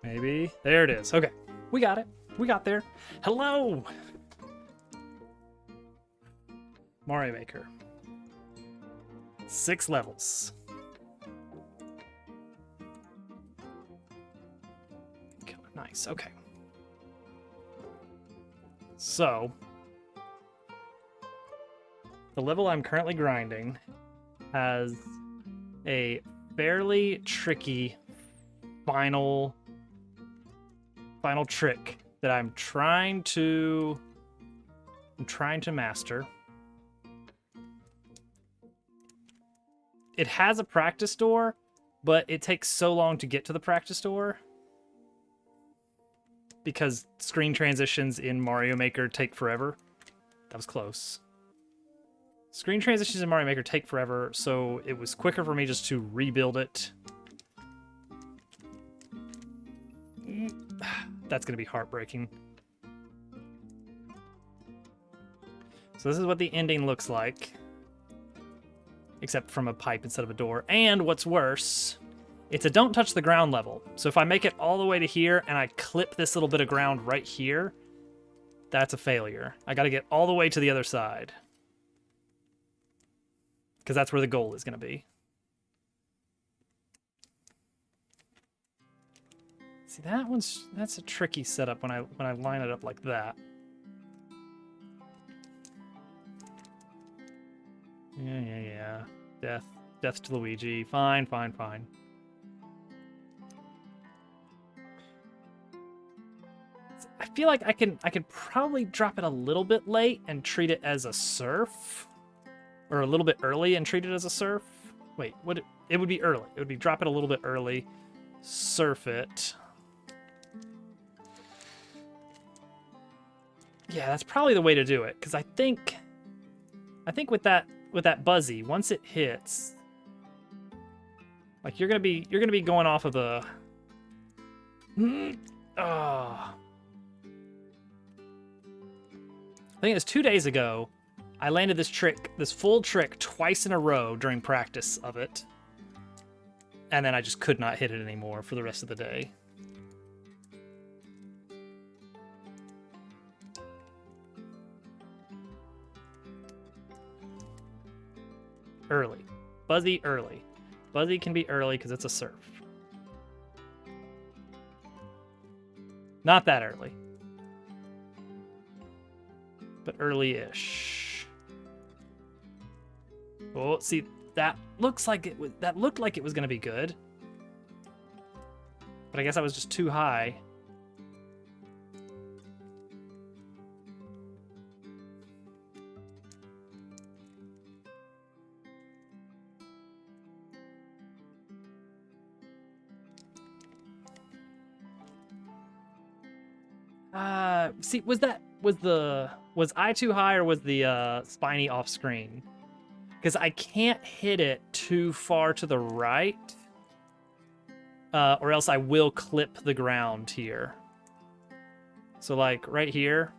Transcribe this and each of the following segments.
Maybe. There it is. Okay. We got it. We got there. Hello! Mario Maker. 6 levels. Nice. Okay. So, the level I'm currently grinding has a fairly tricky final trick that I'm trying to master. It has a practice door, but it takes so long to get to the practice door because screen transitions in Mario Maker take forever. That was close. Screen transitions in Mario Maker take forever, so it was quicker for me just to rebuild it. That's going to be heartbreaking. So this is what the ending looks like. Except from a pipe instead of a door. And what's worse, it's a don't touch the ground level. So if I make it all the way to here and I clip this little bit of ground right here, that's a failure. I got to get all the way to the other side. Because that's where the goal is going to be. See, that's a tricky setup when I line it up like that. Yeah. Death to Luigi. Fine. I feel like I could probably drop it a little bit late and treat it as a surf. Or a little bit early and treat it as a surf. Wait, it would be early. It would be drop it a little bit early, surf it. Yeah, that's probably the way to do it, because I think with that buzzy, once it hits, like you're gonna be going off of the I think it was 2 days ago, I landed this full trick twice in a row during practice of it. And then I just could not hit it anymore for the rest of the day. Early. Buzzy early. Buzzy can be early because it's a surf. Not that early. But early-ish. Oh, see, that looked like it was gonna be good. But I guess I was just too high. See, was I too high or was the spiny off screen? Because I can't hit it too far to the right, or else I will clip the ground here. So like right here,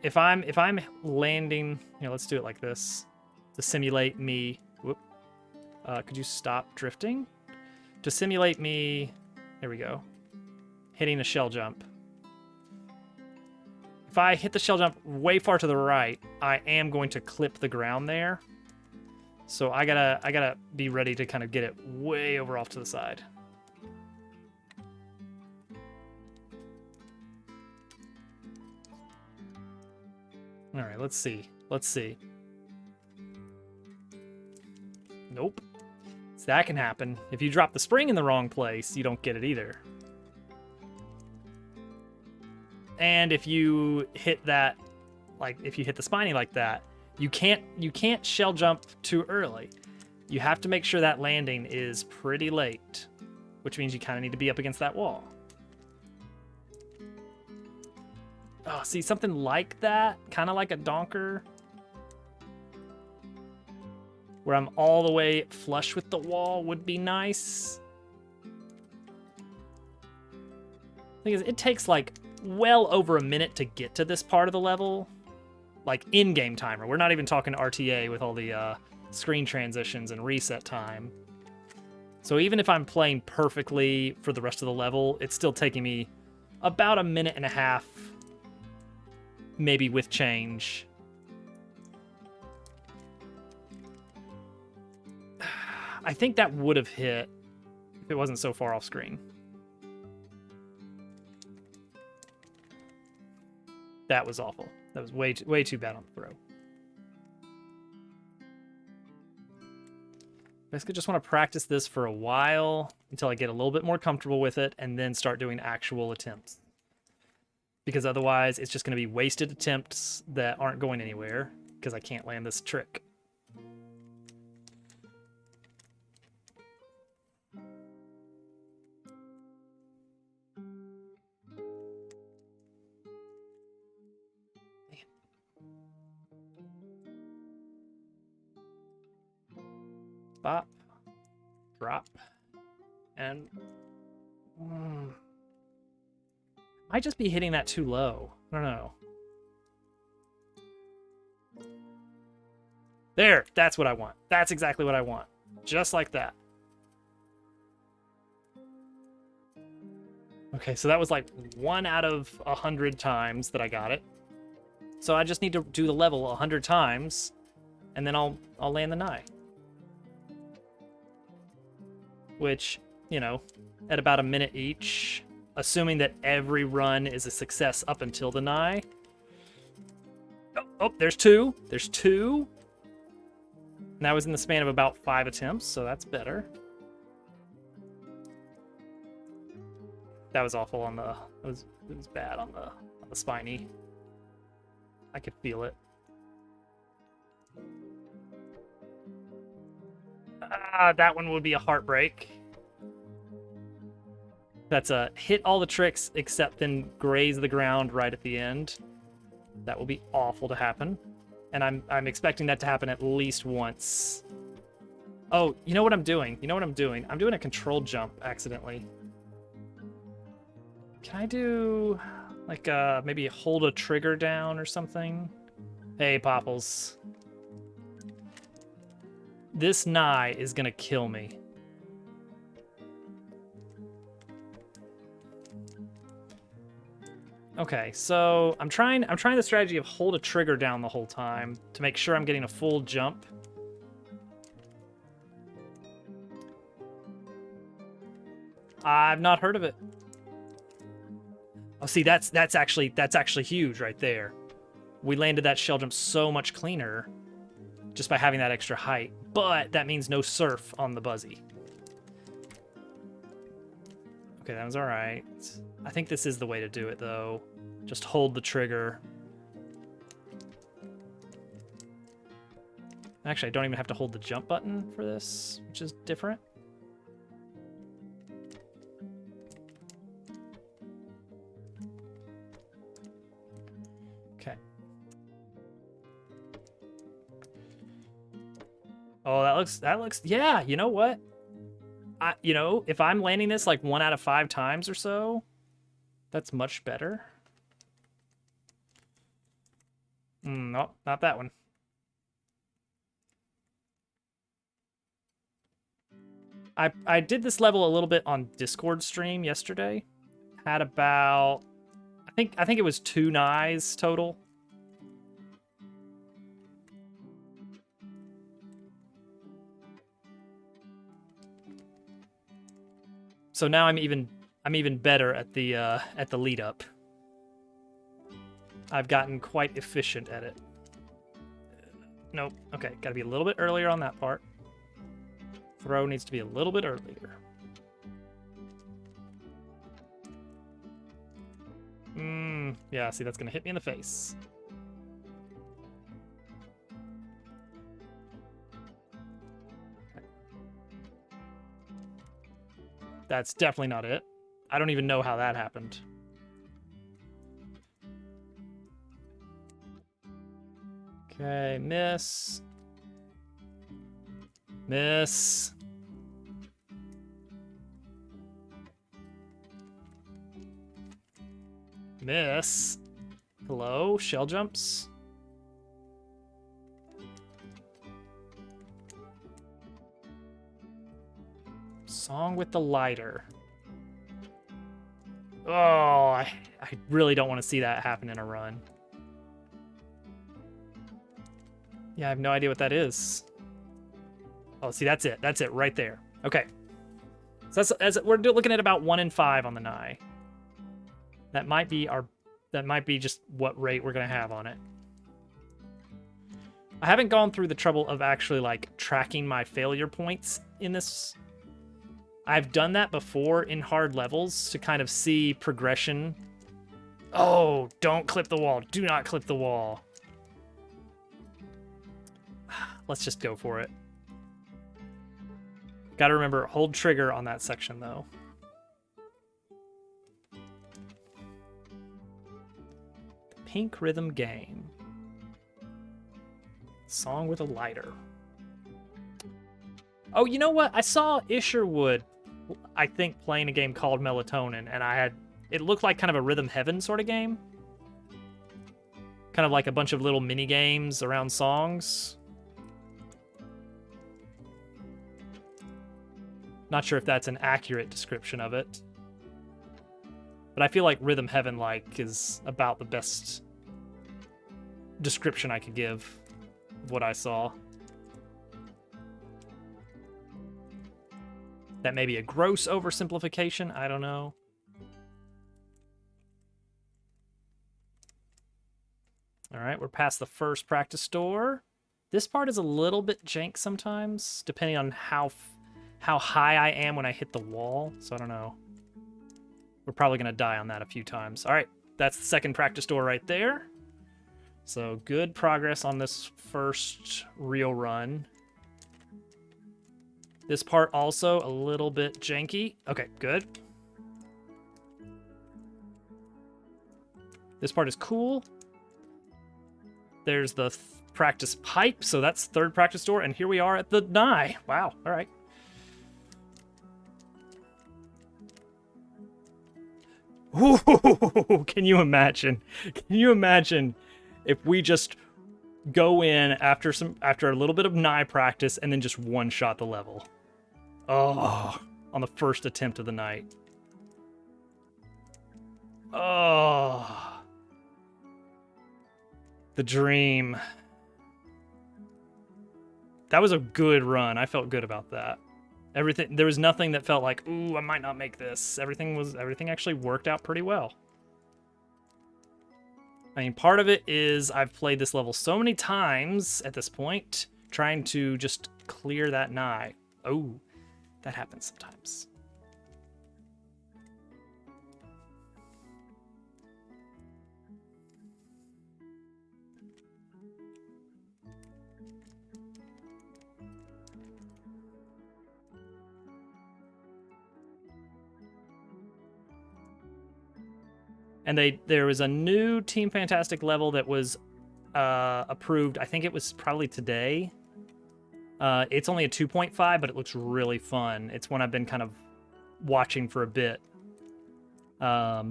if I'm landing, let's do it like this to simulate me. Whoop. Could you stop drifting? To simulate me, there we go. Hitting a shell jump. If I hit the shell jump way far to the right, I am going to clip the ground there. So I gotta be ready to kind of get it way over off to the side. All right, let's see. Nope. So that can happen. If you drop the spring in the wrong place, you don't get it either. And if you hit that, like if you hit the spiny like that, you can't shell jump too early. You have to make sure that landing is pretty late, which means you kind of need to be up against that wall. Oh, see, something like that, kind of like a donker, where I'm all the way flush with the wall would be nice. Thing is, it takes like well over a minute to get to this part of the level, like in-game timer. We're not even talking RTA with all the screen transitions and reset time. So even if I'm playing perfectly for the rest of the level, it's still taking me about a minute and a half, maybe with change. I think that would have hit if it wasn't so far off screen. That was awful. That was way too bad on the throw. Basically just want to practice this for a while until I get a little bit more comfortable with it and then start doing actual attempts. Because otherwise it's just going to be wasted attempts that aren't going anywhere because I can't land this trick. Bop, drop, and might just be hitting that too low. I don't know. There, that's what I want. That's exactly what I want. Just like that. Okay, so that was like 1 out of 100 times that I got it. So I just need to do the level 100 times, and then I'll land the nigh. Which, you know, at about a minute each, assuming that every run is a success up until the nigh. Oh, there's 2. There's 2. And that was in the span of about 5 attempts, so that's better. That was awful on the... It was bad on the spiny. I could feel it. That one would be a heartbreak. That's a hit all the tricks except then graze the ground right at the end. That will be awful to happen. And I'm expecting that to happen at least once. Oh, you know what I'm doing? You know what I'm doing? I'm doing a control jump accidentally. Can I do like maybe hold a trigger down or something? Hey, Popples. This nigh is gonna kill me. Okay, so I'm trying the strategy of hold a trigger down the whole time to make sure I'm getting a full jump. I've not heard of it. Oh, see, that's actually huge right there. We landed that shell jump so much cleaner just by having that extra height, but that means no surf on the Buzzy. Okay, that was all right. I think this is the way to do it, though. Just hold the trigger. Actually, I don't even have to hold the jump button for this, which is different. Okay. Oh, that looks, yeah, you know what? You know, if I'm landing this like 1 out of 5 times or so, that's much better. No, not that one. I did this level a little bit on Discord stream yesterday. Had about, I think it was 2 nighs total. So now I'm even better at the lead up. I've gotten quite efficient at it. Nope. Okay, gotta be a little bit earlier on that part. Throw needs to be a little bit earlier. Yeah, see, that's gonna hit me in the face. That's definitely not it. I don't even know how that happened. Okay, miss. Miss. Miss. Hello, shell jumps. Song with the lighter. Oh, I really don't want to see that happen in a run. Yeah, I have no idea what that is. Oh, see, that's it. That's it right there. Okay. So we're looking at about 1 in 5 on the Nye. That might be just what rate we're gonna have on it. I haven't gone through the trouble of actually like tracking my failure points in this. I've done that before in hard levels to kind of see progression. Oh, don't clip the wall. Do not clip the wall. Let's just go for it. Gotta remember, hold trigger on that section though. The Pink Rhythm Game. Song with a lighter. Oh, you know what? I saw Isherwood, I think, playing a game called Melatonin, and it looked like kind of a Rhythm Heaven sort of game. Kind of like a bunch of little mini games around songs. Not sure if that's an accurate description of it. But I feel like Rhythm Heaven is about the best description I could give of what I saw. That may be a gross oversimplification, I don't know. All right, we're past the first practice door. This part is a little bit jank sometimes, depending on how high I am when I hit the wall, so I don't know. We're probably gonna die on that a few times. All right, that's the second practice door right there. So good progress on this first real run. This part also a little bit janky. Okay, good. This part is cool. There's the practice pipe, so that's third practice door, and here we are at the Nye. Wow, all right. Ooh, can you imagine? Can you imagine if we just go in after a little bit of Nye practice and then just one-shot the level? Oh, on the first attempt of the night. Oh, the dream. That was a good run. I felt good about that. There was nothing that felt like, ooh, I might not make this. Everything actually worked out pretty well. I mean, part of it is I've played this level so many times at this point, trying to just clear that Nye. Oh, that happens sometimes. And there was a new Team Fantastic level that was approved. I think it was probably today. It's only a 2.5, but it looks really fun. It's one I've been kind of watching for a bit.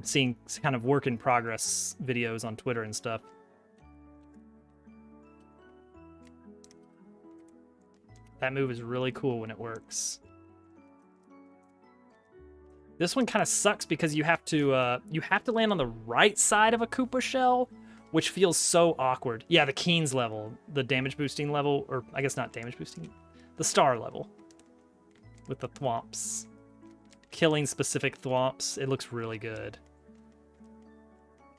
Seeing kind of work in progress videos on Twitter and stuff. That move is really cool when it works. This one kind of sucks because you have to land on the right side of a Koopa shell, which feels so awkward. Yeah, the Keen's level, the damage boosting level, or I guess not damage boosting, the star level with the thwomps. Killing specific thwomps, it looks really good.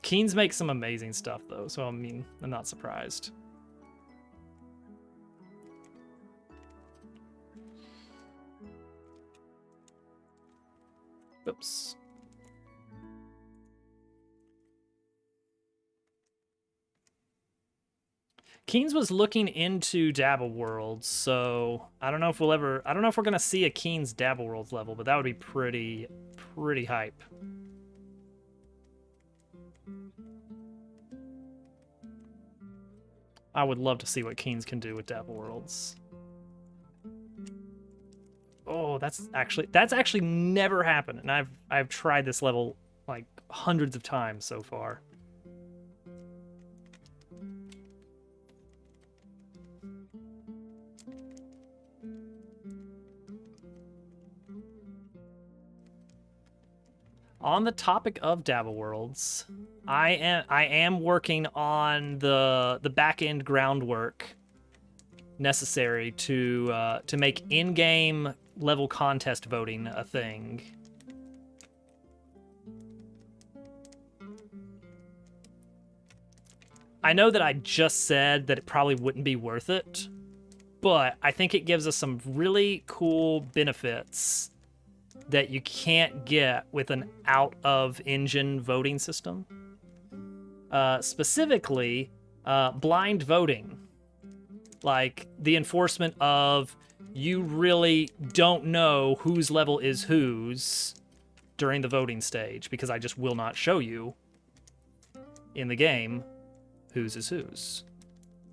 Keen's make some amazing stuff though, so I mean, I'm not surprised. Oops. Keen's was looking into Dabble Worlds, so I don't know if we're gonna see a Keen's Dabble Worlds level, but that would be pretty hype. I would love to see what Keen's can do with Dabble Worlds. Oh, that's actually never happened, and I've tried this level like hundreds of times so far. On the topic of Dabble Worlds, I am working on the back end groundwork necessary to make in-game level contest voting a thing. I know that I just said that it probably wouldn't be worth it, but I think it gives us some really cool benefits that you can't get with an out-of-engine voting system. Specifically, blind voting. Like, the enforcement of you really don't know whose level is whose during the voting stage, because I just will not show you in the game whose is whose.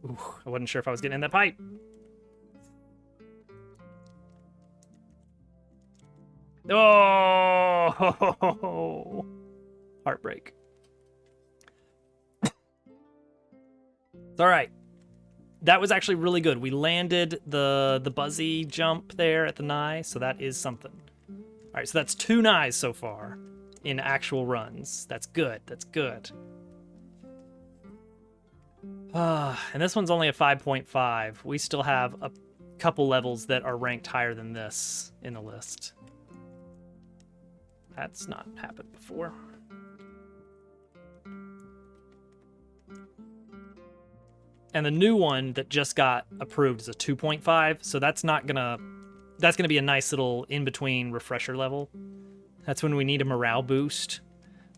Ooh, I wasn't sure if I was getting in that pipe. Oh, heartbreak. It's all right. That was actually really good. We landed the buzzy jump there at the nigh, so that is something. All right, so that's 2 nighs so far in actual runs. That's good. That's good. And this one's only a 5.5. We still have a couple levels that are ranked higher than this in the list. That's not happened before. And the new one that just got approved is a 2.5, so that's gonna be a nice little in-between refresher level. That's when we need a morale boost.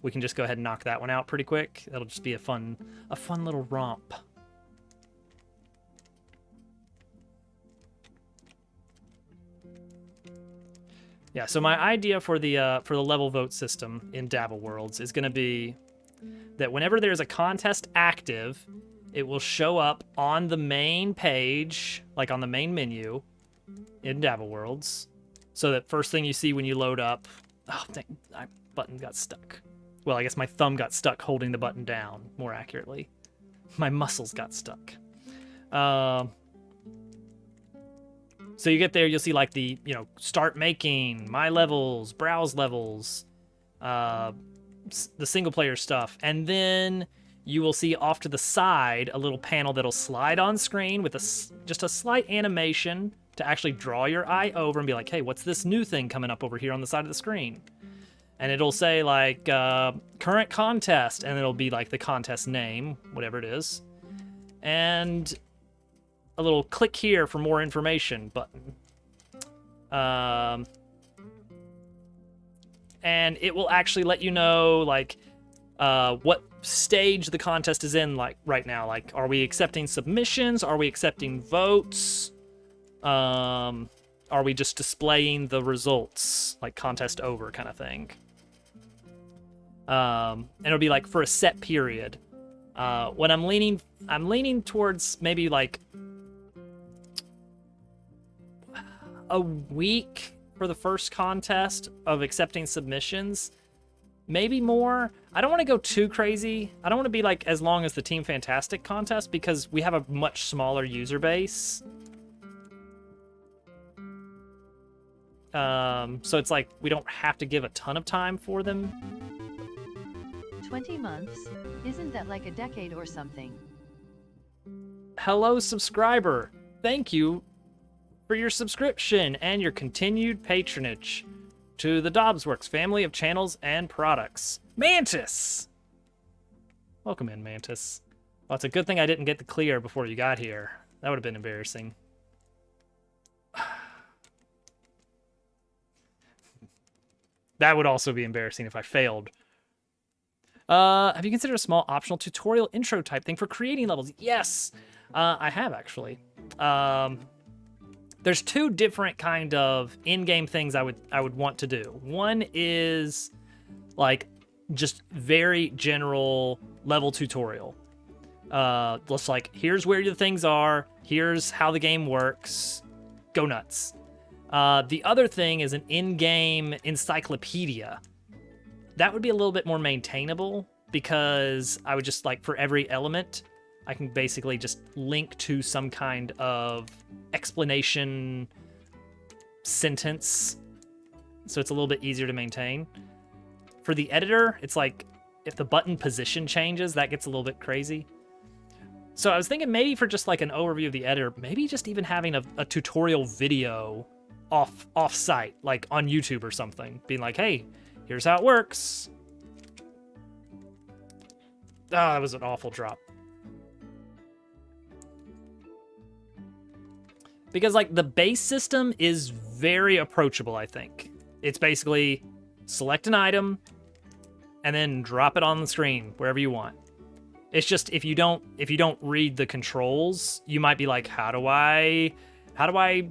We can just go ahead and knock that one out pretty quick. That'll just be a fun little romp. Yeah, so my idea for the level vote system in Dabble Worlds is going to be that whenever there's a contest active, it will show up on the main page, like on the main menu in Dabble Worlds, so that first thing you see when you load up, oh, dang, my button got stuck. Well, I guess my thumb got stuck holding the button down, more accurately. My muscles got stuck. So you get there, you'll see like the, start making, my levels, browse levels, the single player stuff. And then you will see off to the side a little panel that'll slide on screen with just a slight animation to actually draw your eye over and be like, hey, what's this new thing coming up over here on the side of the screen? And it'll say like current contest, and it'll be like the contest name, whatever it is. And a little click here for more information button. And it will actually let you know like what stage the contest is in like right now. Like, are we accepting submissions? Are we accepting votes? Are we just displaying the results, like contest over kind of thing? And it'll be like for a set period. When I'm leaning towards maybe like a week for the first contest of accepting submissions, maybe more. I don't want to go too crazy. I don't want to be like as long as the Team Fantastic contest because we have a much smaller user base. So it's like we don't have to give a ton of time for them. 20 months? Isn't that like a decade or something? Hello, subscriber. Thank you for your subscription and your continued patronage to the Dobbsworks family of channels and products. Mantis! Welcome in, Mantis. Well, it's a good thing I didn't get the clear before you got here. That would have been embarrassing. That would also be embarrassing if I failed. Have you considered a small optional tutorial intro type thing for creating levels? Yes, I have actually. There's 2 different kind of in-game things I would want to do. One is like just very general level tutorial. Just like, here's where the things are, here's how the game works, go nuts. The other thing is an in-game encyclopedia. That would be a little bit more maintainable because I would just like for every element, I can basically just link to some kind of explanation sentence. So it's a little bit easier to maintain. for the editor, it's like if the button position changes, that gets a little bit crazy. So I was thinking maybe for just like an overview of the editor, maybe just even having a tutorial video off site, like on YouTube or something, being like, hey, here's how it works. Oh, that was an awful drop. Because like the base system is very approachable, I think. It's basically select an item and then drop it on the screen wherever you want. It's just if you don't read the controls, you might be like, how do I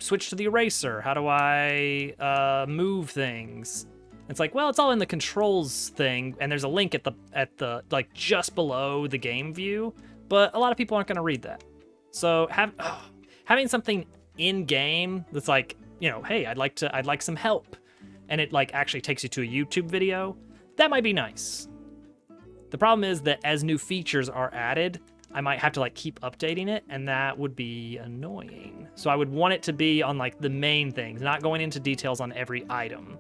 switch to the eraser? How do I move things? It's like, well, it's all in the controls thing, and there's a link at the like just below the game view, but a lot of people aren't going to read that. So having something in game that's like, you know, hey, I'd like some help, and it like actually takes you to a YouTube video, that might be nice. The problem is that as new features are added, I might have to like keep updating it, and that would be annoying. So I would want it to be on like the main things, not going into details on every item.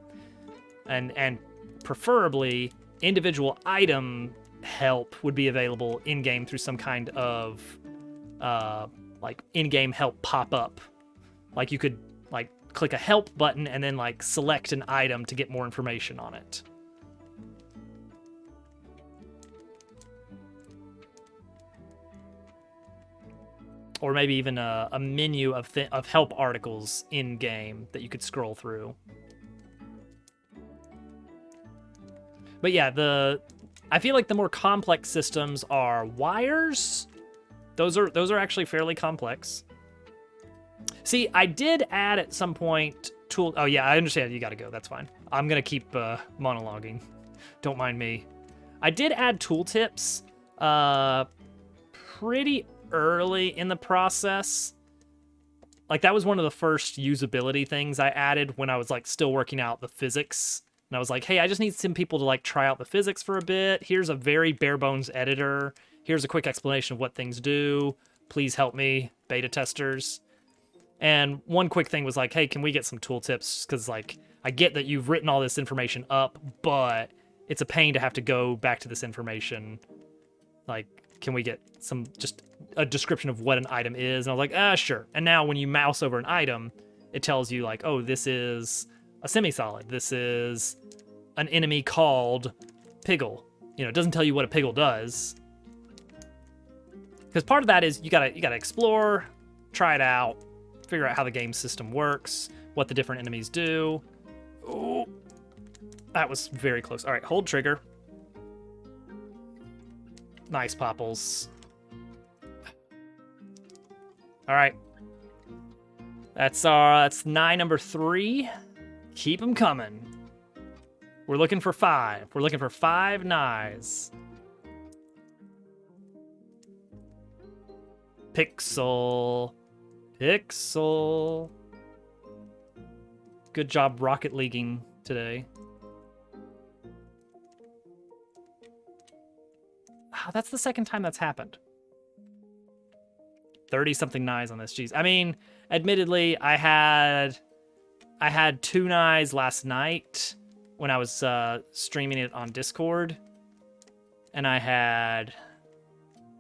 And preferably individual item help would be available in-game through some kind of like in-game help pop-up. Like you could like click a help button and then like select an item to get more information on it. Or maybe even a menu of help articles in-game that you could scroll through. But yeah, I feel like the more complex systems are wires. Those are actually fairly complex. See, I did add at some point tool. Oh yeah, I understand. You got to go. That's fine. I'm gonna keep monologuing. Don't mind me. I did add tooltips pretty early in the process. Like that was one of the first usability things I added when I was like still working out the physics. And I was like, hey, I just need some people to like try out the physics for a bit. Here's a very bare bones editor. Here's a quick explanation of what things do. Please help me, beta testers. And one quick thing was like, hey, can we get some tooltips? Because like, I get that you've written all this information up, but it's a pain to have to go back to this information. Like, can we get just a description of what an item is? And I was like, sure. And now when you mouse over an item, it tells you like, oh, this is a semi-solid. This is an enemy called Piggle. You know, it doesn't tell you what a Piggle does. Because part of that is you gotta explore, try it out, figure out how the game system works, what the different enemies do. Ooh, that was very close. All right, hold trigger. Nice popples. All right. That's nigh number 3. Keep them coming. We're looking for 5. We're looking for 5 nighs. Pixel. Pixel. Good job Rocket Leaguing today. Oh, that's the second time that's happened. 30-something nighs on this. Jeez. I mean, admittedly, I had 2 nighs last night when I was streaming it on Discord. And I had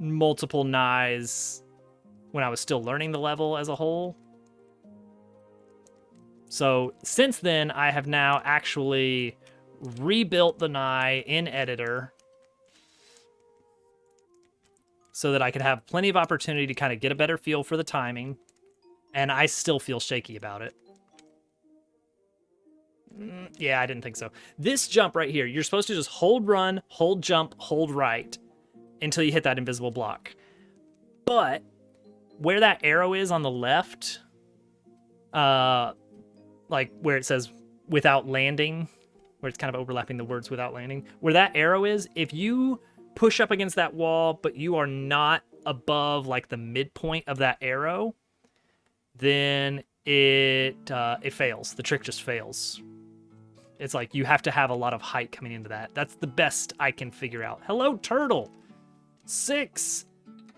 multiple nighs when I was still learning the level as a whole. So since then, I have now actually rebuilt the nigh in editor so that I could have plenty of opportunity to kind of get a better feel for the timing. And I still feel shaky about it. Yeah, I didn't think so. This jump right here, you're supposed to just hold run, hold jump, hold right until you hit that invisible block. But where that arrow is on the left, like where it says without landing, where it's kind of overlapping the words without landing, where that arrow is, if you push up against that wall, but you are not above like the midpoint of that arrow, then it fails. The trick just fails. It's like you have to have a lot of height coming into that. That's the best I can figure out. Hello, turtle. 6.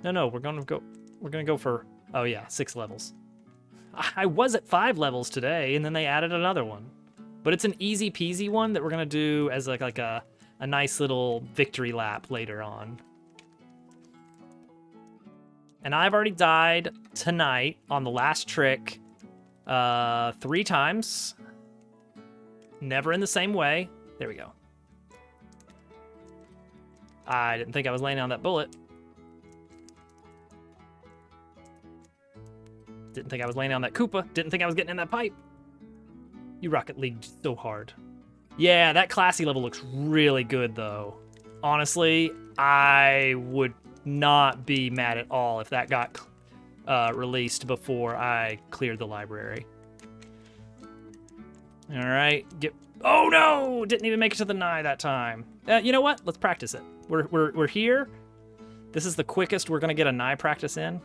No, we're gonna go for, oh yeah, 6 levels. I was at 5 levels today, and then they added another one. But it's an easy peasy one that we're gonna do as like a a nice little victory lap later on. And I've already died tonight on the last trick 3 times. Never in the same way. There we go. I didn't think I was landing on that bullet. Didn't think I was landing on that Koopa. Didn't think I was getting in that pipe. You Rocket League so hard. Yeah, that classy level looks really good, though. Honestly, I would not be mad at all if that got released before I cleared the library. All right, get. Oh no! Didn't even make it to the nigh that time. You know what? Let's practice it. We're here. This is the quickest we're gonna get a nigh practice in.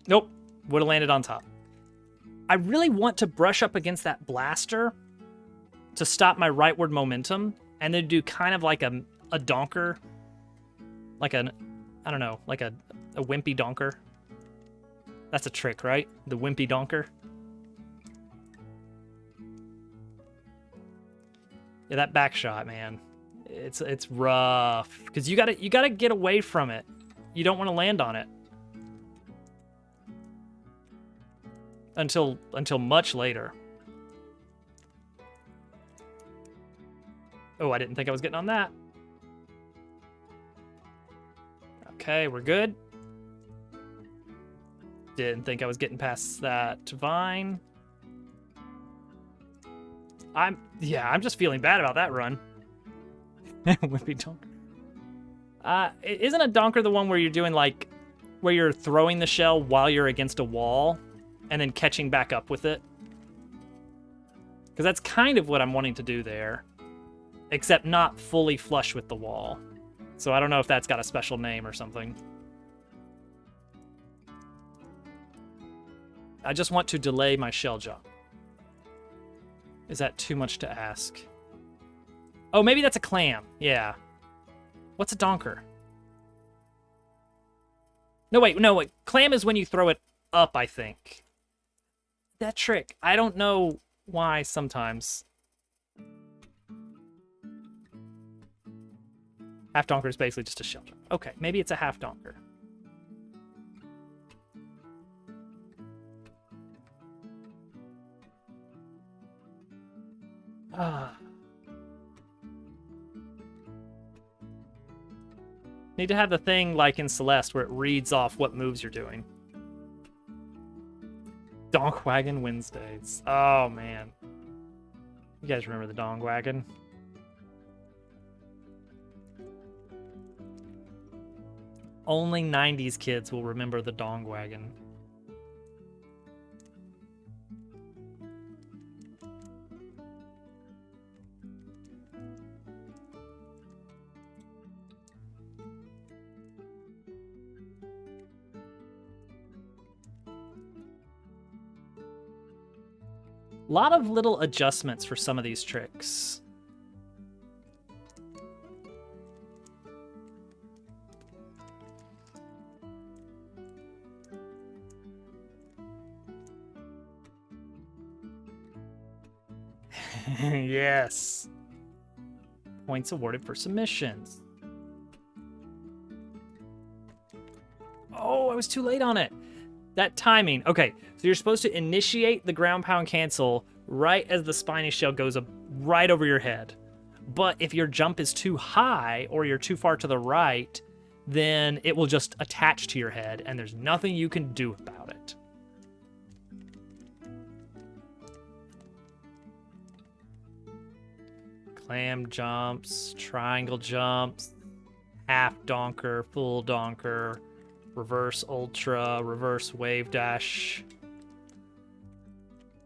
Nope, would have landed on top. I really want to brush up against that blaster to stop my rightward momentum, and then do kind of like a donker, like I don't know, like a wimpy donker. That's a trick, right? The wimpy donker. Yeah, that back shot, man, it's rough because you gotta get away from it. You don't want to land on it until much later. Oh, I didn't think I was getting on that. Okay, we're good. Didn't think I was getting past that vine. I'm just feeling bad about that run. Wimpy donker. Isn't a donker the one where you're doing like, where you're throwing the shell while you're against a wall and then catching back up with it? Because that's kind of what I'm wanting to do there, except not fully flush with the wall. So I don't know if that's got a special name or something. I just want to delay my shell jump. Is that too much to ask? Oh, maybe that's a clam. Yeah. What's a donker? No, wait. Clam is when you throw it up, I think. That trick. I don't know why sometimes. Half donker is basically just a shell jump. Okay, maybe it's a half donker. Need to have the thing like in Celeste where it reads off what moves you're doing. Donk Wagon Wednesdays. Oh, man. You guys remember the Donk Wagon? Only 90s kids will remember the Dong Wagon. A lot of little adjustments for some of these tricks. Yes. Points awarded for submissions. Oh, I was too late on it. That timing. Okay, so you're supposed to initiate the ground pound cancel right as the spiny shell goes up right over your head. But if your jump is too high or you're too far to the right, then it will just attach to your head and there's nothing you can do about it. Clam jumps, triangle jumps, half donker, full donker, reverse ultra, reverse wave dash,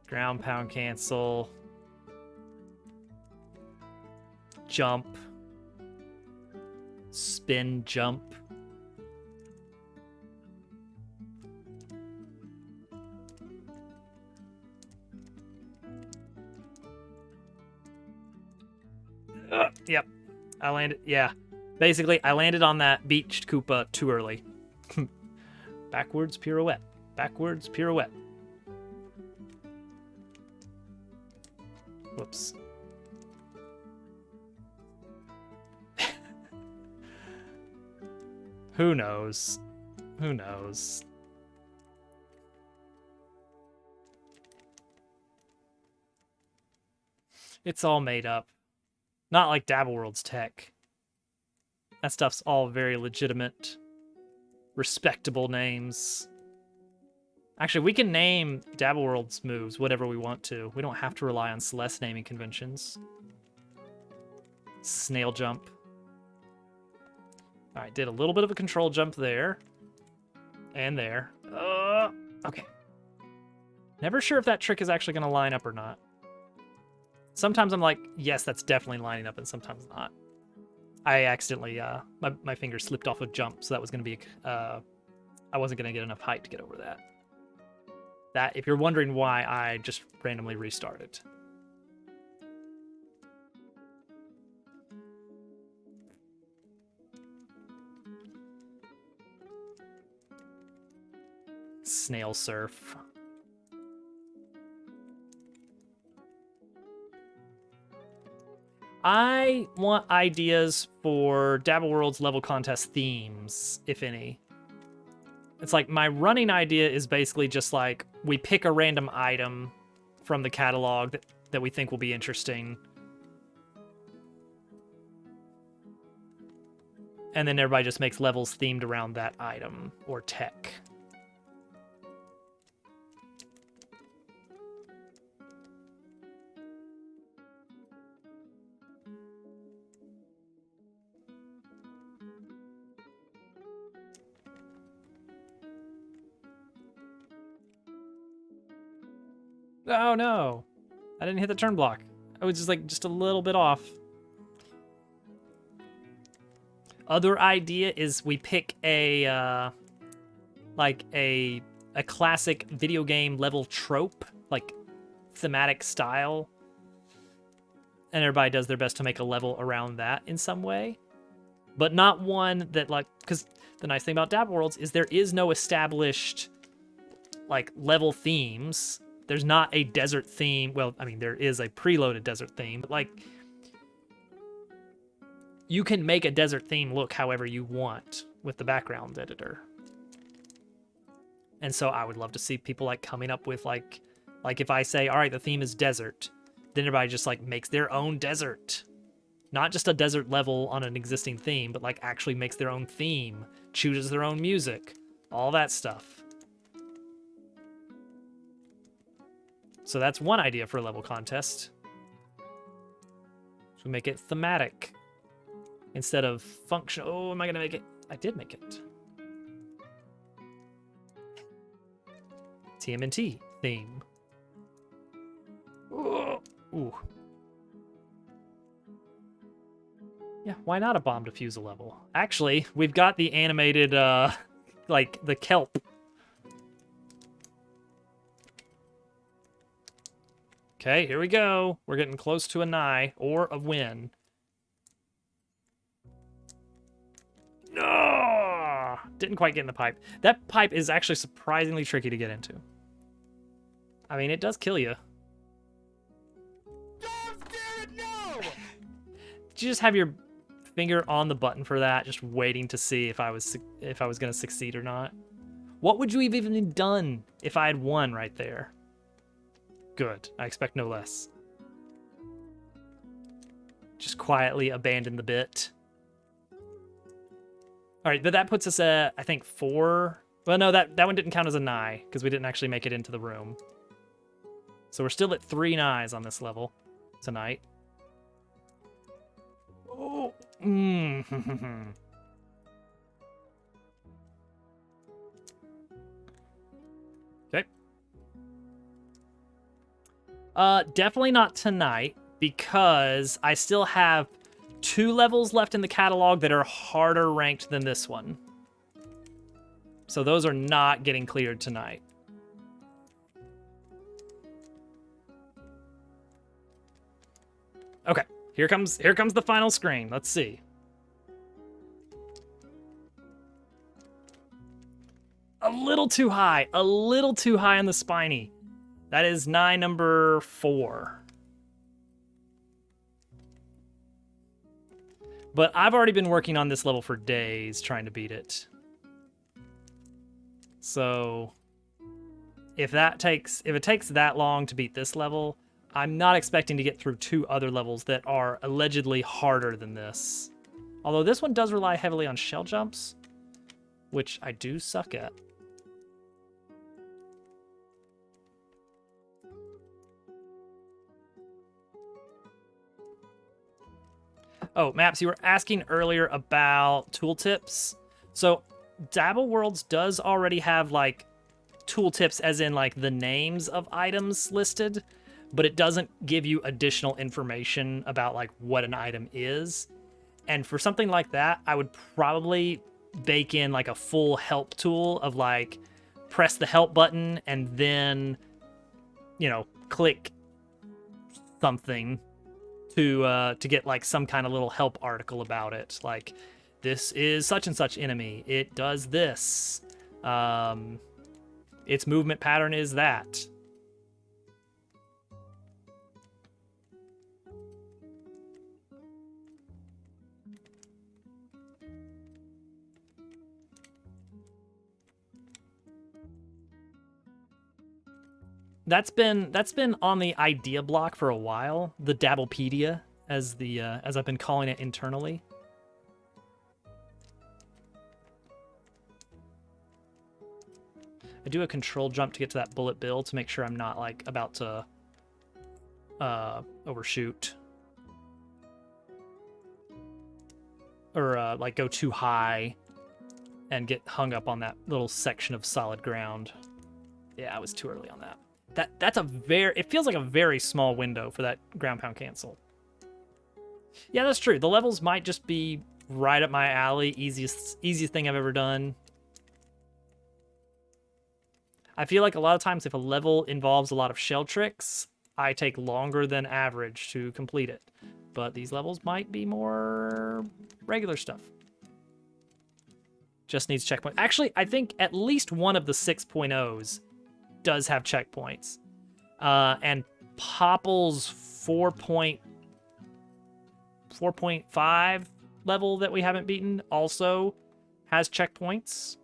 ground pound cancel, jump, spin jump. Yep, I landed, yeah. Basically, I landed on that beached Koopa too early. Backwards pirouette. Backwards pirouette. Whoops. Who knows? Who knows? It's all made up. Not like Dabble World's tech. That stuff's all very legitimate, respectable names. Actually, we can name Dabble World's moves whatever we want to. We don't have to rely on Celeste naming conventions. Snail jump. All right, did a little bit of a control jump there. And there. Okay. Never sure if that trick is actually going to line up or not. Sometimes I'm like, yes, that's definitely lining up, and sometimes not. I accidentally, my finger slipped off a jump, so that was going to be, I wasn't going to get enough height to get over that. That, if you're wondering why, I just randomly restarted. Snail surf. I want ideas for Dabble World's level contest themes, if any. It's like my running idea is basically just like we pick a random item from the catalog that we think will be interesting. And then everybody just makes levels themed around that item or tech. Oh no, I didn't hit the turn block. I was just a little bit off. Other idea is we pick a classic video game level trope, like thematic style, and everybody does their best to make a level around that in some way, but not one that because the nice thing about Dabble Worlds is there is no established level themes. There's not a desert theme. Well, I mean, there is a preloaded desert theme, but you can make a desert theme look however you want with the background editor. And so I would love to see people coming up with if I say, all right, the theme is desert, then everybody just makes their own desert. Not just a desert level on an existing theme, but actually makes their own theme, chooses their own music, all that stuff. So that's one idea for a level contest. So we make it thematic instead of function. Oh, am I going to make it? I did make it. TMNT theme. Ooh. Yeah, why not a bomb defusal level? Actually, we've got the animated, the kelp. Okay, here we go. We're getting close to a nigh or a win. No! Didn't quite get in the pipe. That pipe is actually surprisingly tricky to get into. I mean, it does kill you. Don't do it, no! Did you just have your finger on the button for that, just waiting to see if I was going to succeed or not? What would you have even done if I had won right there? Good. I expect no less. Just quietly abandon the bit. All right, but that puts us at, I think, 4. Well, no, that one didn't count as a nigh because we didn't actually make it into the room. So we're still at 3 nighs on this level tonight. Oh. Okay. Definitely not tonight, because I still have 2 levels left in the catalog that are harder ranked than this one. So those are not getting cleared tonight. Okay, here comes the final screen. Let's see. A little too high on the spiny. That is nigh number 4. But I've already been working on this level for days trying to beat it. So if it takes that long to beat this level, I'm not expecting to get through 2 other levels that are allegedly harder than this. Although this one does rely heavily on shell jumps, which I do suck at. Oh, Maps, you were asking earlier about tooltips. So Dabble Worlds does already have like tooltips as in like the names of items listed, but it doesn't give you additional information about like what an item is. And for something like that, I would probably bake in like a full help tool of like press the help button and then, you know, click something to get like some kind of little help article about it. Like, this is such and such enemy. It does this. Its movement pattern is that. That's been on the idea block for a while. The Dabblepedia, as I've been calling it internally. I do a control jump to get to that bullet bill to make sure I'm not like about to overshoot or like go too high and get hung up on that little section of solid ground. Yeah, I was too early on that. That's it feels like a very small window for that ground pound cancel. Yeah, that's true. The levels might just be right up my alley. Easiest thing I've ever done. I feel like a lot of times if a level involves a lot of shell tricks, I take longer than average to complete it. But these levels might be more regular stuff. Just needs checkpoint. Actually, I think at least one of the 6.0s does have checkpoints. And Popple's 4.5 level that we haven't beaten also has checkpoints.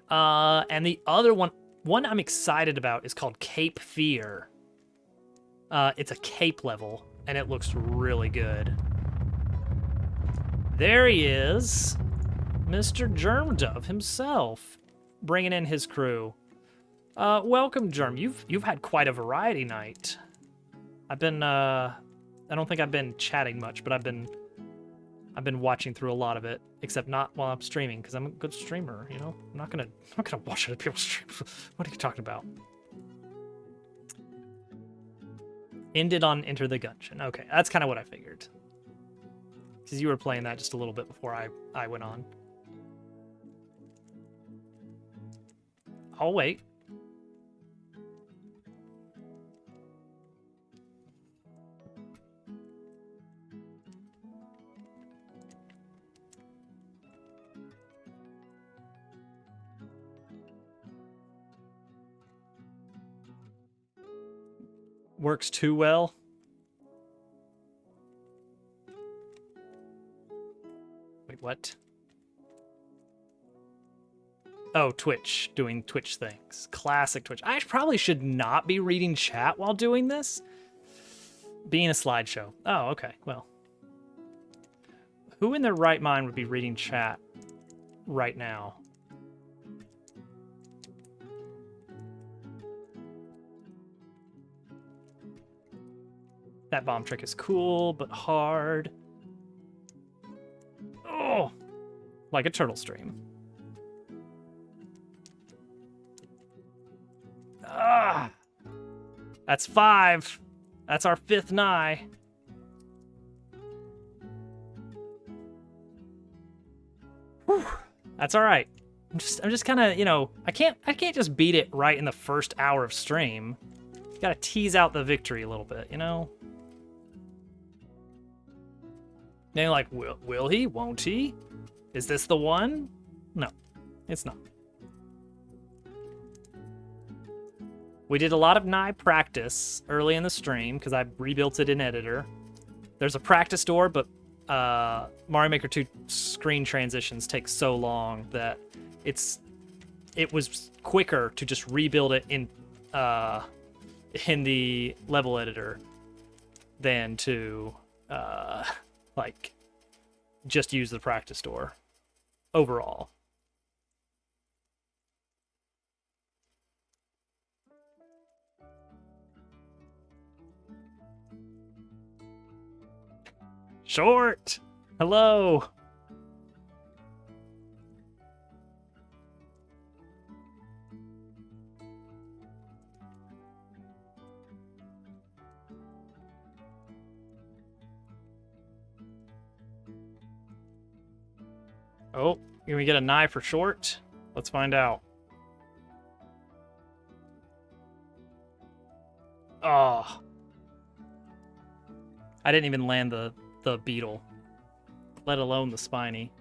And the other one I'm excited about is called Cape Fear. It's a cape level, and it looks really good. There he is, Mr. Germ Dove himself, bringing in his crew. Welcome, Germ. You've had quite a variety night. I don't think I've been chatting much, but I've been watching through a lot of it, except not while I'm streaming, because I'm a good streamer, you know? I'm not gonna watch other people's streams. What are you talking about? Ended on Enter the Gungeon. Okay, that's kind of what I figured. Because you were playing that just a little bit before I went on. I'll wait. Works too well. Wait, what? Oh, Twitch. Doing Twitch things. Classic Twitch. I probably should not be reading chat while doing this. Being a slideshow. Oh, okay. Well. Who in their right mind would be reading chat right now? That bomb trick is cool, but hard. Oh! Like a turtle stream. Ah! That's 5. That's our 5th nigh. Whew. That's all right. I'm just kind of, you know, I can't just beat it right in the first hour of stream. You gotta tease out the victory a little bit, you know? Then you're like, will he? Won't he? Is this the one? No, it's not. We did a lot of Nye practice early in the stream because I rebuilt it in editor. There's a practice door, but Mario Maker 2 screen transitions take so long that it was quicker to just rebuild it in the level editor than to like just use the practice door overall. Short! Hello! Oh, can we get a knife for Short? Let's find out. Oh. I didn't even land the beetle, let alone the spiny.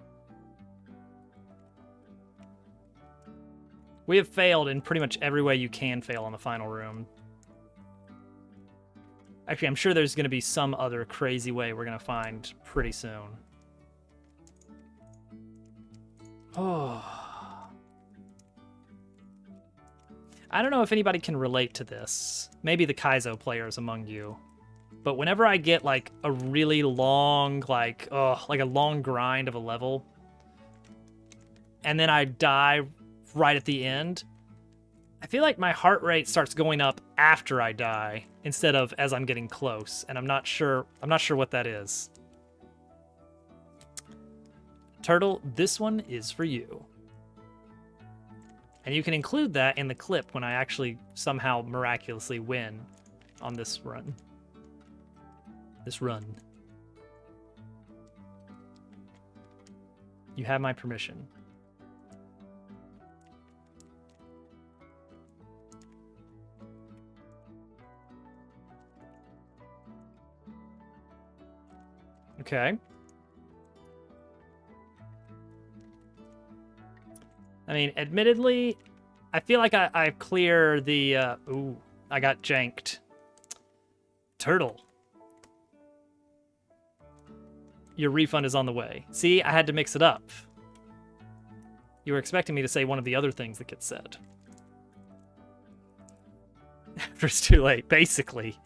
We have failed in pretty much every way you can fail on the final room. Actually, I'm sure there's going to be some other crazy way we're going to find pretty soon. Oh. I don't know if anybody can relate to this. Maybe the Kaizo players among you. But whenever I get like a really long, like a long grind of a level, and then I die right at the end, I feel like my heart rate starts going up after I die instead of as I'm getting close, and I'm not sure what that is. Turtle, this one is for you. And you can include that in the clip when I actually somehow miraculously win on this run. You have my permission. Okay. I mean, admittedly, I feel like I clear the... ooh, I got janked. Turtle. Your refund is on the way. See, I had to mix it up. You were expecting me to say one of the other things that gets said. After it's too late, basically.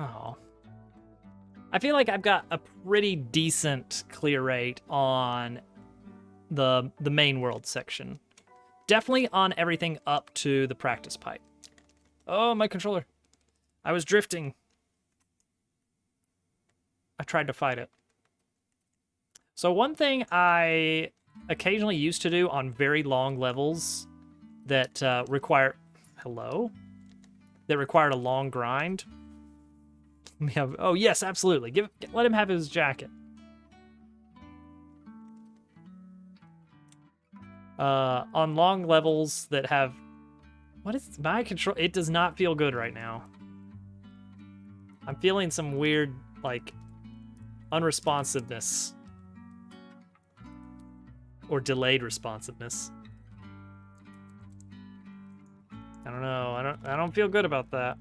Oh. I feel like I've got a pretty decent clear rate on the main world section. Definitely on everything up to the practice pipe. Oh, my controller. I was drifting. I tried to fight it. So one thing I occasionally used to do on very long levels that require... Hello? That required a long grind... Oh, yes, absolutely. Let him have his jacket. On long levels that have... What is my control? It does not feel good right now. I'm feeling some weird, like, unresponsiveness. Or delayed responsiveness. I don't know. I don't feel good about that.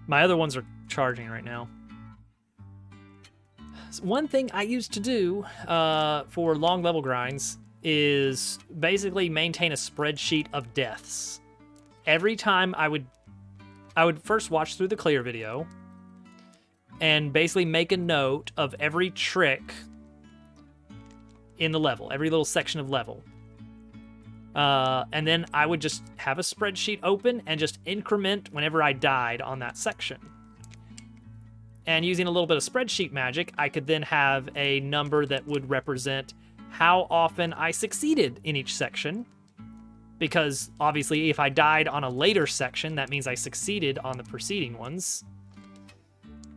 My other ones are charging right now. So one thing I used to do for long level grinds is basically maintain a spreadsheet of deaths. Every time I would first watch through the clear video and basically make a note of every trick in the level, every little section of level. And then I would just have a spreadsheet open and just increment whenever I died on that section. And using a little bit of spreadsheet magic, I could then have a number that would represent how often I succeeded in each section. Because obviously if I died on a later section, that means I succeeded on the preceding ones.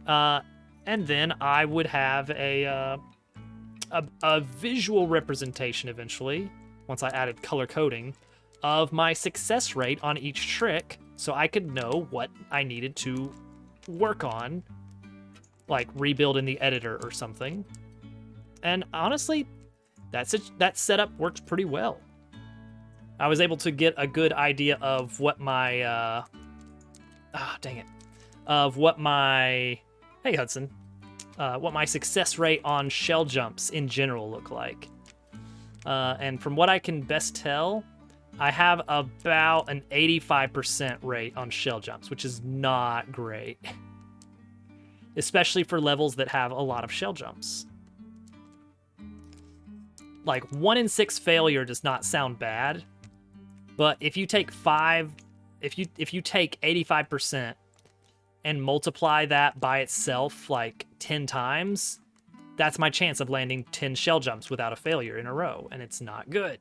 And then I would have a visual representation eventually, once I added color coding, of my success rate on each trick, so I could know what I needed to work on, like rebuild in the editor or something. And honestly, that setup worked pretty well. I was able to get a good idea of what my hey Hudson, what my success rate on shell jumps in general look like. And from what I can best tell, I have about an 85% rate on shell jumps, which is not great, especially for levels that have a lot of shell jumps. Like 1 in 6 failure does not sound bad, but if you take if you take 85% and multiply that by itself like 10 times, that's my chance of landing 10 shell jumps without a failure in a row, and it's not good.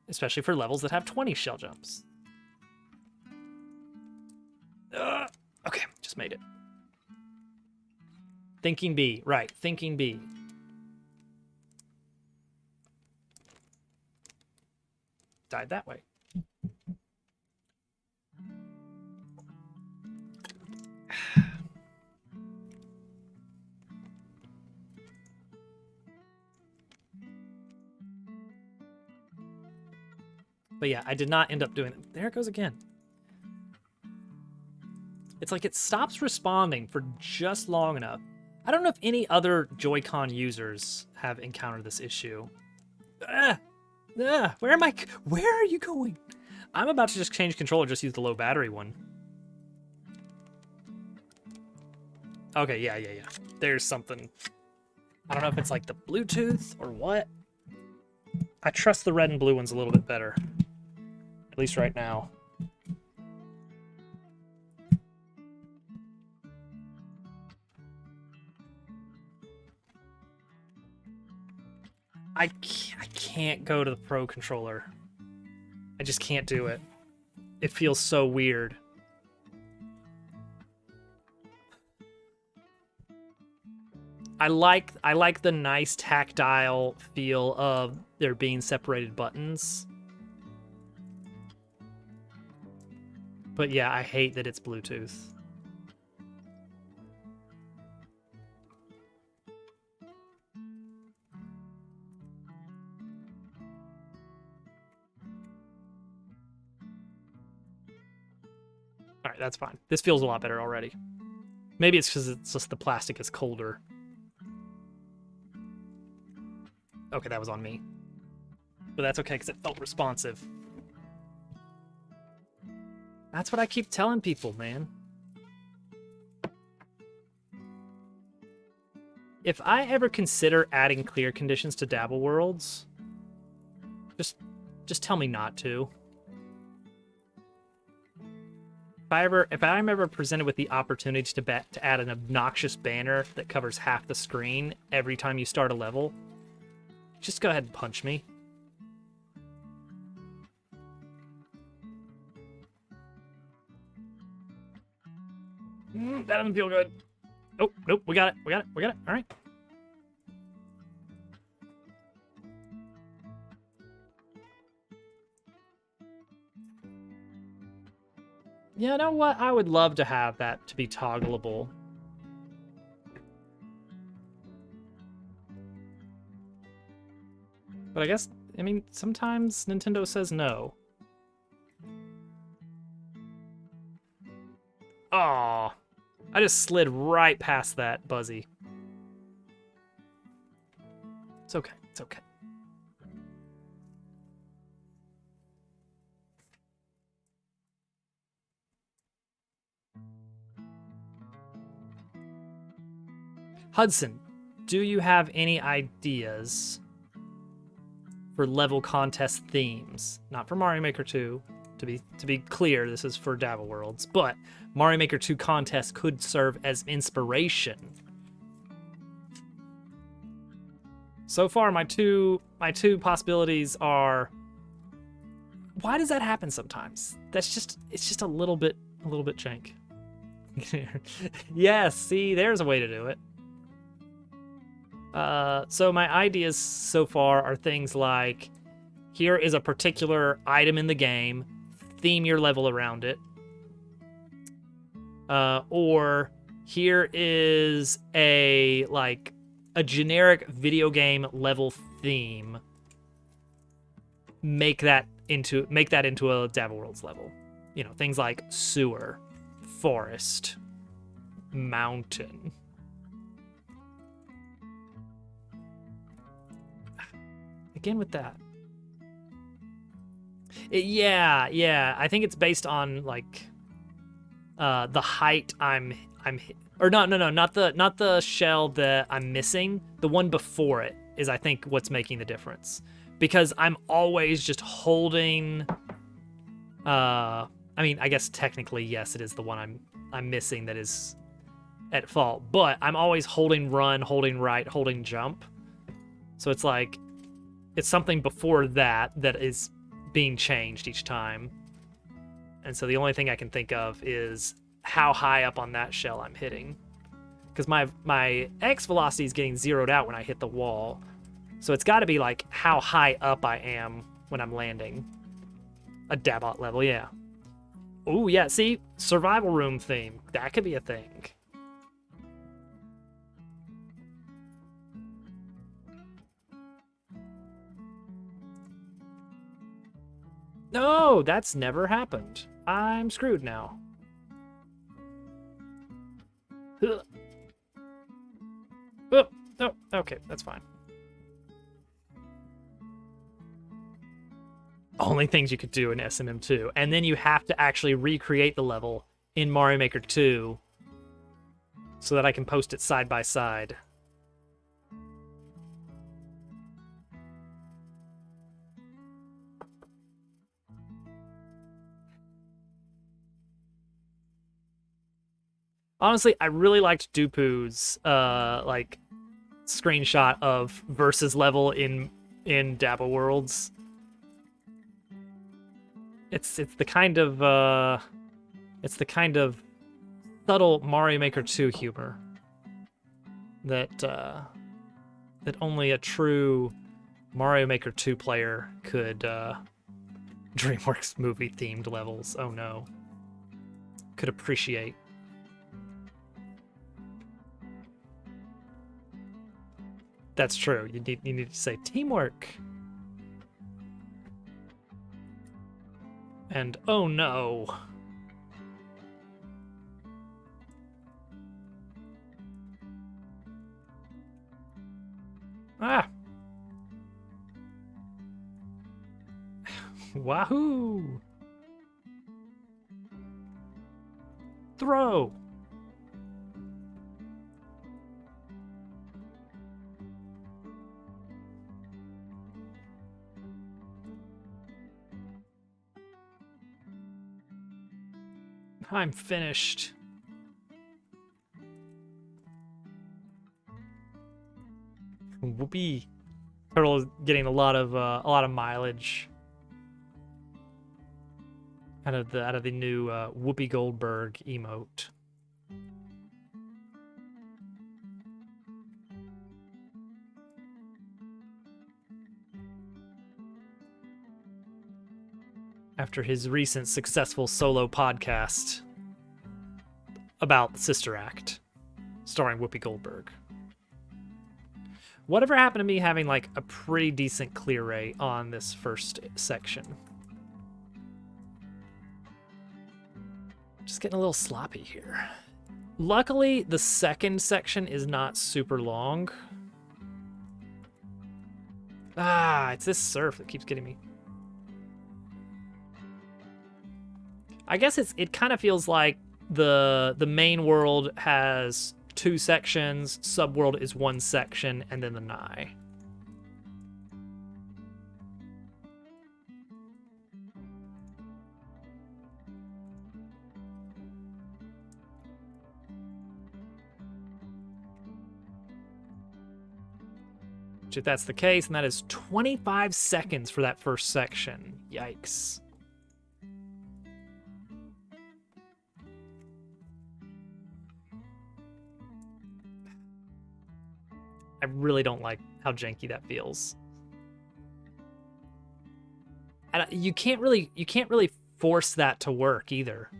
Especially for levels that have 20 shell jumps. Okay, just made it. Thinking B, right, thinking B. Died that way. But yeah, I did not end up doing it. There it goes again. It's like it stops responding for just long enough. I don't know if any other Joy-Con users have encountered this issue. Where am I? Where are you going? I'm about to just change controller, just use the low battery one. Okay, yeah. There's something. I don't know if it's like the Bluetooth or what. I trust the red and blue ones a little bit better. At least right now. I can't go to the Pro controller. I just can't do it. It feels so weird. I like the nice tactile feel of there being separated buttons. But yeah, I hate that it's Bluetooth. All right, that's fine. This feels a lot better already. Maybe it's because it's just the plastic is colder. Okay, that was on me. But that's okay, because it felt responsive. That's what I keep telling people, man. If I ever consider adding clear conditions to Dabble Worlds, just tell me not to. If I'm ever presented with the opportunity to add an obnoxious banner that covers half the screen every time you start a level, just go ahead and punch me. That doesn't feel good. Oh, nope, we got it. All right. You know what? I would love to have that to be toggleable. But I guess, I mean, sometimes Nintendo says no. Aw, I just slid right past that, Buzzy. It's okay, it's okay. Hudson, do you have any ideas for level contest themes? Not for Mario Maker 2. To be clear, this is for Dabble Worlds, but Mario Maker 2 contest could serve as inspiration. So far, my two possibilities are. Why does that happen sometimes? It's just a little bit jank. Yes, see, there's a way to do it. So my ideas so far are things like, Here is a particular item in the game. Theme your level around it. Or here is a generic video game level theme. Make that into a Dava Worlds level. You know, things like sewer, forest, mountain. Again with that. Yeah. I think it's based on the height not the shell that I'm missing. The one before it is, I think, what's making the difference. Because I'm always just holding I mean, I guess technically yes, it is the one I'm missing that is at fault, but I'm always holding run, holding right, holding jump. So it's like it's something before that is being changed each time. And so the only thing I can think of is how high up on that shell I'm hitting. Because my X velocity is getting zeroed out when I hit the wall. So it's got to be like how high up I am when I'm landing. A Dabot level, yeah. Oh, yeah, see? Survival room theme. That could be a thing. No, that's never happened. I'm screwed now. Oh, okay, that's fine. Only things you could do in SMM2. And then you have to actually recreate the level in Mario Maker 2 so that I can post it side by side. Honestly, I really liked Dupu's screenshot of versus level in Dabo Worlds. It's the kind of subtle Mario Maker 2 humor that only a true Mario Maker 2 player could DreamWorks movie themed levels. Oh no. Could appreciate. That's true. You need to say teamwork. And oh no. Ah. Wahoo. Throw. I'm finished. Whoopee. Turtle is getting a lot of mileage out of the new Whoopi Goldberg emote. After his recent successful solo podcast about the Sister Act, starring Whoopi Goldberg. Whatever happened to me having like a pretty decent clear rate on this first section? Just getting a little sloppy here. Luckily, the second section is not super long. Ah, it's this surf that keeps getting me. I guess it kind of feels like the main world has 2 sections, subworld is 1 section, and then the Nye. Which, if that's the case, and that is 25 seconds for that first section. Yikes. I really don't like how janky that feels. you can't really force that to work either.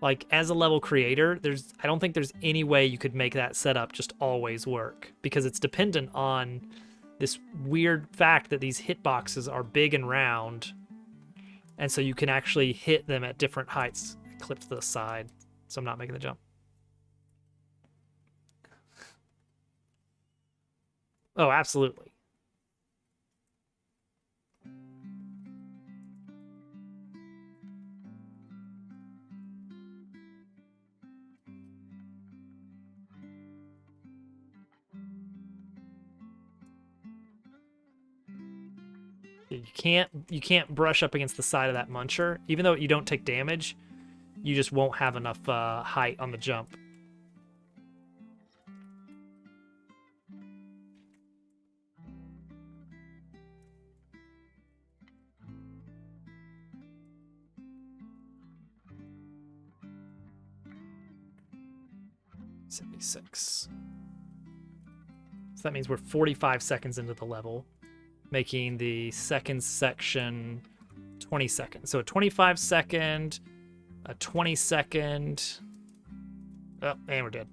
Like, as a level creator, I don't think there's any way you could make that setup just always work, because it's dependent on this weird fact that these hitboxes are big and round, and so you can actually hit them at different heights. Clip to the side, so I'm not making the jump. Oh, absolutely. You can't brush up against the side of that muncher. Even though you don't take damage, you just won't have enough height on the jump. $76. So that means we're 45 seconds into the level, making the second section 20 seconds. So a 25 second, a 20 second. Oh, and we're dead.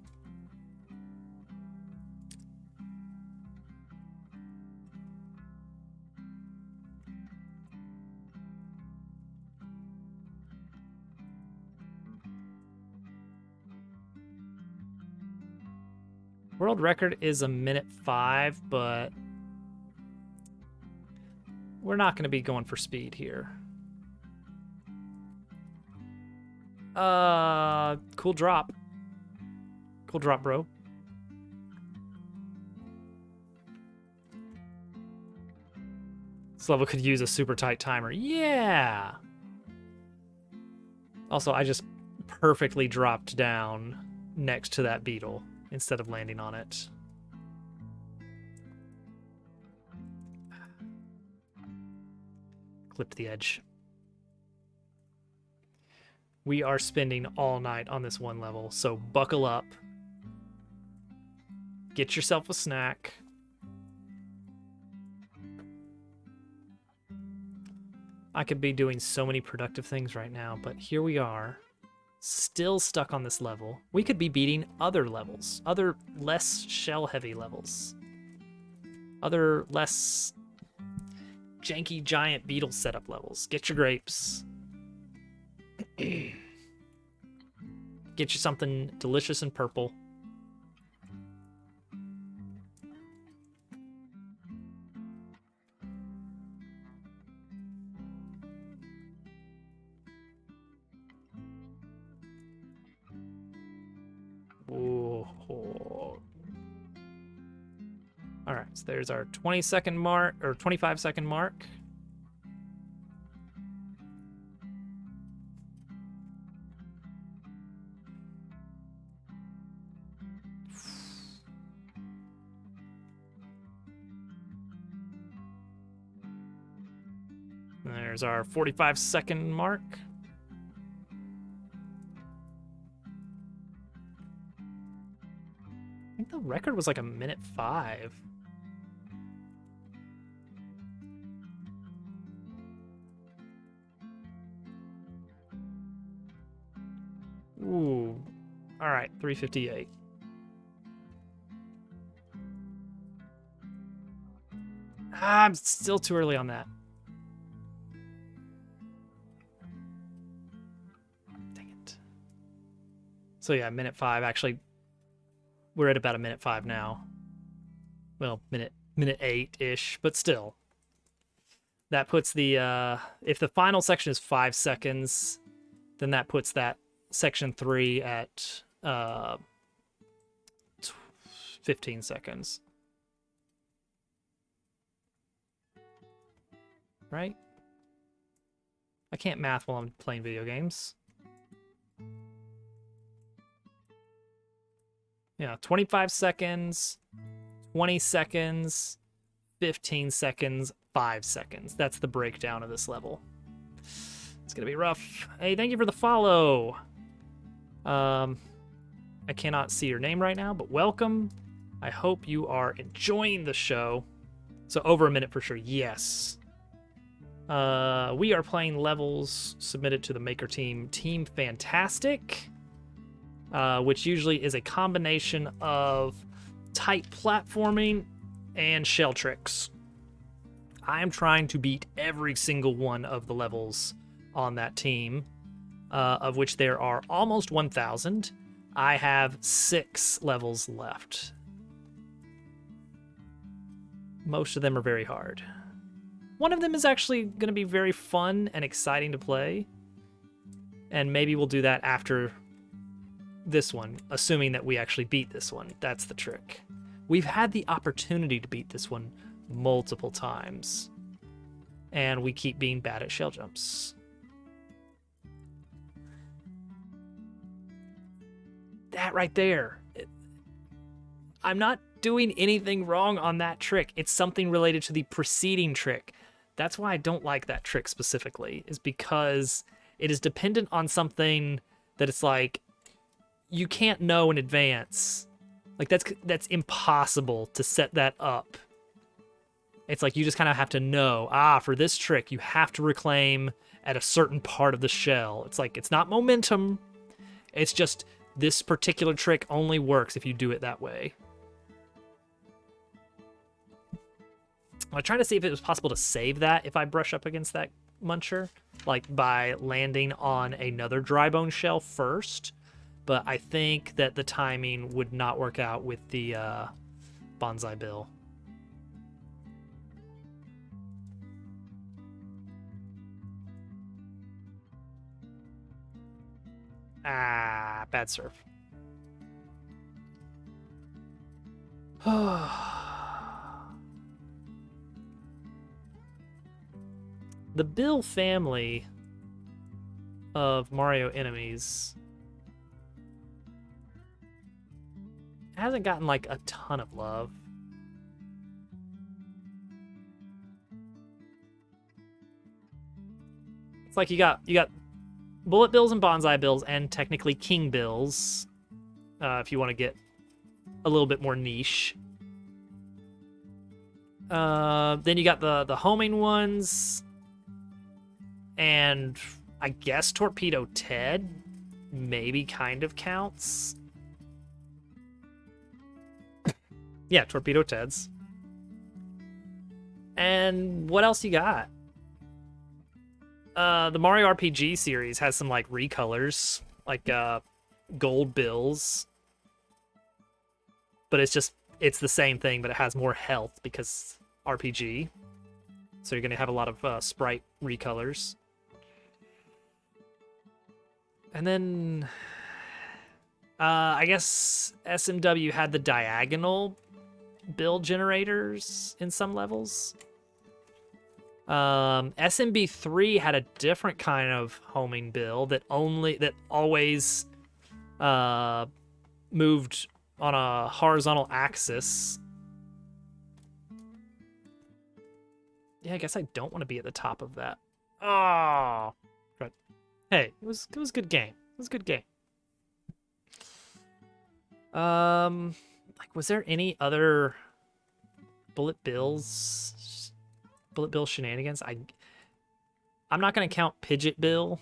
World record is 1:05, but we're not going to be going for speed here. Cool drop. Cool drop, bro. This level could use a super tight timer. Yeah! Also, I just perfectly dropped down next to that beetle instead of landing on it. Clipped the edge. We are spending all night on this one level, so buckle up. Get yourself a snack. I could be doing so many productive things right now, but here we are, still stuck on this level. We could be beating other levels, other less shell-heavy levels, other less janky giant beetle setup levels. Get your grapes. Get you something delicious and purple. Ooh. All right, so there's our 20-second mark, or 25-second mark. There's our 45-second mark. I think the record was like 1:05. Ooh. All right, 3:58. I'm still too early on that. Dang it. So yeah, 1:05. Actually, we're at about 1:05 now. Well, minute 8-ish, but still. That puts the if the final section is 5 seconds, then that puts that section 3 at 15 seconds. Right? I can't math while I'm playing video games. Yeah, 25 seconds, 20 seconds, 15 seconds, 5 seconds. That's the breakdown of this level. It's gonna be rough. Hey, thank you for the follow. I cannot see your name right now, but welcome. I hope you are enjoying the show. So over a minute for sure, yes. We are playing levels submitted to the maker team, Team Fantastic, which usually is a combination of tight platforming and shell tricks. I am trying to beat every single one of the levels on that team, of which there are almost 1,000. I have 6 levels left. Most of them are very hard. One of them is actually going to be very fun and exciting to play, and maybe we'll do that after this one, assuming that we actually beat this one. That's the trick. We've had the opportunity to beat this one multiple times, and we keep being bad at shell jumps. That right there. I'm not doing anything wrong on that trick. It's something related to the preceding trick. That's why I don't like that trick specifically, is because it is dependent on something that it's like you can't know in advance. Like that's impossible to set that up. It's like you just kind of have to know, for this trick you have to reclaim at a certain part of the shell. It's like it's not momentum. It's just this particular trick only works if you do it that way. I'm trying to see if it was possible to save that if I brush up against that muncher, like by landing on another dry bone shell first. But I think that the timing would not work out with the bonsai bill. Bad surf. The Bill family of Mario enemies hasn't gotten like a ton of love. It's like you got bullet bills and bonsai bills, and technically king bills, if you want to get a little bit more niche. Then you got the homing ones, and I guess Torpedo Ted maybe kind of counts. Yeah, Torpedo Teds. And what else you got? The Mario RPG series has some like recolors, like gold bills. But it's the same thing, but it has more health because RPG. So you're gonna have a lot of sprite recolors. And then I guess SMW had the diagonal build generators in some levels. SMB3 had a different kind of homing bill that always moved on a horizontal axis. Yeah, I guess I don't want to be at the top of that. Oh, but hey, it was a good game. It was a good game. Like, was there any other bullet bill shenanigans? I'm not gonna count Pidget Bill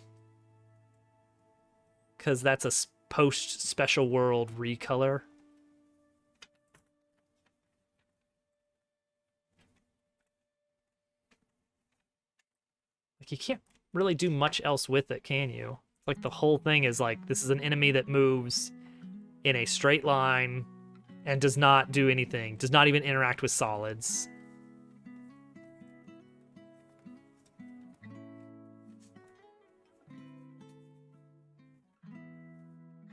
because that's a post Special World recolor. Like, you can't really do much else with it, can you? Like, the whole thing is like, this is an enemy that moves in a straight line and does not do anything, does not even interact with solids.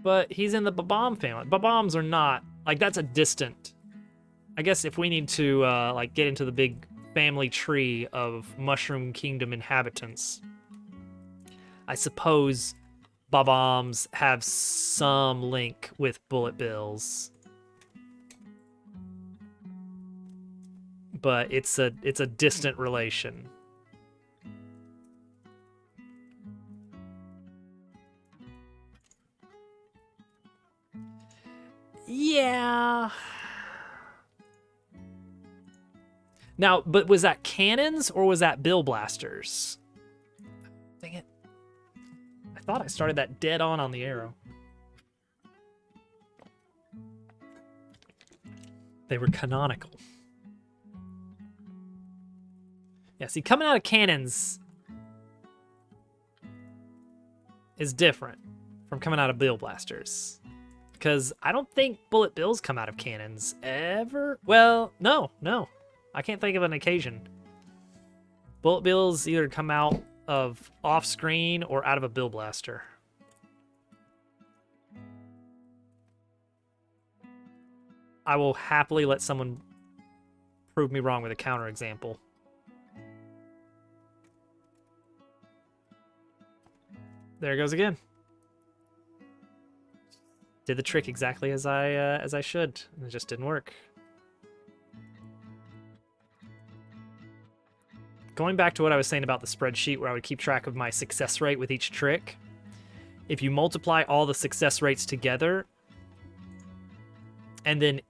But he's in the Babam family. Babams are not, like, that's a distant. I guess if we need to, like, get into the big family tree of Mushroom Kingdom inhabitants, I suppose Babams have some link with bullet bills. But it's a distant relation. Yeah. Now, but was that cannons or was that bill blasters? Dang it. I thought I started that dead on the arrow. They were canonical. Yeah, see, coming out of cannons is different from coming out of bill blasters. Because I don't think bullet bills come out of cannons ever. Well, no. I can't think of an occasion. Bullet bills either come out of off-screen or out of a bill blaster. I will happily let someone prove me wrong with a counterexample. There it goes again. Did the trick exactly as I should, and it just didn't work. Going back to what I was saying about the spreadsheet where I would keep track of my success rate with each trick, if you multiply all the success rates together and then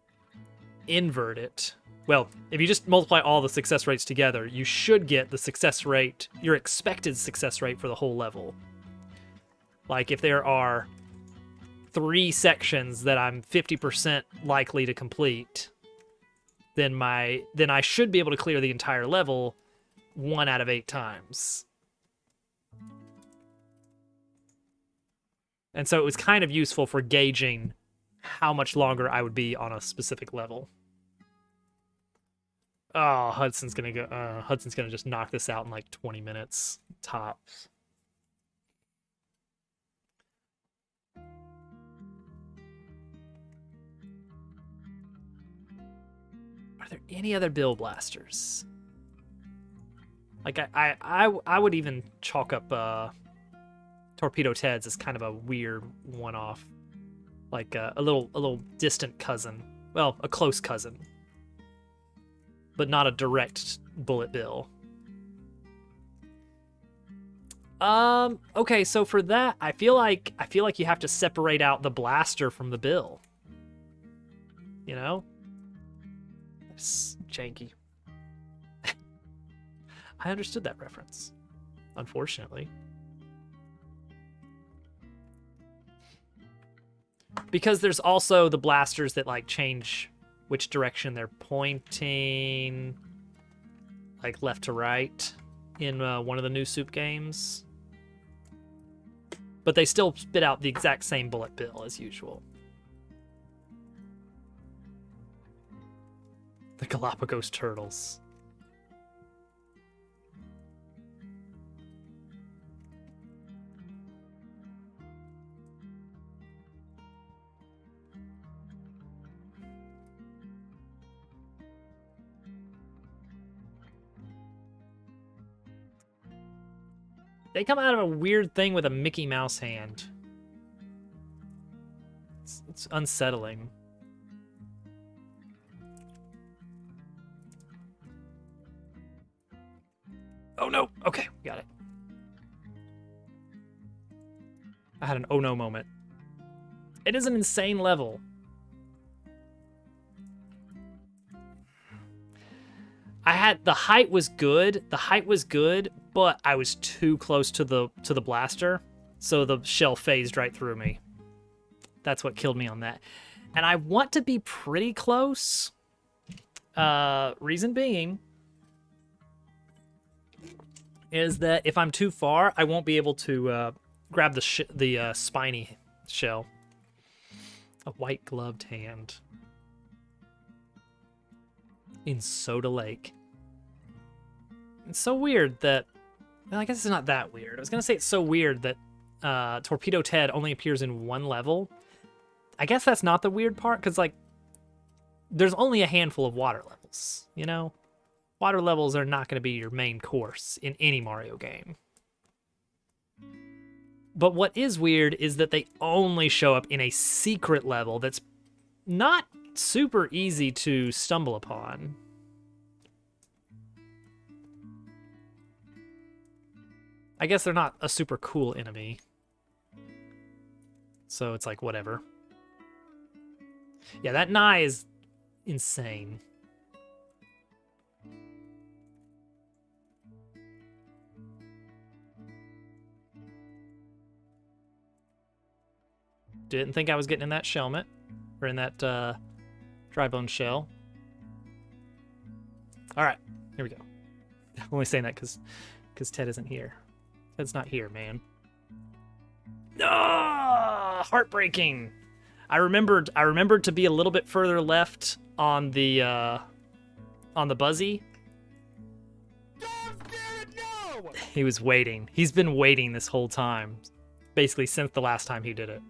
invert it, well, if you just multiply all the success rates together, you should get the success rate, your expected success rate for the whole level. Like if there are 3 sections that I'm 50% likely to complete, then I should be able to clear the entire level 1 out of 8 times. And so it was kind of useful for gauging how much longer I would be on a specific level. Oh, Hudson's gonna just knock this out in like 20 minutes tops. Are there any other bill blasters? Like I would even chalk up Torpedo Ted's as kind of a weird one-off, like a little distant cousin. Well, a close cousin, but not a direct bullet bill. Okay, so for that, I feel like you have to separate out the blaster from the bill. You know? It's janky. I understood that reference, unfortunately. Because there's also the blasters that like change which direction they're pointing, like left to right in one of the new Soup games. But they still spit out the exact same bullet bill as usual. The Galapagos turtles. They come out of a weird thing with a Mickey Mouse hand. It's unsettling. Oh no! Okay, got it. I had an oh no moment. It is an insane level. The height was good. The height was good, but I was too close to the blaster, so the shell phased right through me. That's what killed me on that. And I want to be pretty close. Reason being is that if I'm too far, I won't be able to grab the spiny shell. A white gloved hand in Soda Lake. It's so weird that, well, I guess it's not that weird. I was gonna say it's so weird that Torpedo Ted only appears in one level. I guess that's not the weird part, because like there's only a handful of water levels, you know? Water levels are not going to be your main course in any Mario game. But what is weird is that they only show up in a secret level that's not super easy to stumble upon. I guess they're not a super cool enemy. So it's like, whatever. Yeah, that Nye is insane. Didn't think I was getting in that shellmet, or in that dry bone shell. All right, here we go. I'm only saying that because Ted isn't here. Ted's not here, man. Ah, heartbreaking. I remembered to be a little bit further left on the Buzzy. No! He was waiting. He's been waiting this whole time, basically since the last time he did it.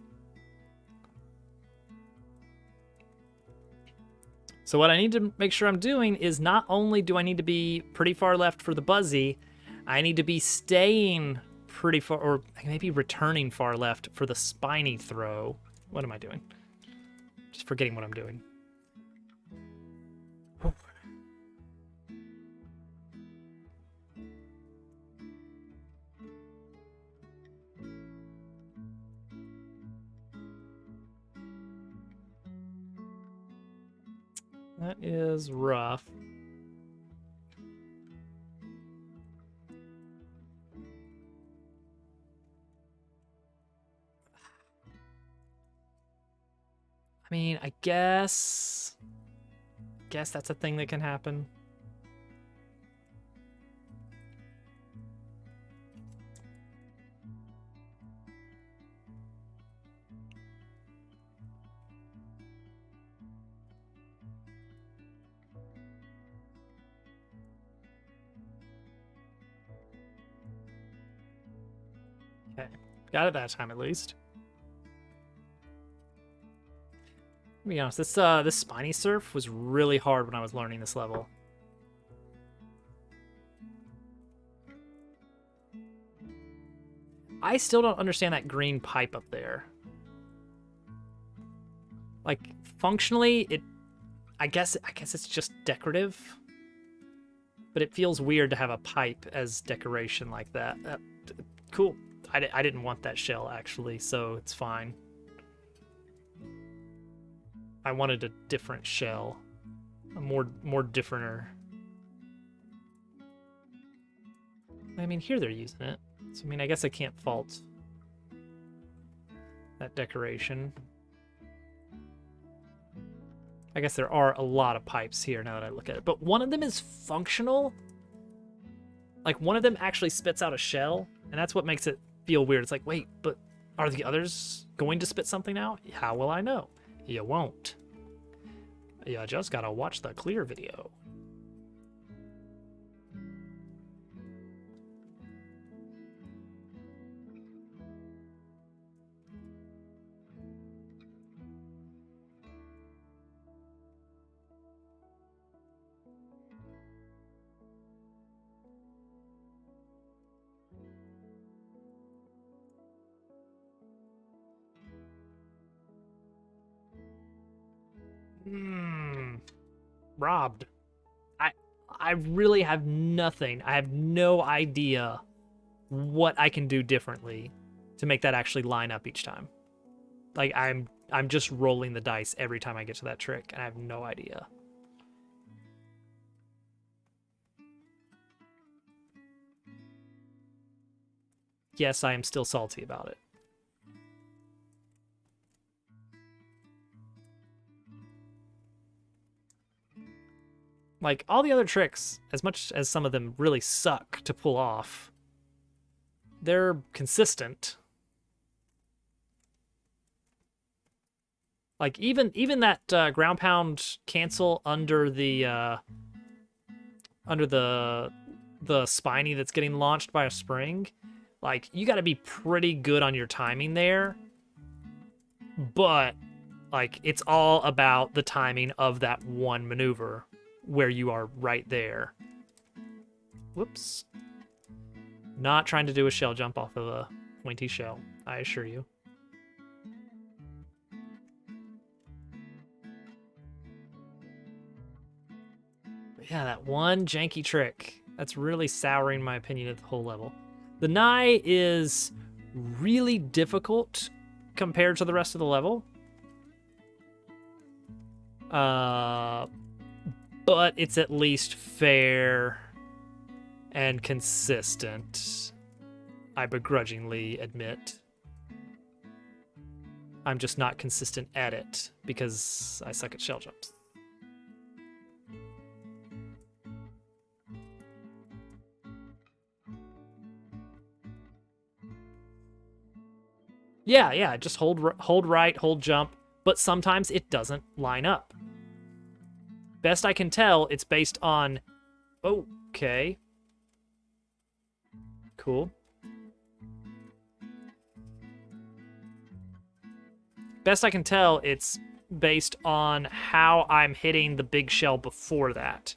So what I need to make sure I'm doing is not only do I need to be pretty far left for the Buzzy, I need to be staying pretty far, or maybe returning far left for the spiny throw. What am I doing? Just forgetting what I'm doing. Whew. That is rough. I mean, I guess that's a thing that can happen. Okay, got it that time at least. To be honest, this spiny surf was really hard when I was learning this level. I still don't understand that green pipe up there. Like, functionally, I guess it's just decorative. But it feels weird to have a pipe as decoration like that. Cool. I didn't want that shell, actually, so it's fine. I wanted a different shell. A more differenter. I mean, here they're using it. So, I mean, I guess I can't fault that decoration. I guess there are a lot of pipes here now that I look at it. But one of them is functional. Like, one of them actually spits out a shell, and that's what makes it feel weird. It's like, wait, but are the others going to spit something out? How will I know? You won't. You just gotta watch the clear video. Robbed. I really have nothing. I have no idea what I can do differently to make that actually line up each time. Like, I'm just rolling the dice every time I get to that trick, and I have no idea. Yes, I am still salty about it. Like, all the other tricks, as much as some of them really suck to pull off, they're consistent. Like, even that ground pound cancel under the spiny that's getting launched by a spring, like, you gotta be pretty good on your timing there. But, like, it's all about the timing of that one maneuver where you are right there. Whoops. Not trying to do a shell jump off of a pointy shell, I assure you. But yeah, that one janky trick, that's really souring my opinion of the whole level. The Nye is really difficult compared to the rest of the level. But it's at least fair and consistent, I begrudgingly admit. I'm just not consistent at it because I suck at shell jumps. Yeah, just hold right, hold jump, but sometimes it doesn't line up. Best I can tell, it's based on... Okay. Cool. Best I can tell, it's based on how I'm hitting the big shell before that.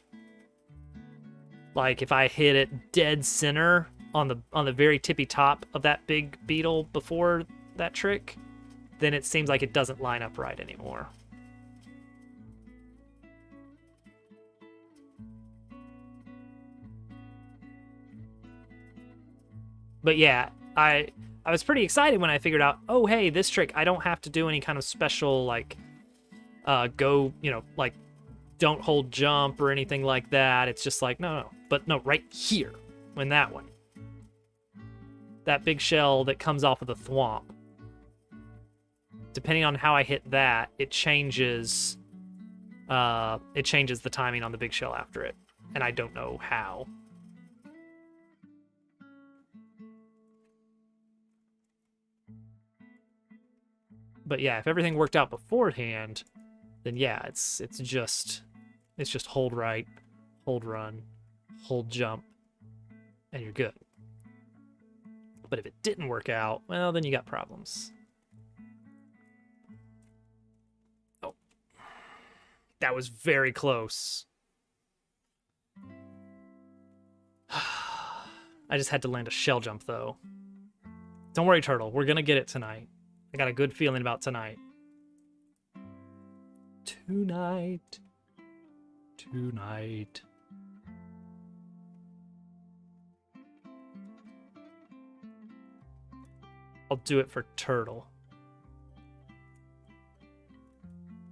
Like, if I hit it dead center on the very tippy top of that big beetle before that trick, then it seems like it doesn't line up right anymore. But yeah, I was pretty excited when I figured out, oh hey, this trick I don't have to do any kind of special like go, like don't hold jump or anything like that. It's just like no, but no, right here, when that one. That big shell that comes off of the thwomp. Depending on how I hit that, it changes the timing on the big shell after it. And I don't know how. But yeah, if everything worked out beforehand, then yeah, it's just hold right, hold run, hold jump, and you're good. But if it didn't work out, well, then you got problems. Oh. That was very close. I just had to land a shell jump, though. Don't worry, Turtle. We're gonna get it tonight. I got a good feeling about tonight. Tonight. I'll do it for Turtle.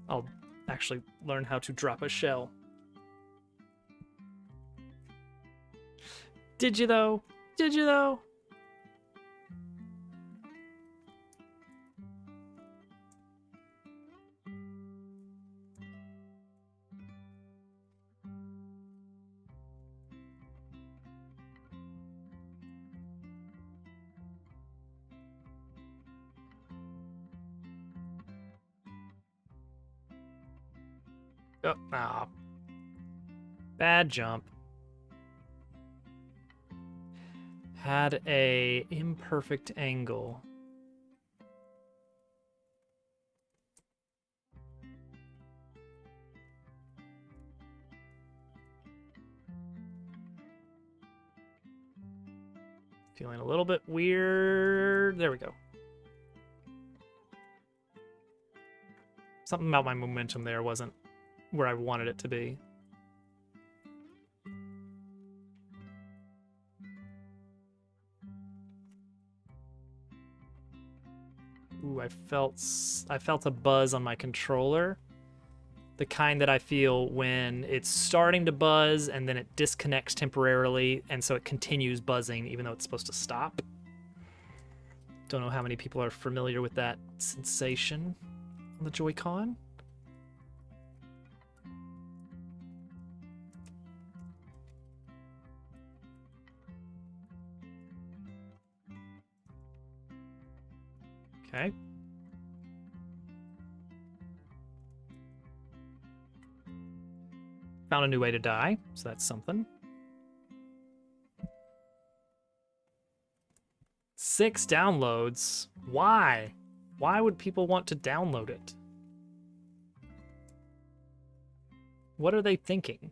I'll actually learn how to drop a shell. Did you though? Did you though? Oh, ah. Bad jump. Had a imperfect angle. Feeling a little bit weird. There we go. Something about my momentum there wasn't where I wanted it to be. Ooh, I felt a buzz on my controller. The kind that I feel when it's starting to buzz and then it disconnects temporarily, and so it continues buzzing even though it's supposed to stop. Don't know how many people are familiar with that sensation on the Joy-Con. Okay. Found a new way to die, so that's something. 6 downloads? Why? Why would people want to download it? What are they thinking?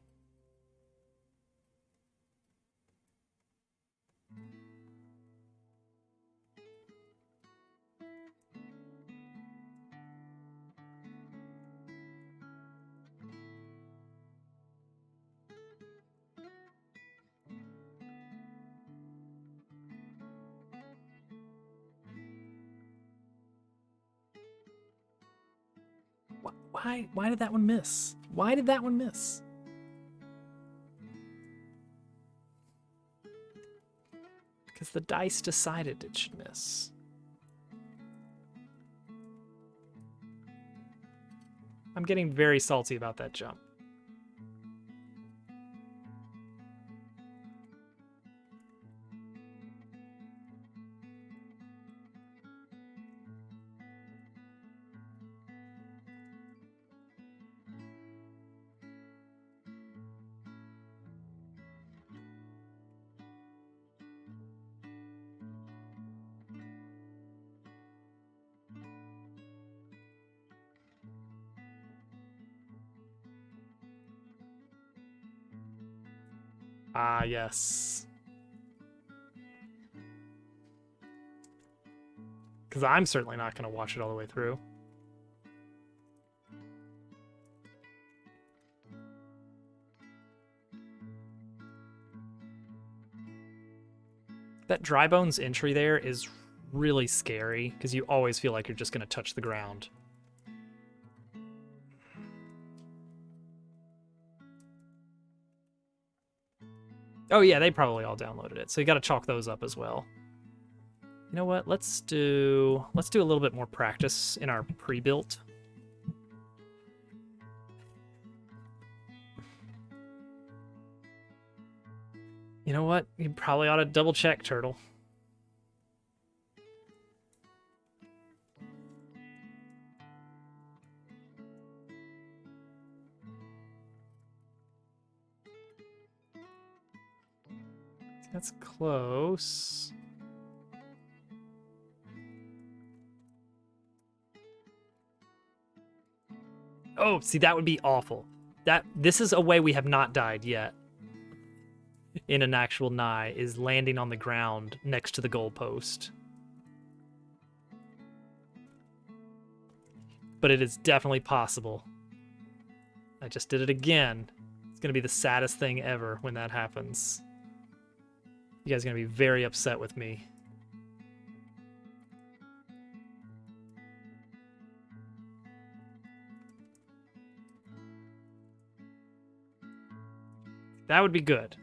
Why did that one miss? Why did that one miss? Because the dice decided it should miss. I'm getting very salty about that jump. Ah, yes. Because I'm certainly not going to watch it all the way through. That dry bones entry there is really scary because you always feel like you're just going to touch the ground. Oh yeah, they probably all downloaded it, so you got to chalk those up as well. You know what? Let's do a little bit more practice in our pre-built. You know what? You probably ought to double check, Turtle. That's close. Oh, see, that would be awful. This is a way we have not died yet. In an actual Nye, is landing on the ground next to the goalpost. But it is definitely possible. I just did it again. It's going to be the saddest thing ever when that happens. You guys are going to be very upset with me. That would be good.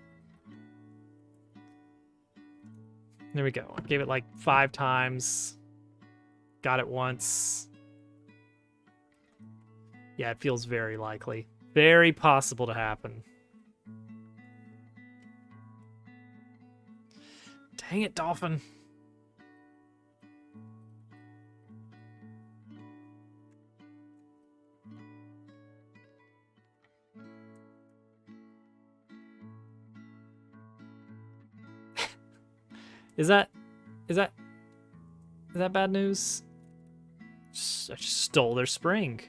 There we go. I gave it like 5 times. Got it once. Yeah, it feels very likely. Very possible to happen. Dang it, Dolphin. Is that bad news? I just stole their spring.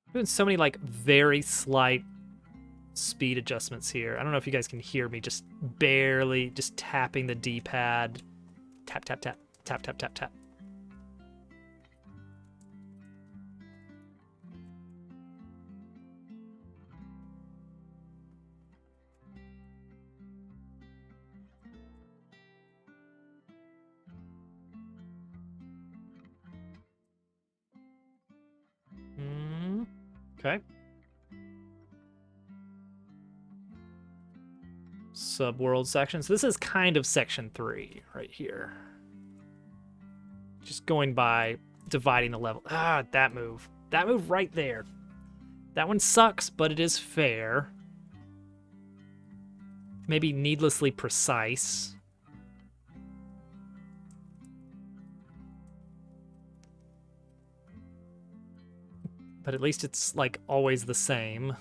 I'm doing so many like very slight speed adjustments here. I don't know if you guys can hear me just barely just tapping the D-pad. Tap, tap, tap, tap, tap, tap, tap. Okay. Subworld section. So this is kind of section 3 right here. Just going by dividing the level. Ah, that move. That move right there. That one sucks, but it is fair. Maybe needlessly precise. But at least it's like always the same.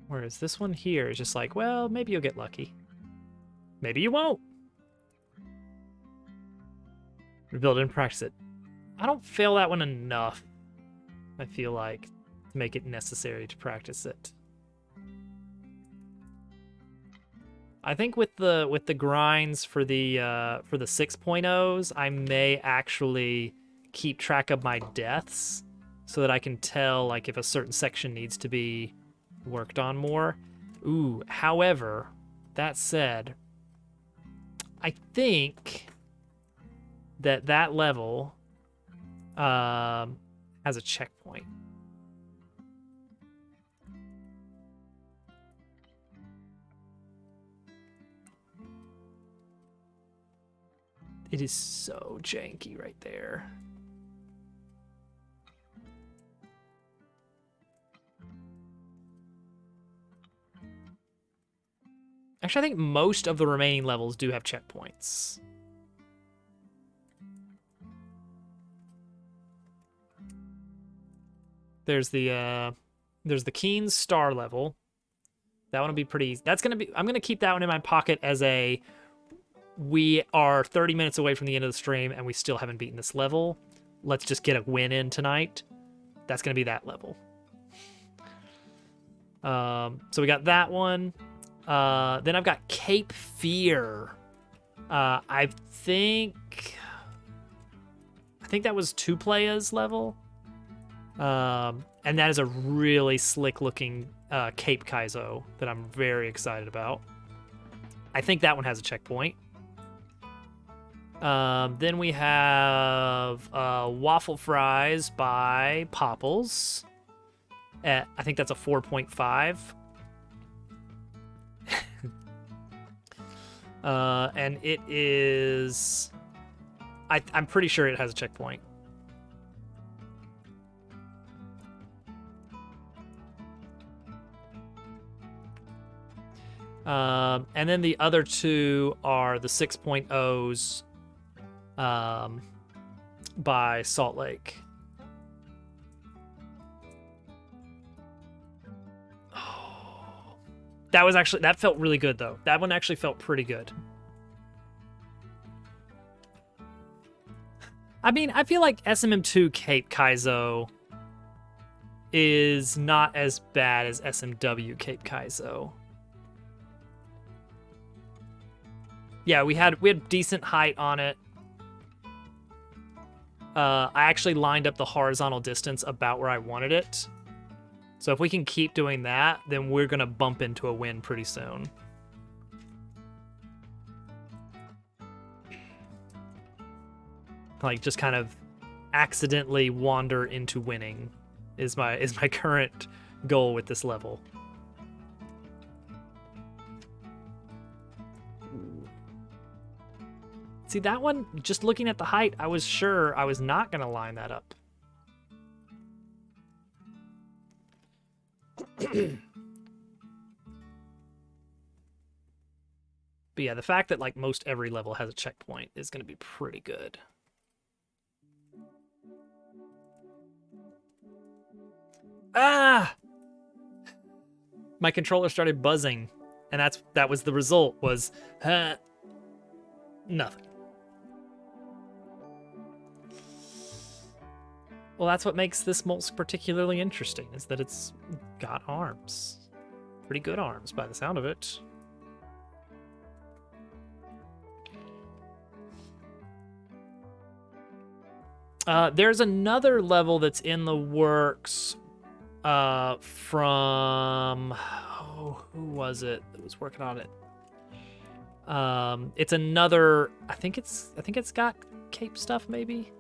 Whereas this one here is just like, well, maybe you'll get lucky. Maybe you won't. Rebuild and practice it. I don't fail that one enough, I feel like, to make it necessary to practice it. I think with the grinds for the 6.0s, I may actually keep track of my deaths so that I can tell like if a certain section needs to be worked on more. Ooh, however, that said, I think that level has a checkpoint. It is so janky right there. Actually, I think most of the remaining levels do have checkpoints. There's the Keen's star level. That one will be pretty easy. I'm gonna keep that one in my pocket as a, we are 30 minutes away from the end of the stream and we still haven't beaten this level. Let's just get a win in tonight. That's gonna be that level. So we got that one. Then I've got Cape Fear. I think that was 2 players level. And that is a really slick looking Cape Kaizo that I'm very excited about. I think that one has a checkpoint. Then we have Waffle Fries by Popples. I think that's a 4.5. And it is... I'm pretty sure it has a checkpoint. And then the other 2 are the 6.0s by Salt Lake. Oh, that felt really good though. That one actually felt pretty good. I mean, I feel like SMM2 Cape Kaizo is not as bad as SMW Cape Kaizo. Yeah, we had decent height on it. I actually lined up the horizontal distance about where I wanted it. So if we can keep doing that, then we're gonna bump into a win pretty soon. Like just kind of accidentally wander into winning is my current goal with this level. See, that one, just looking at the height, I was sure I was not going to line that up. But yeah, the fact that like most every level has a checkpoint is going to be pretty good. Ah! My controller started buzzing, and that was the result, was nothing. Well, that's what makes this Molsk particularly interesting, is that it's got arms. Pretty good arms, by the sound of it. There's another level that's in the works from... Oh, who was it that was working on it? It's another... I think it's got cape stuff, maybe?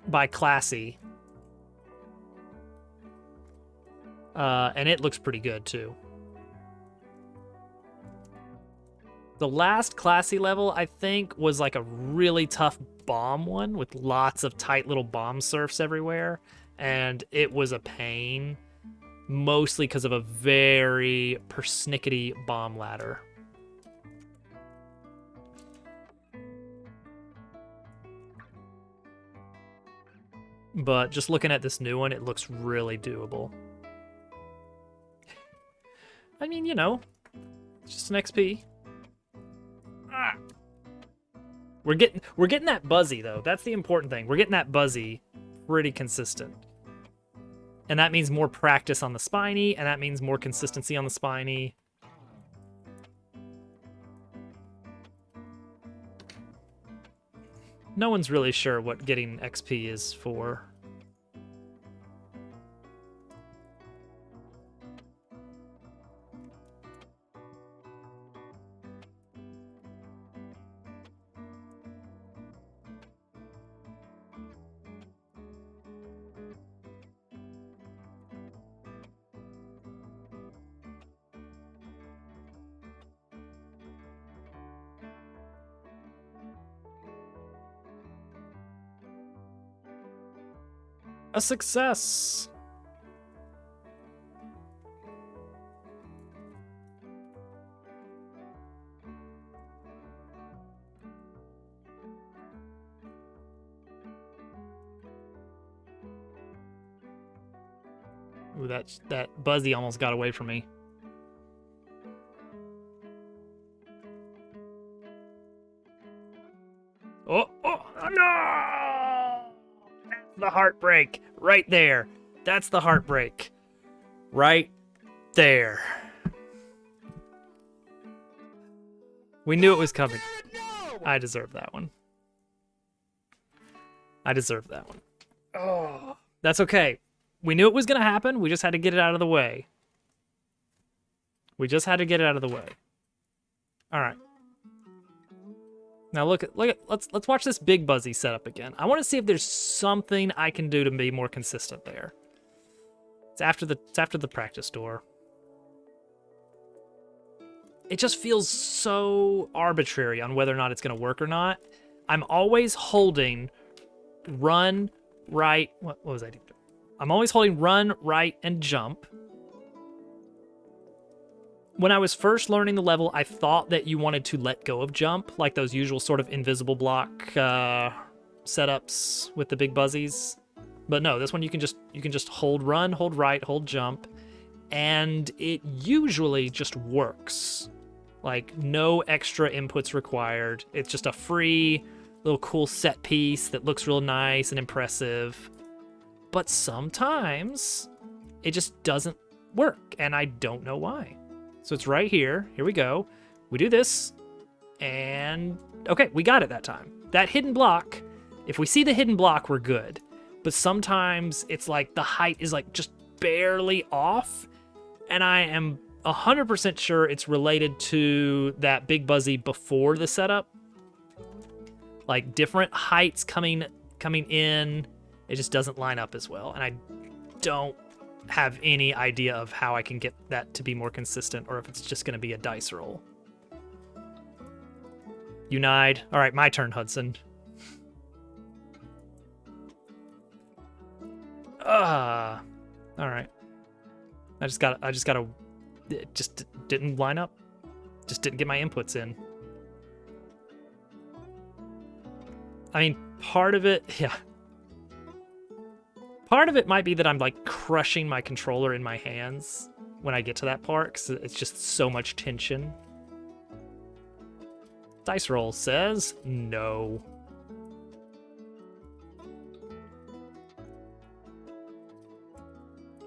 By Classy. And it looks pretty good, too. The last Classy level, I think, was like a really tough bomb one with lots of tight little bomb surfs everywhere. And it was a pain, mostly because of a very persnickety bomb ladder. But just looking at this new one, it looks really doable. I mean, you know, it's just an XP. Ah. We're getting that buzzy though. That's the important thing. We're getting that buzzy pretty consistent. And that means more practice on the spiny, and that means more consistency on the spiny. No one's really sure what getting XP is for. A success! Ooh, that Buzzy almost got away from me. Oh, no! That's the heartbreak. Right there. That's the heartbreak. Right there. We knew it was coming. I deserve that one. I deserve that one. Oh, that's okay. We knew it was going to happen. We just had to get it out of the way. We just had to get it out of the way. All right. Now look at let's watch this big Buzzy setup again. I want to see if there's something I can do to be more consistent there. It's after the practice door. It just feels so arbitrary on whether or not it's going to work or not. I'm always holding run, right. What was I doing? I'm always holding run, right, and jump. When I was first learning the level, I thought that you wanted to let go of jump, like those usual sort of invisible block setups with the big Buzzies. But no, this one you can just hold run, hold right, hold jump, and it usually just works. Like no extra inputs required. It's just a free little cool set piece that looks real nice and impressive. But sometimes it just doesn't work, and I don't know why. So it's right here. Here we go. We do this, and okay, we got it that time. That hidden block, if we see the hidden block, we're good. But sometimes it's like the height is like just barely off, and I am 100% sure it's related to that big Buzzy before the setup. Like different heights coming in, it just doesn't line up as well, and I don't have any idea of how I can get that to be more consistent, or if it's just going to be a dice roll. Unite. All right, my turn, Hudson. All right. I just gotta. It just didn't line up. Just didn't get my inputs in. I mean, part of it, yeah. Part of it might be that I'm like crushing my controller in my hands when I get to that part, because it's just so much tension. Dice roll says no.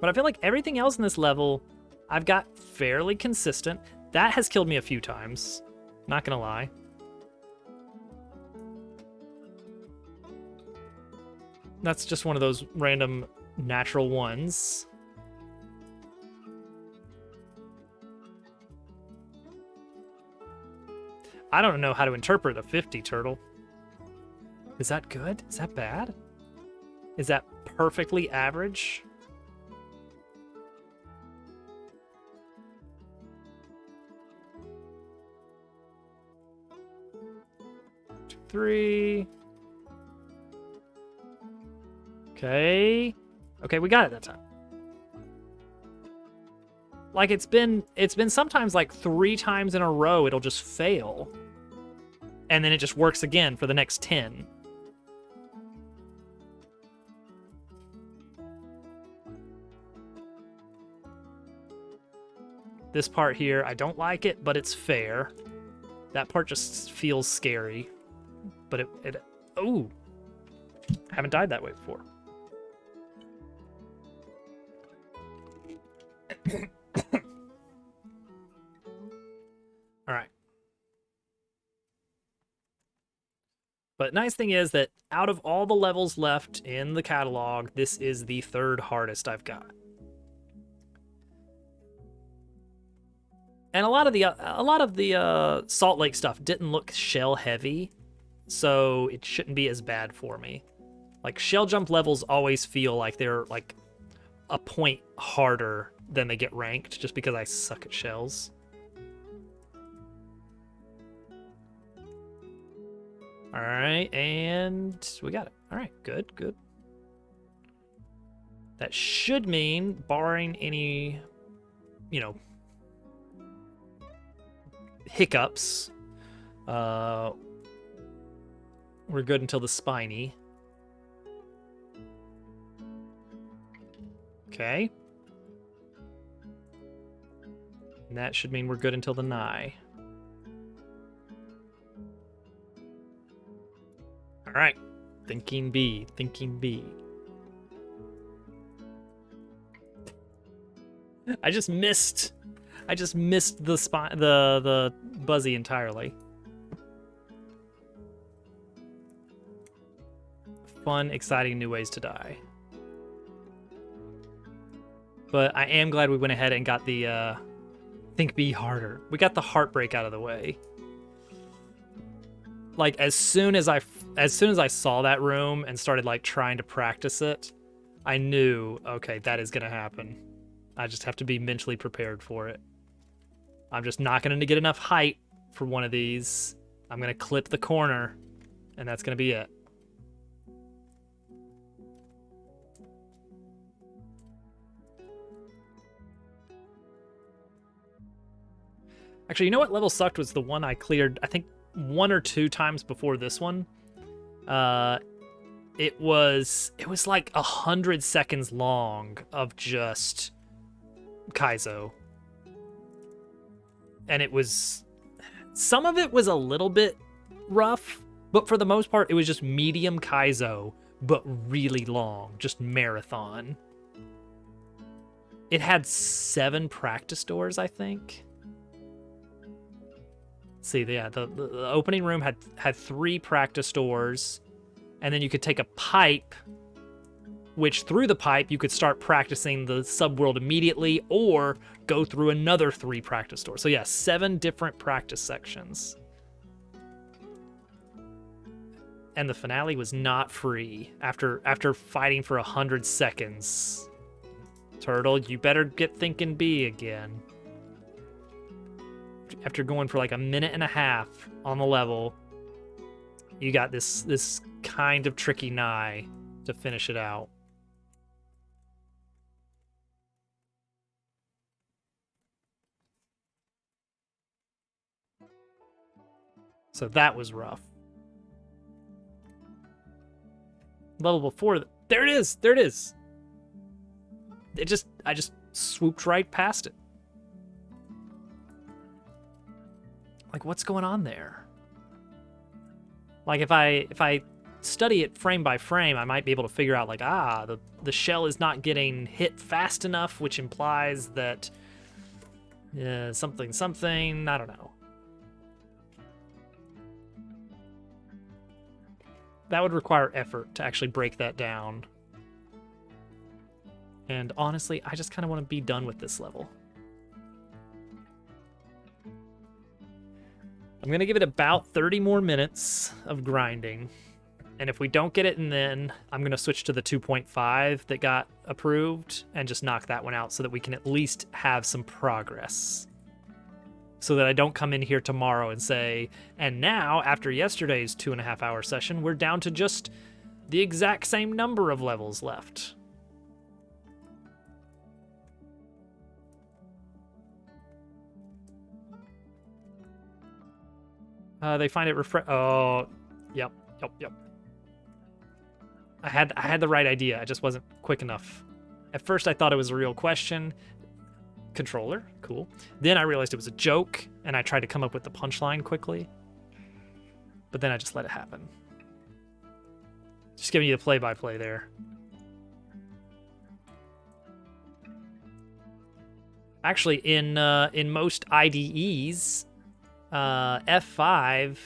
But I feel like everything else in this level, I've got fairly consistent. That has killed me a few times, not gonna lie. That's just one of those random natural ones. I don't know how to interpret a 50 turtle. Is that good? Is that bad? Is that perfectly average? Two, three. Okay. Okay, we got it that time. Like it's been sometimes like 3 times in a row it'll just fail. And then it just works again for the next 10. This part here, I don't like it, but it's fair. That part just feels scary. But it oh. I haven't died that way before. All right. But nice thing is that out of all the levels left in the catalog, this is the third hardest I've got. And a lot of the Salt Lake stuff didn't look shell heavy, so it shouldn't be as bad for me. Like, shell jump levels always feel like they're like a point harder than they get ranked, just because I suck at shells. All right, and we got it. All right, good, good. That should mean, barring any, you know, hiccups, we're good until the spiny. Okay. And that should mean we're good until the nigh. All right, thinking B, thinking B. I just missed the Buzzy entirely. Fun, exciting new ways to die. But I am glad we went ahead and got the think B harder. We got the heartbreak out of the way. Like, as soon as I saw that room and started like trying to practice it, I knew, okay, that is gonna happen. I just have to be mentally prepared for it. I'm just not gonna get enough height for one of these. I'm gonna clip the corner, and that's gonna be it. Actually, you know what level sucked was the one I cleared, I think, 1 or 2 times before this one. It was like 100 seconds long of just Kaizo. And it was, some of it was a little bit rough, but for the most part, it was just medium Kaizo, but really long, just marathon. It had 7 practice doors, I think. See, yeah, the opening room had 3 practice doors, and then you could take a pipe, which through the pipe you could start practicing the subworld immediately, or go through another 3 practice doors. So yeah, 7 different practice sections. And the finale was not free after fighting for 100 seconds. Turtle, you better get thinking B again. After going for like 1.5 minutes on the level, you got this kind of tricky nigh to finish it out. So that was rough. Level before, there it is, there it is. I just swooped right past it. Like, what's going on there? Like, if I study it frame by frame, I might be able to figure out, like, the shell is not getting hit fast enough, which implies that something, I don't know. That would require effort to actually break that down. And honestly, I just kind of want to be done with this level. I'm going to give it about 30 more minutes of grinding. And if we don't get it in then, I'm going to switch to the 2.5 that got approved and just knock that one out so that we can at least have some progress. So that I don't come in here tomorrow and say, and now, after yesterday's 2.5-hour session, we're down to just the exact same number of levels left. They find it oh, yep. I had the right idea. I just wasn't quick enough. At first, I thought it was a real question. Controller, cool. Then I realized it was a joke, and I tried to come up with the punchline quickly. But then I just let it happen. Just giving you the play-by-play there. Actually, in most IDEs, F5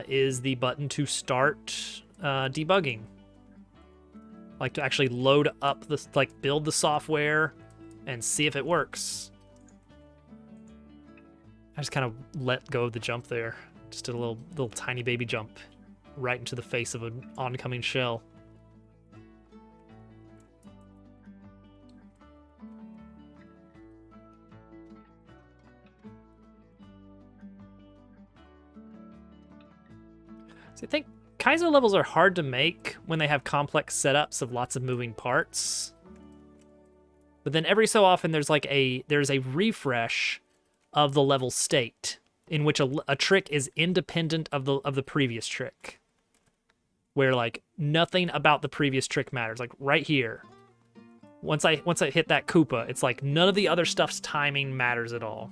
is the button to start debugging. Like to actually load up the, like build the software and see if it works. I just kind of let go of the jump there. Just did a little tiny baby jump right into the face of an oncoming shell. So I think Kaizo levels are hard to make when they have complex setups of lots of moving parts. But then every so often there's a refresh of the level state in which a trick is independent of the previous trick. Where like nothing about the previous trick matters. Like right here. Once I hit that Koopa, it's like none of the other stuff's timing matters at all.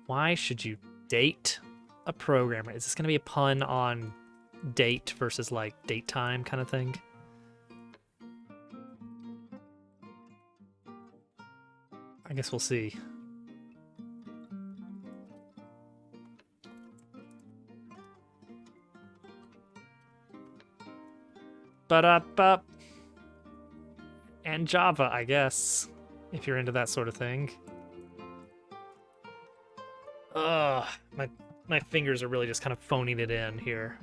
Why should you date a programmer? Is this going to be a pun on date versus like date time kind of thing? I guess we'll see. Ba-da-ba. And Java, I guess, if you're into that sort of thing. Ugh, my fingers are really just kind of phoning it in here.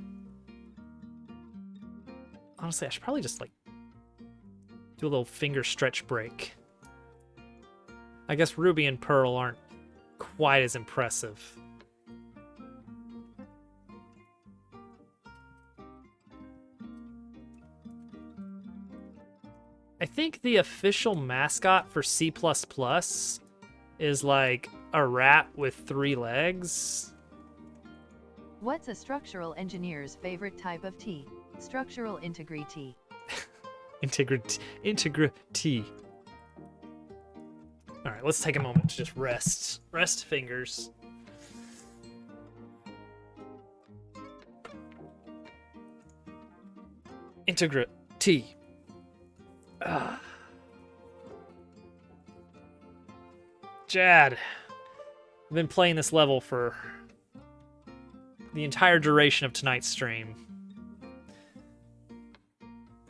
Honestly, I should probably just, like, do a little finger stretch break. I guess Ruby and Pearl aren't quite as impressive. I think the official mascot for C++ is, like, a rat with 3 legs. What's a structural engineer's favorite type of tea? Structural integrity. Integrity. All right, let's take a moment to just rest. Rest fingers. Integrity. Jad, I've been playing this level for the entire duration of tonight's stream.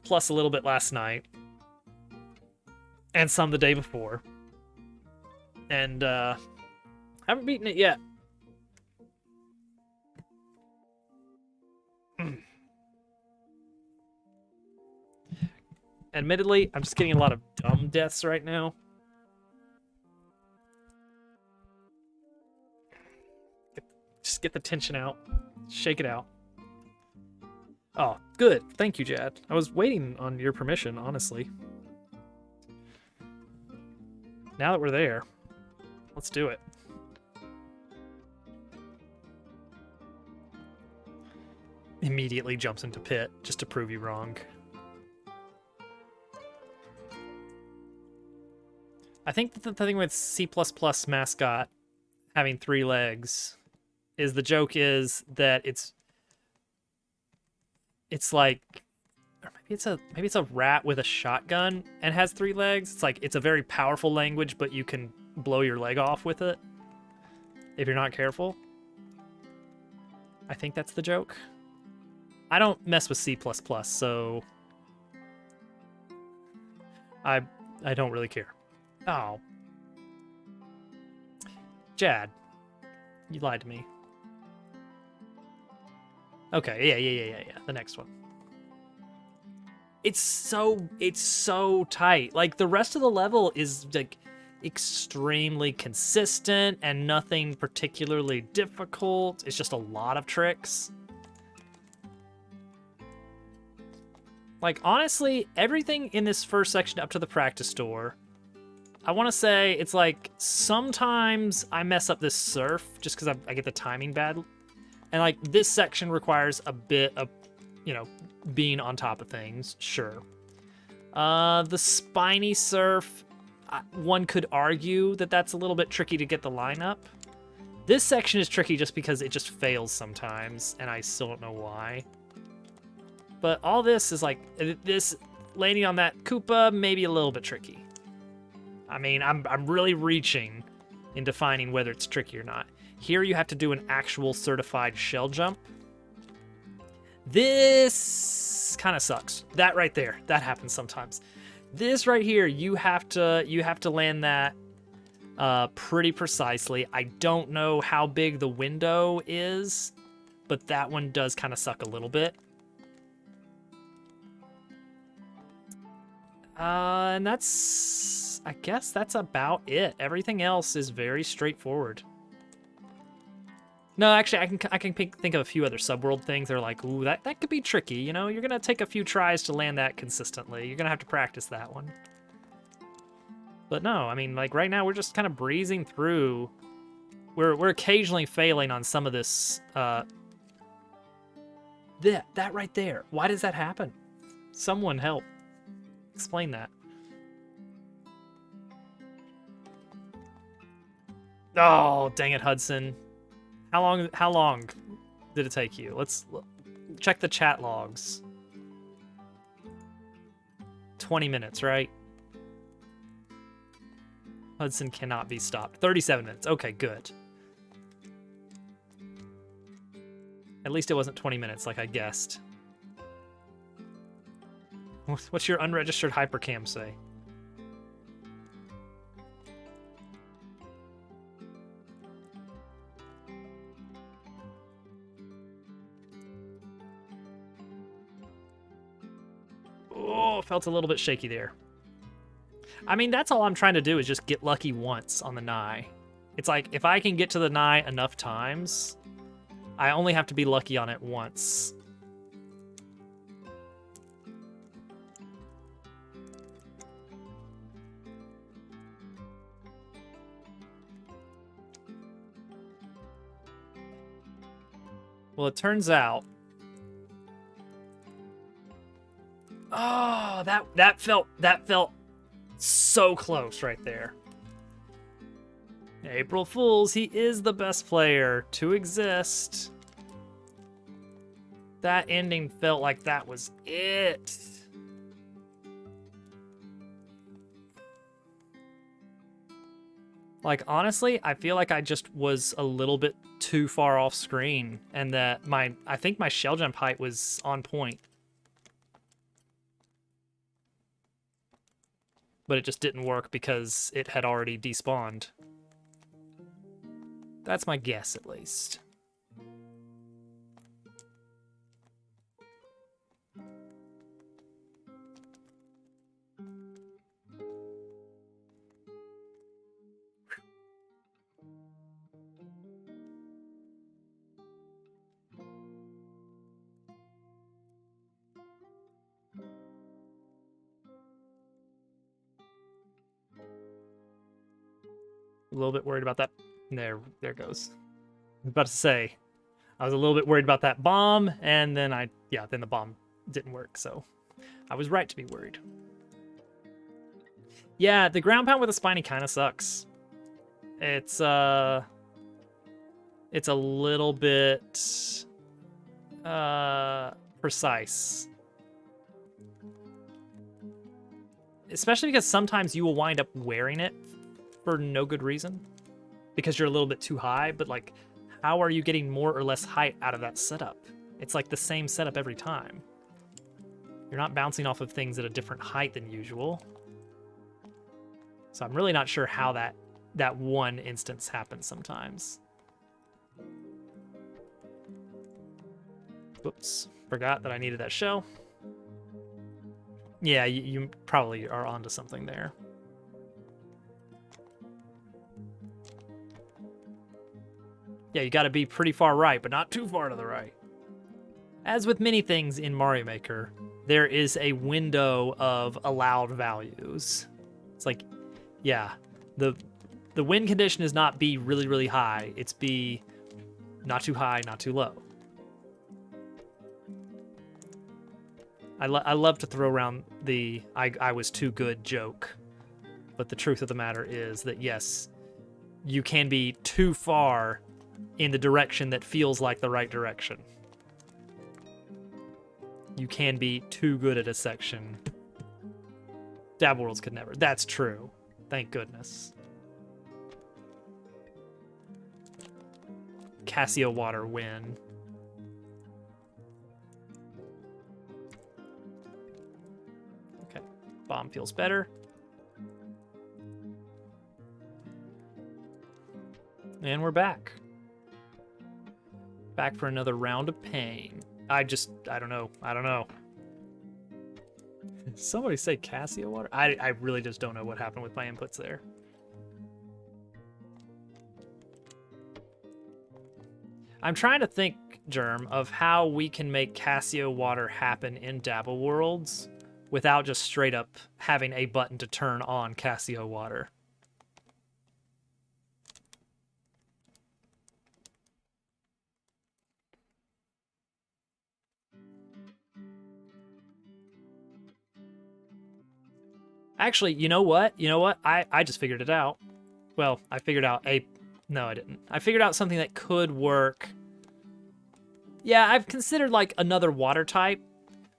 Plus a little bit last night. And some the day before. And, haven't beaten it yet. Admittedly, I'm just getting a lot of dumb deaths right now. Just get the tension out. Shake it out. Oh, good. Thank you, Jad. I was waiting on your permission, honestly. Now that we're there, let's do it. Immediately jumps into pit just to prove you wrong. I think that the thing with C++ mascot having 3 legs is the joke is that it's like, or maybe it's a rat with a shotgun and has 3 legs. It's like it's a very powerful language, but you can blow your leg off with it if you're not careful. I think that's the joke. I don't mess with C++, so I don't really care. Oh. Jad. You lied to me. Okay, yeah. The next one. It's so tight. Like, the rest of the level is, like, extremely consistent and nothing particularly difficult. It's just a lot of tricks. Like, honestly, everything in this first section up to the practice door, I want to say it's like sometimes I mess up this surf just because I get the timing bad. And like this section requires a bit of, you know, being on top of things, sure. The spiny surf, one could argue that that's a little bit tricky to get the line up. This section is tricky just because it just fails sometimes, and I still don't know why. But all this is like, this landing on that Koopa, maybe a little bit tricky. I mean, I'm really reaching, in defining whether it's tricky or not. Here you have to do an actual certified shell jump. This kind of sucks. That right there, that happens sometimes. This right here, you have to land that pretty precisely. I don't know how big the window is, but that one does kind of suck a little bit. And I guess that's about it. Everything else is very straightforward. No, actually, I can think of a few other subworld things that are like, ooh, that could be tricky, you know? You're gonna take a few tries to land that consistently. You're gonna have to practice that one. But no, I mean, like, right now, we're just kind of breezing through. We're occasionally failing on some of this, that right there. Why does that happen? Someone help. Explain that. Oh, dang it, Hudson. How long did it take you? Let's check the chat logs. 20 minutes, right? Hudson cannot be stopped. 37 minutes. Okay, good. At least it wasn't 20 minutes like I guessed. What's your unregistered hypercam say? Oh, felt a little bit shaky there. I mean, that's all I'm trying to do is just get lucky once on the Nye. It's like, if I can get to the Nye enough times, I only have to be lucky on it once. Well, it turns out... Oh, that felt so close right there. April Fools, he is the best player to exist. That ending felt like that was it. Like, honestly, I feel like I just was a little bit too far off screen, and that I think my shell jump height was on point. But it just didn't work because it had already despawned. That's my guess, at least. A little bit worried about that. There goes. I was about to say, I was a little bit worried about that bomb, and then then the bomb didn't work, so I was right to be worried. Yeah, the ground pound with a spiny kind of sucks. It's a little bit precise. Especially because sometimes you will wind up wearing it for no good reason because you're a little bit too high, but like, how are you getting more or less height out of that setup? It's like the same setup every time. You're not bouncing off of things at a different height than usual. So I'm really not sure how that one instance happens sometimes. Whoops, forgot that I needed that shell. Yeah, you probably are onto something there. Yeah, you gotta be pretty far right, but not too far to the right. As with many things in Mario Maker, there is a window of allowed values. It's like, yeah, the win condition is not be really, really high. It's be not too high, not too low. I love to throw around the I was too good joke, but the truth of the matter is that yes, you can be too far in the direction that feels like the right direction. You can be too good at a section. Dab Worlds could never. That's true. Thank goodness. Cassio water win. Okay, bomb feels better. And we're back. Back for another round of pain. I don't know. I don't know. Somebody say Cassio water? I really just don't know what happened with my inputs there. I'm trying to think, Germ, of how we can make Cassio water happen in Dabble Worlds without just straight up having a button to turn on Cassio water. Actually, you know what? You know what? I just figured it out. Well, I figured out a... No, I didn't. I figured out something that could work. Yeah, I've considered like another water type,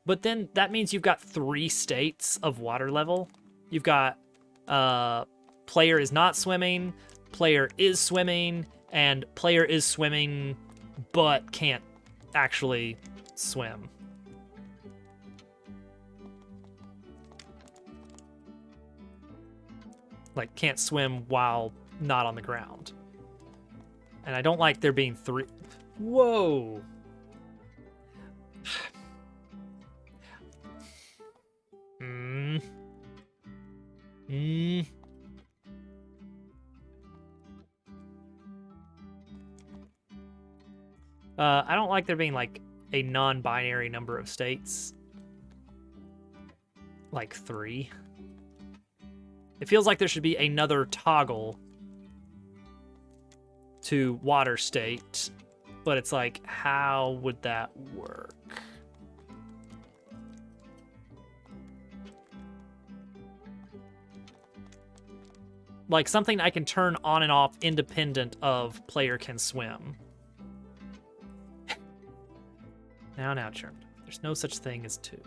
but then that means you've got 3 states of water level. You've got player is not swimming, player is swimming, and player is swimming but can't actually swim. Like, can't swim while not on the ground. And I don't like there being 3... Whoa! I don't like there being, like, a non-binary number of states. Like 3. It feels like there should be another toggle to water state, but it's like, how would that work? Like something I can turn on and off independent of player can swim. Now, Churn. There's no such thing as 2.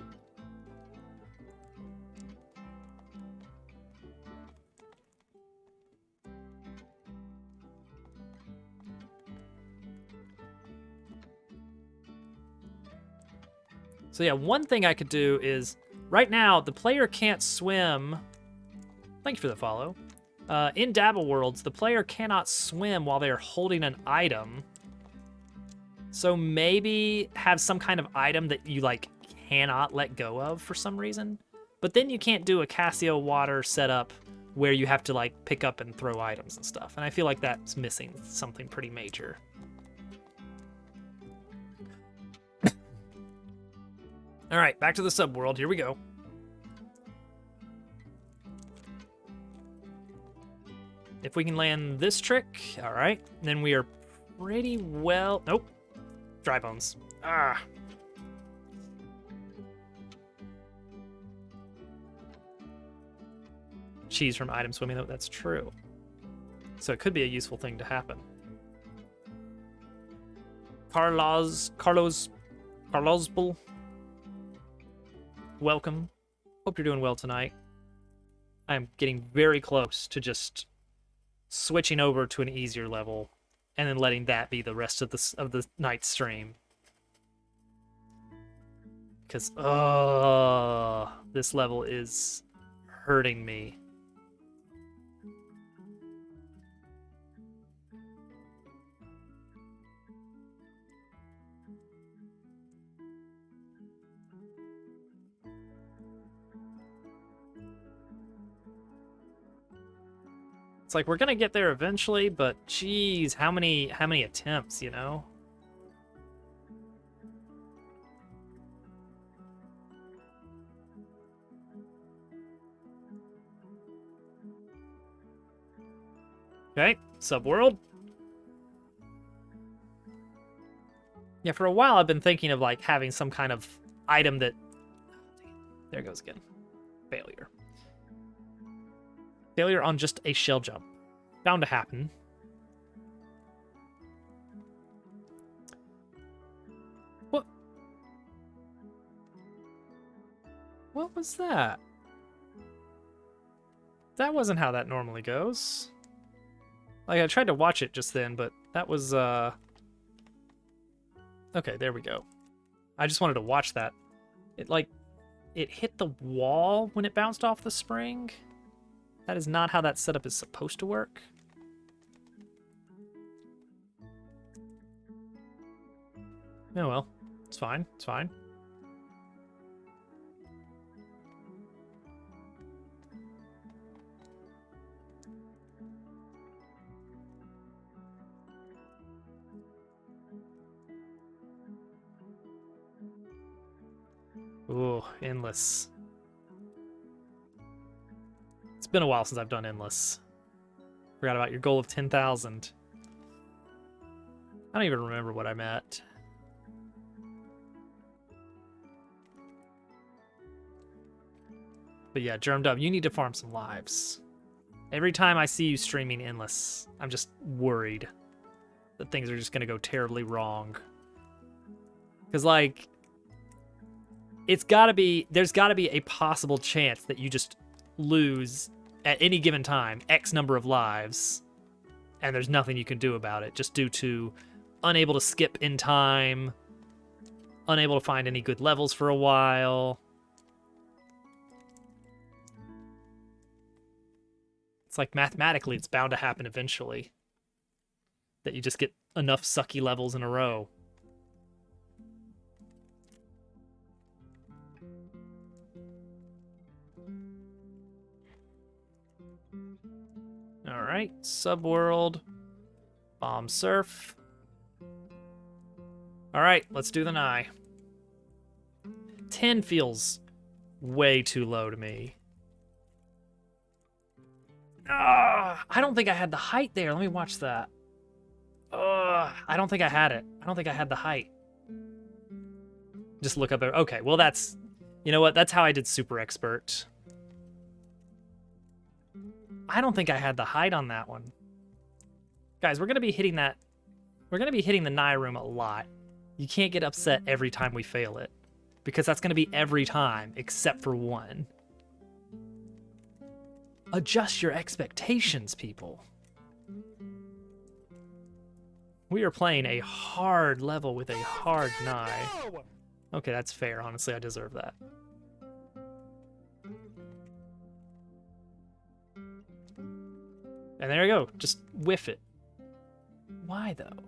So yeah, one thing I could do is, right now, the player can't swim. Thank you for the follow. In Dabble Worlds, the player cannot swim while they are holding an item. So maybe have some kind of item that you, like, cannot let go of for some reason. But then you can't do a Cassio water setup where you have to, like, pick up and throw items and stuff. And I feel like that's missing something pretty major. All right, back to the subworld. Here we go. If we can land this trick, all right, then we are pretty well... Nope. Dry bones. Ah. Cheese from item swimming, though. That's true. So it could be a useful thing to happen. Carlos Bull. Welcome. Hope you're doing well tonight. I'm getting very close to just switching over to an easier level and then letting that be the rest of the night's stream. Because, this level is hurting me. It's like we're gonna get there eventually, but geez, how many attempts, you know? Okay, subworld. Yeah, for a while I've been thinking of like having some kind of item that... There it goes again. Failure. Failure on just a shell jump. Bound to happen. What? What was that? That wasn't how that normally goes. Like, I tried to watch it just then, but that was, Okay, there we go. I just wanted to watch that. It hit the wall when it bounced off the spring. That is not how that setup is supposed to work. Oh well, it's fine, it's fine. Ooh, endless. It's been a while since I've done endless. Forgot about your goal of 10,000. I don't even remember what I'm at. But yeah, Germ Dub, you need to farm some lives. Every time I see you streaming endless, I'm just worried that things are just gonna go terribly wrong. Because, like, there's gotta be a possible chance that you just lose at any given time X number of lives, and there's nothing you can do about it, just due to unable to skip in time, unable to find any good levels for a while. It's like mathematically it's bound to happen eventually, that you just get enough sucky levels in a row. Alright, Subworld, Bomb Surf. Alright, let's do the Nye. 10 feels way too low to me. I don't think I had the height there. Let me watch that. I don't think I had it. I don't think I had the height. Just look up there. Okay, well that's... You know what? That's how I did Super Expert. I don't think I had the height on that one. Guys, we're going to be hitting that... We're going to be hitting the Nye room a lot. You can't get upset every time we fail it, because that's going to be every time, except for one. Adjust your expectations, people. We are playing a hard level with a hard Nye. Okay, that's fair. Honestly, I deserve that. And there you go. Just whiff it. Why, though?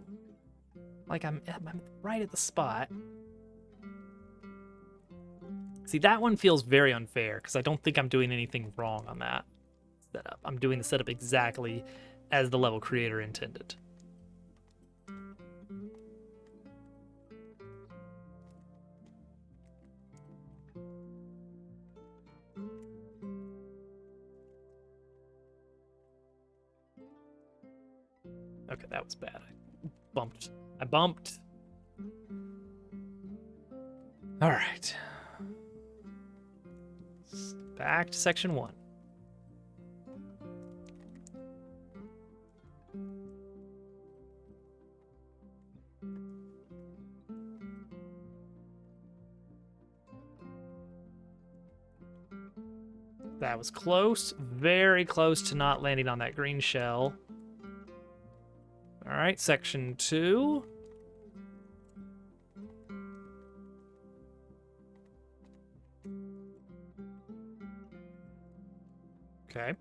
Like, I'm right at the spot. See, that one feels very unfair, because I don't think I'm doing anything wrong on that setup. I'm doing the setup exactly as the level creator intended. Okay, that was bad. I bumped. All right. Back to section 1. That was close, very close to not landing on that green shell. All right, section 2. Okay.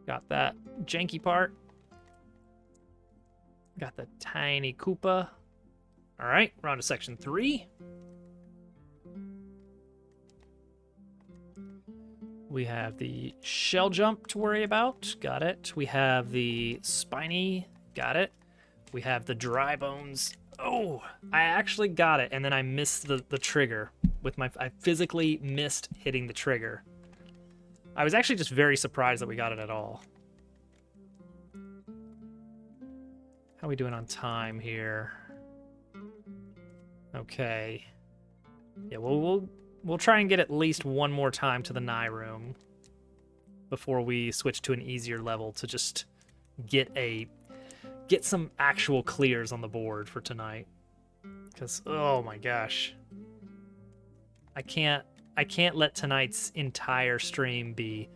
Got that janky part. Got the tiny Koopa. All right, we're on to section 3. We have the shell jump to worry about. Got it. We have the spiny. Got it. We have the dry bones. Oh, I actually got it, and then I missed the trigger with my... I physically missed hitting the trigger. I was actually just very surprised that we got it at all. How are we doing on time here? Okay. Yeah, we'll try and get at least one more time to the Nye room before we switch to an easier level to just get some actual clears on the board for tonight. Because, oh my gosh. I can't let tonight's entire stream be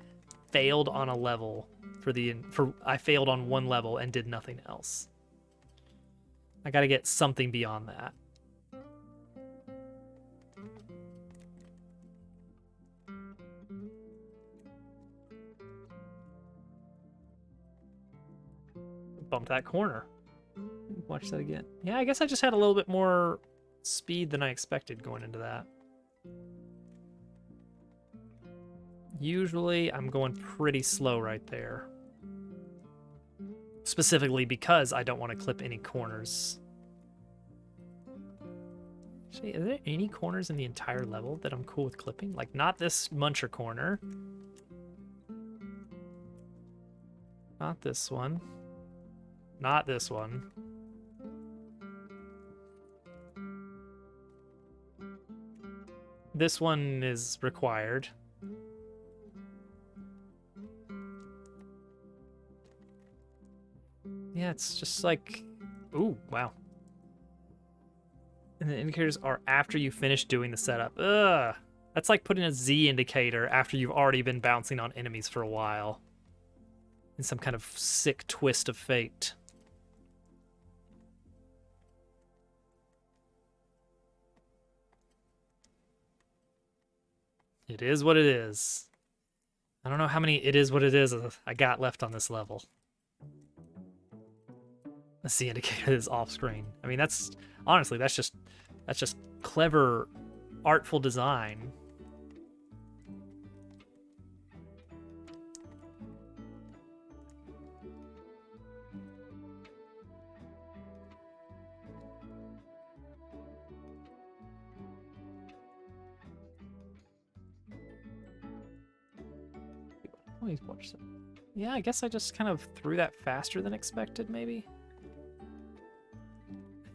failed on a level for I failed on one level and did nothing else. I gotta get something beyond that. Bumped that corner. Watch that again. Yeah, I guess I just had a little bit more speed than I expected going into that. Usually I'm going pretty slow right there. Specifically because I don't want to clip any corners. Actually, are there any corners in the entire level that I'm cool with clipping? Like, not this muncher corner. Not this one. Not this one. This one is required. Yeah, it's just like... Ooh, wow. And the indicators are after you finish doing the setup. Ugh! That's like putting a Z indicator after you've already been bouncing on enemies for a while. In some kind of sick twist of fate. It is what it is. I don't know how many it is what it is I got left on this level. Let's see, indicator is off screen. I mean, that's honestly, that's just clever, artful design. Please watch that. Yeah, I guess I just kind of threw that faster than expected, maybe.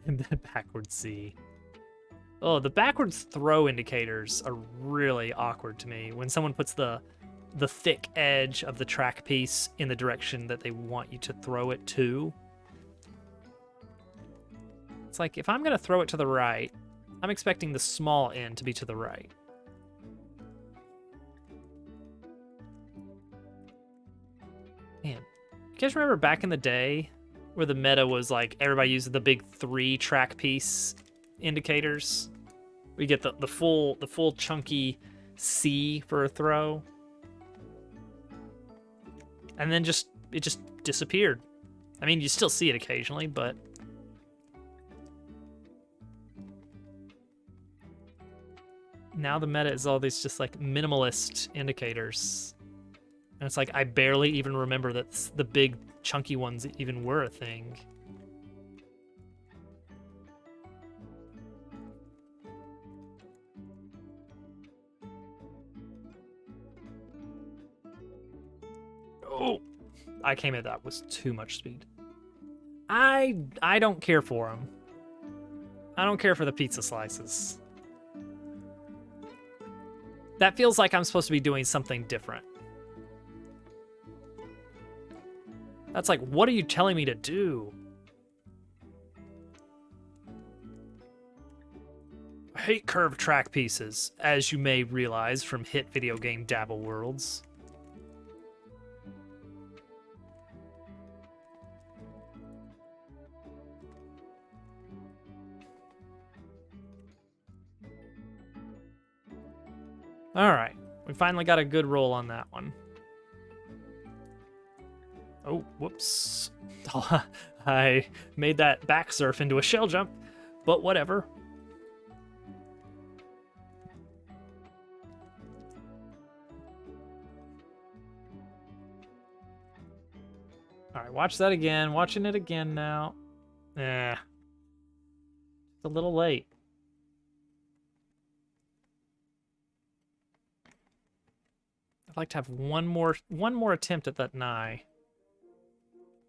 And then backwards C. Oh, the backwards throw indicators are really awkward to me. When someone puts the thick edge of the track piece in the direction that they want you to throw it to. It's like, if I'm going to throw it to the right, I'm expecting the small end to be to the right. Man, you guys remember back in the day where the meta was like everybody used the big 3 track piece indicators? We get the full chunky C for a throw. And then it just disappeared. I mean, you still see it occasionally, but now the meta is all these just like minimalist indicators. And it's like, I barely even remember that the big chunky ones even were a thing. Oh, I came at that with too much speed. I don't care for them. I don't care for the pizza slices. That feels like I'm supposed to be doing something different. That's like, what are you telling me to do? I hate curved track pieces, as you may realize from hit video game Dabble Worlds. Alright, we finally got a good roll on that one. Oh, whoops. I made that back surf into a shell jump, but whatever. Alright, watch that again. Watching it again now. It's a little late. I'd like to have one more attempt at that nigh.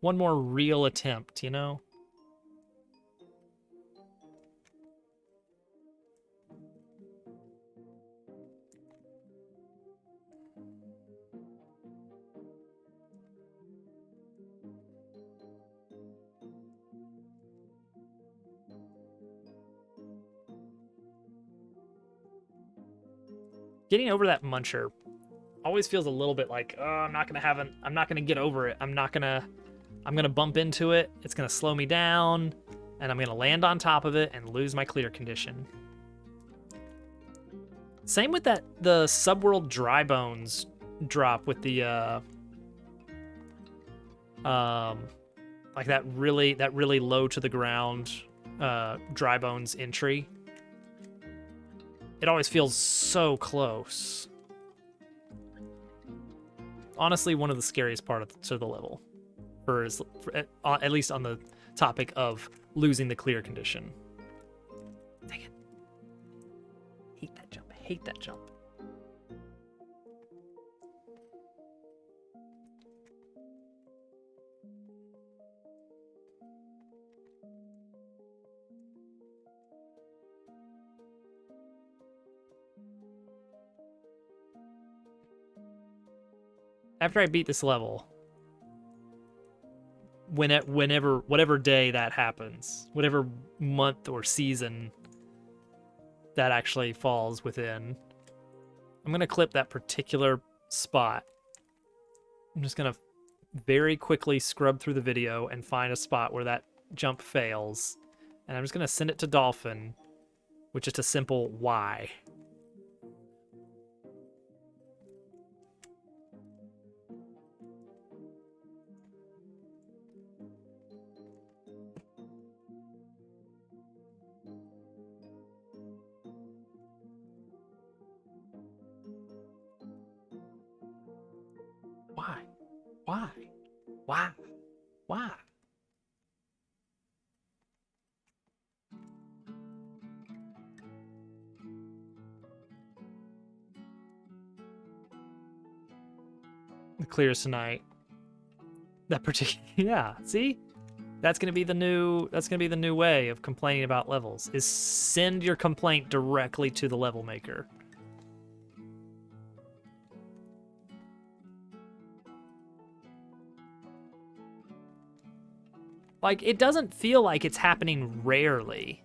One more real attempt, you know? Getting over that muncher always feels a little bit like, oh, I'm not gonna get over it. I'm gonna bump into it. It's gonna slow me down, and I'm going to land on top of it and lose my clear condition. Same with the subworld dry bones drop with the like that really low to the ground dry bones entry. It always feels so close. Honestly, one of the scariest parts to the level, at least on the topic of losing the clear condition. Dang it. Hate that jump. Hate that jump. After I beat this level, whatever day that happens, whatever month or season that actually falls within, I'm going to clip that particular spot. I'm just going to very quickly scrub through the video and find a spot where that jump fails. And I'm just going to send it to Dolphin with just a simple why. Why? Why? Why? The clears tonight. That particular, yeah. See, that's gonna be the new way of complaining about levels. Is send your complaint directly to the level maker. Like, it doesn't feel like it's happening rarely.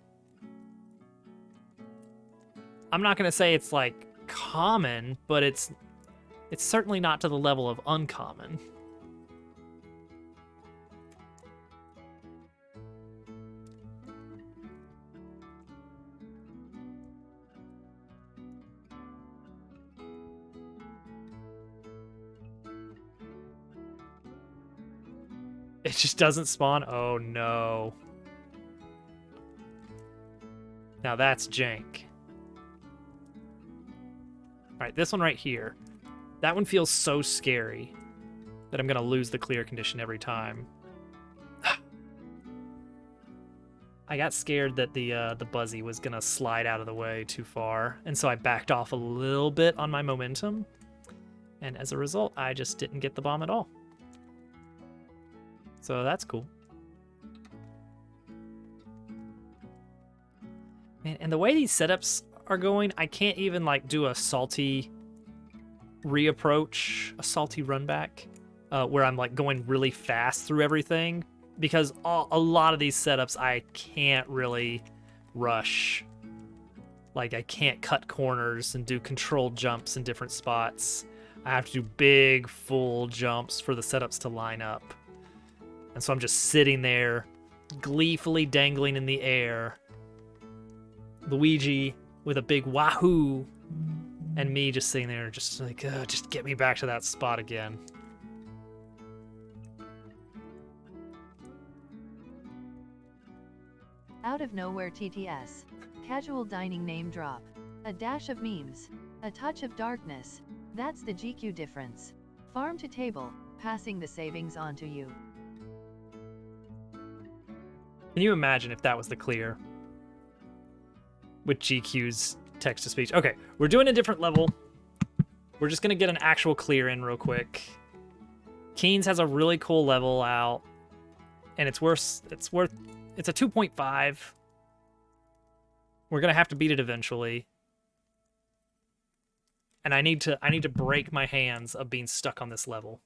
I'm not gonna say it's like common, but it's certainly not to the level of uncommon. It just doesn't spawn? Oh no. Now that's jank. Alright, this one right here. That one feels so scary that I'm gonna lose the clear condition every time. I got scared that the Buzzy was gonna slide out of the way too far, and so I backed off a little bit on my momentum, and as a result, I just didn't get the bomb at all. So that's cool. Man, and the way these setups are going, I can't even like do a salty reapproach, a salty run back, where I'm like going really fast through everything, because a lot of these setups I can't really rush. Like, I can't cut corners and do controlled jumps in different spots. I have to do big, full jumps for the setups to line up. And so I'm just sitting there, gleefully dangling in the air. Luigi with a big wahoo, and me just sitting there, just like, just get me back to that spot again. Out of nowhere TTS. Casual dining name drop. A dash of memes. A touch of darkness. That's the GQ difference. Farm to table, passing the savings on to you. Can you imagine if that was the clear? With GQ's text-to-speech. Okay, we're doing a different level. We're just gonna get an actual clear in real quick. Keen's has a really cool level out, and it's a 2.5. We're gonna have to beat it eventually. And I need to break my hands of being stuck on this level.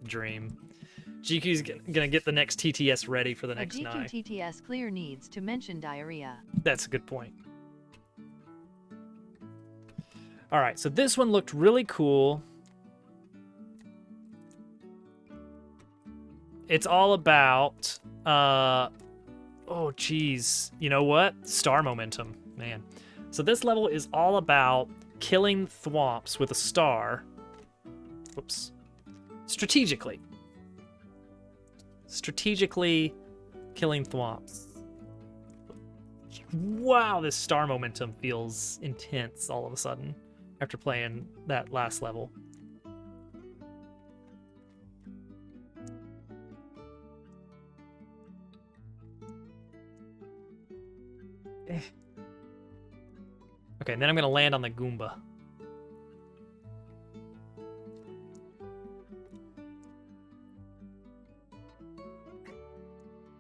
Dream. GQ's gonna get the next TTS ready for the next night. A GQ TTS clear needs to mention diarrhea. That's a good point. All right, so this one looked really cool. It's all about Oh, geez. You know what? Star momentum, man. So this level is all about killing thwomps with a star. Whoops. Strategically. Strategically killing thwomps. Wow, this star momentum feels intense all of a sudden after playing that last level. Okay, and then I'm gonna land on the Goomba.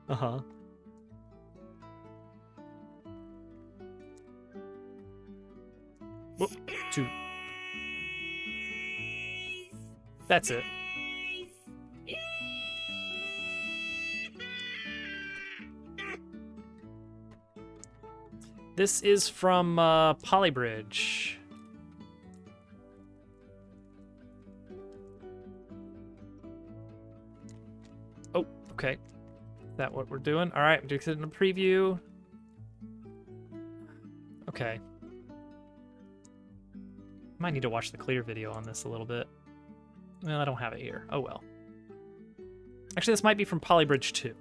Uh-huh. Whoop, two. That's it. This is from Polybridge. Oh, okay. Is that what we're doing? All right, do it in a preview. Okay. Might need to watch the clear video on this a little bit. Well, I don't have it here. Oh well. Actually, this might be from Polybridge 2.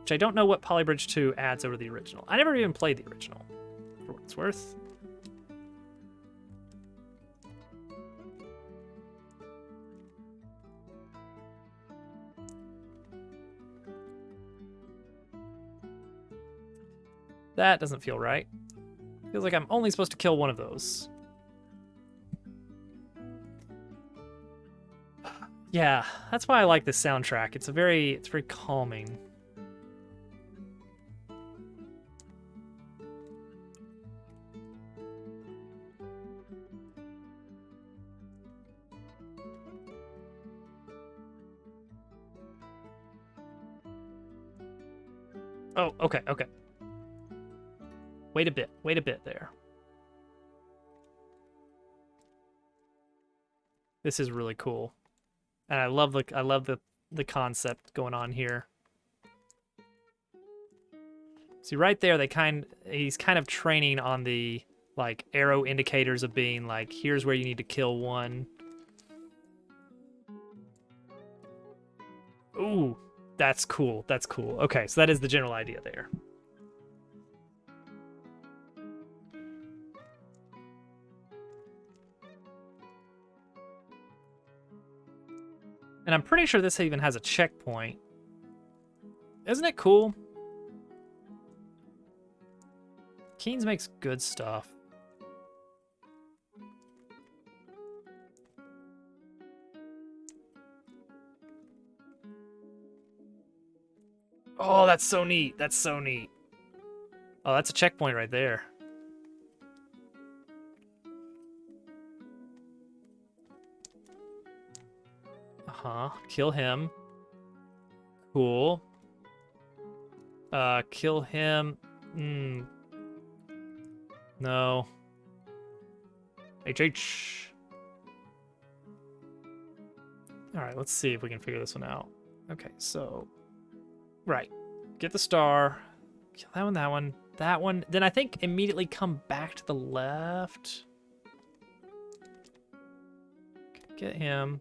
Which I don't know what Polybridge 2 adds over the original. I never even played the original, for what it's worth. That doesn't feel right. Feels like I'm only supposed to kill one of those. Yeah, that's why I like this soundtrack. It's very calming. Oh, okay, okay. Wait a bit there. This is really cool. And I love the concept going on here. See right there, he's kind of training on the like arrow indicators of being like, here's where you need to kill one. Ooh, that's cool. That's cool. Okay, so that is the general idea there. And I'm pretty sure this even has a checkpoint. Isn't it cool? Keynes makes good stuff. Oh, that's so neat. That's so neat. Oh, that's a checkpoint right there. Uh-huh. Kill him. Cool. Kill him. No. HH. Alright, let's see if we can figure this one out. Okay, so... Right. Get the star. Kill that one, that one, that one. Then I think immediately come back to the left. Get him.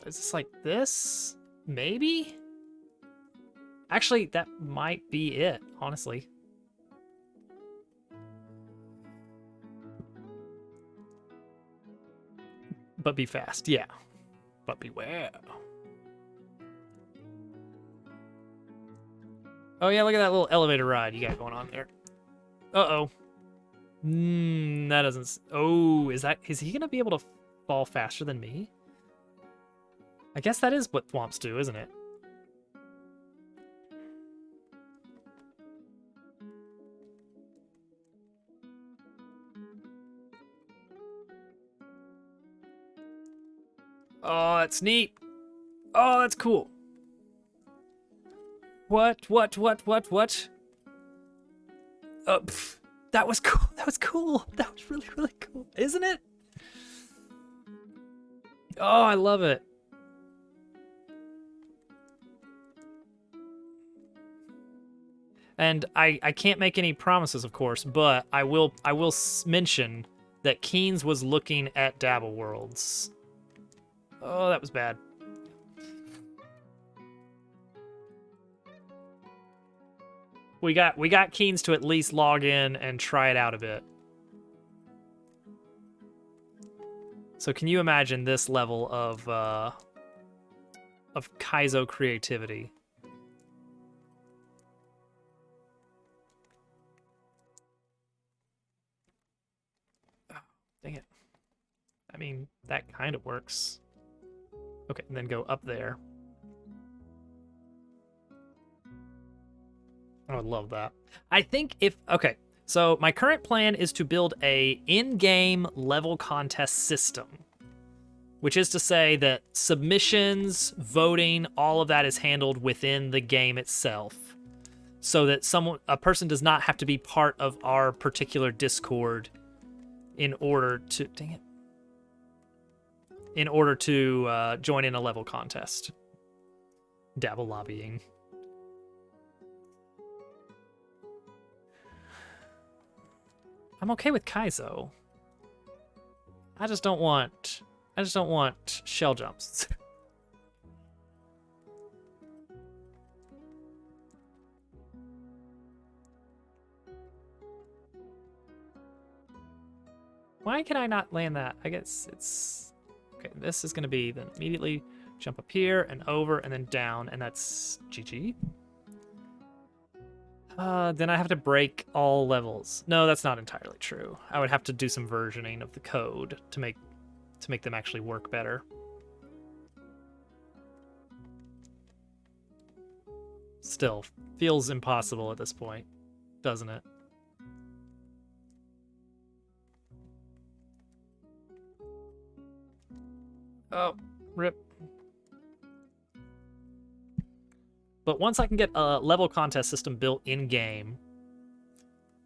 Is this like this? Maybe? Actually, that might be it, honestly. But be fast, yeah. But beware. Oh yeah, look at that little elevator ride you got going on there. Uh-oh. That doesn't... Oh, is he gonna be able to fall faster than me? I guess that is what thwomps do, isn't it? Oh, that's neat. Oh, that's cool. What? That was cool. That was cool. That was really, really cool. Isn't it? Oh, I love it. And I can't make any promises, of course, but I will mention that Keynes was looking at Dabble Worlds. Oh, that was bad. We got Keynes to at least log in and try it out a bit. So can you imagine this level of Kaizo creativity? Oh, dang it. I mean, that kind of works. Okay, and then go up there. I would love that. I think if... Okay, so my current plan is to build a in-game level contest system, which is to say that submissions, voting, all of that is handled within the game itself, so that a person does not have to be part of our particular Discord in order to... Dang it. In order to join in a level contest. Dabble lobbying. I'm okay with Kaizo. I just don't want shell jumps. Why can I not land that? I guess it's... Okay, this is going to be then immediately jump up here and over and then down, and that's GG. Then I have to break all levels. No, that's not entirely true. I would have to do some versioning of the code to make them actually work better. Still, feels impossible at this point, doesn't it? Oh, rip. But once I can get a level contest system built in-game,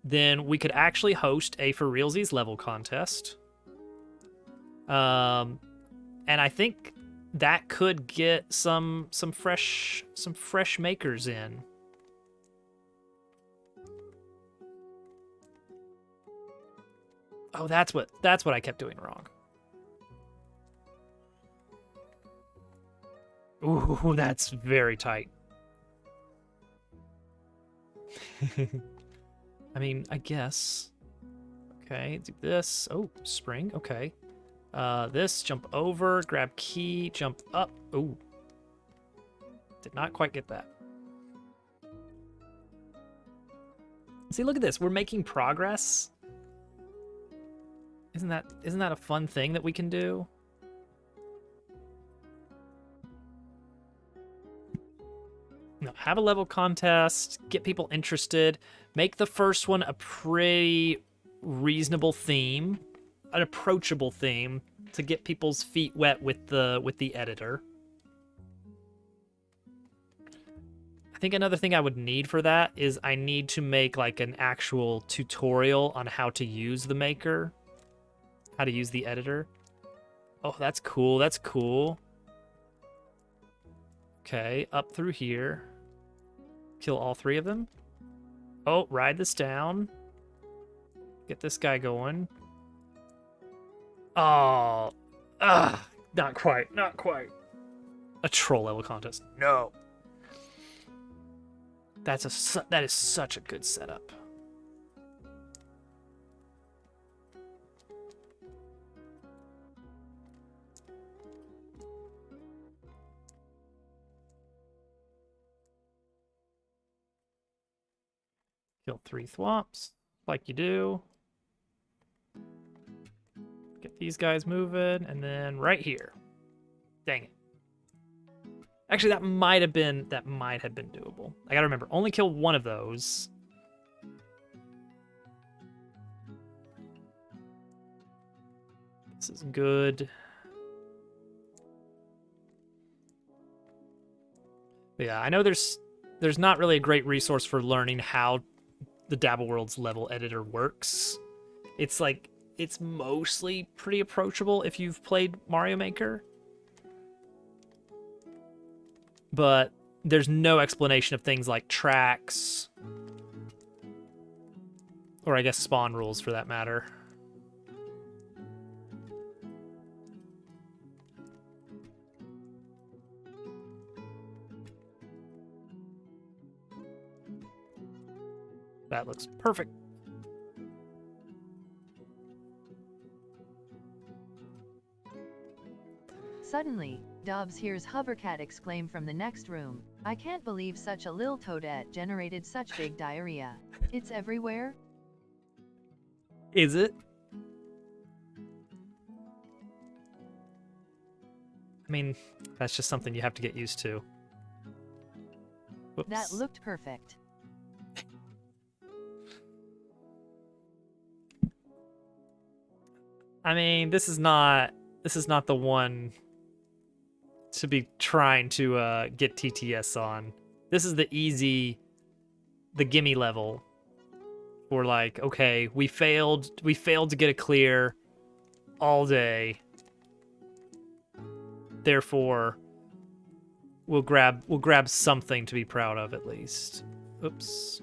then we could actually host a for realsies level contest. And I think that could get some fresh makers in. Oh, that's what I kept doing wrong. Ooh, that's very tight. I mean, I guess. Okay, do this. Oh, spring. Okay. This, jump over, grab key, jump up. Ooh. Did not quite get that. See, look at this. We're making progress. Isn't that a fun thing that we can do? No, have a level contest, get people interested, make the first one a pretty reasonable theme, an approachable theme to get people's feet wet with the editor. I think another thing I would need for that is I need to make like an actual tutorial on how to use the maker, how to use the editor. Oh, that's cool. That's cool. Okay, up through here. Kill all three of them. Oh, ride this down. Get this guy going. Oh, not quite, not quite. A troll level contest. No. That is such a good setup. Kill 3 thwomps, like you do. Get these guys moving, and then right here. Dang it. Actually, that might have been doable. I gotta remember, only kill one of those. This is good. But yeah, I know there's not really a great resource for learning how the Dabble Worlds level editor works. It's like, it's mostly pretty approachable if you've played Mario Maker. but there's no explanation of things like tracks, or I guess spawn rules for that matter. That looks perfect. Suddenly, Dobbs hears Hovercat exclaim from the next room, "I can't believe such a lil toadette generated such big diarrhea. It's everywhere?" Is it? I mean, that's just something you have to get used to. Whoops. That looked perfect. I mean, this is not the one to be trying to get TTS on. This is the easy, the gimme level. For like, okay, we failed to get a clear all day. Therefore, we'll grab something to be proud of at least. Oops.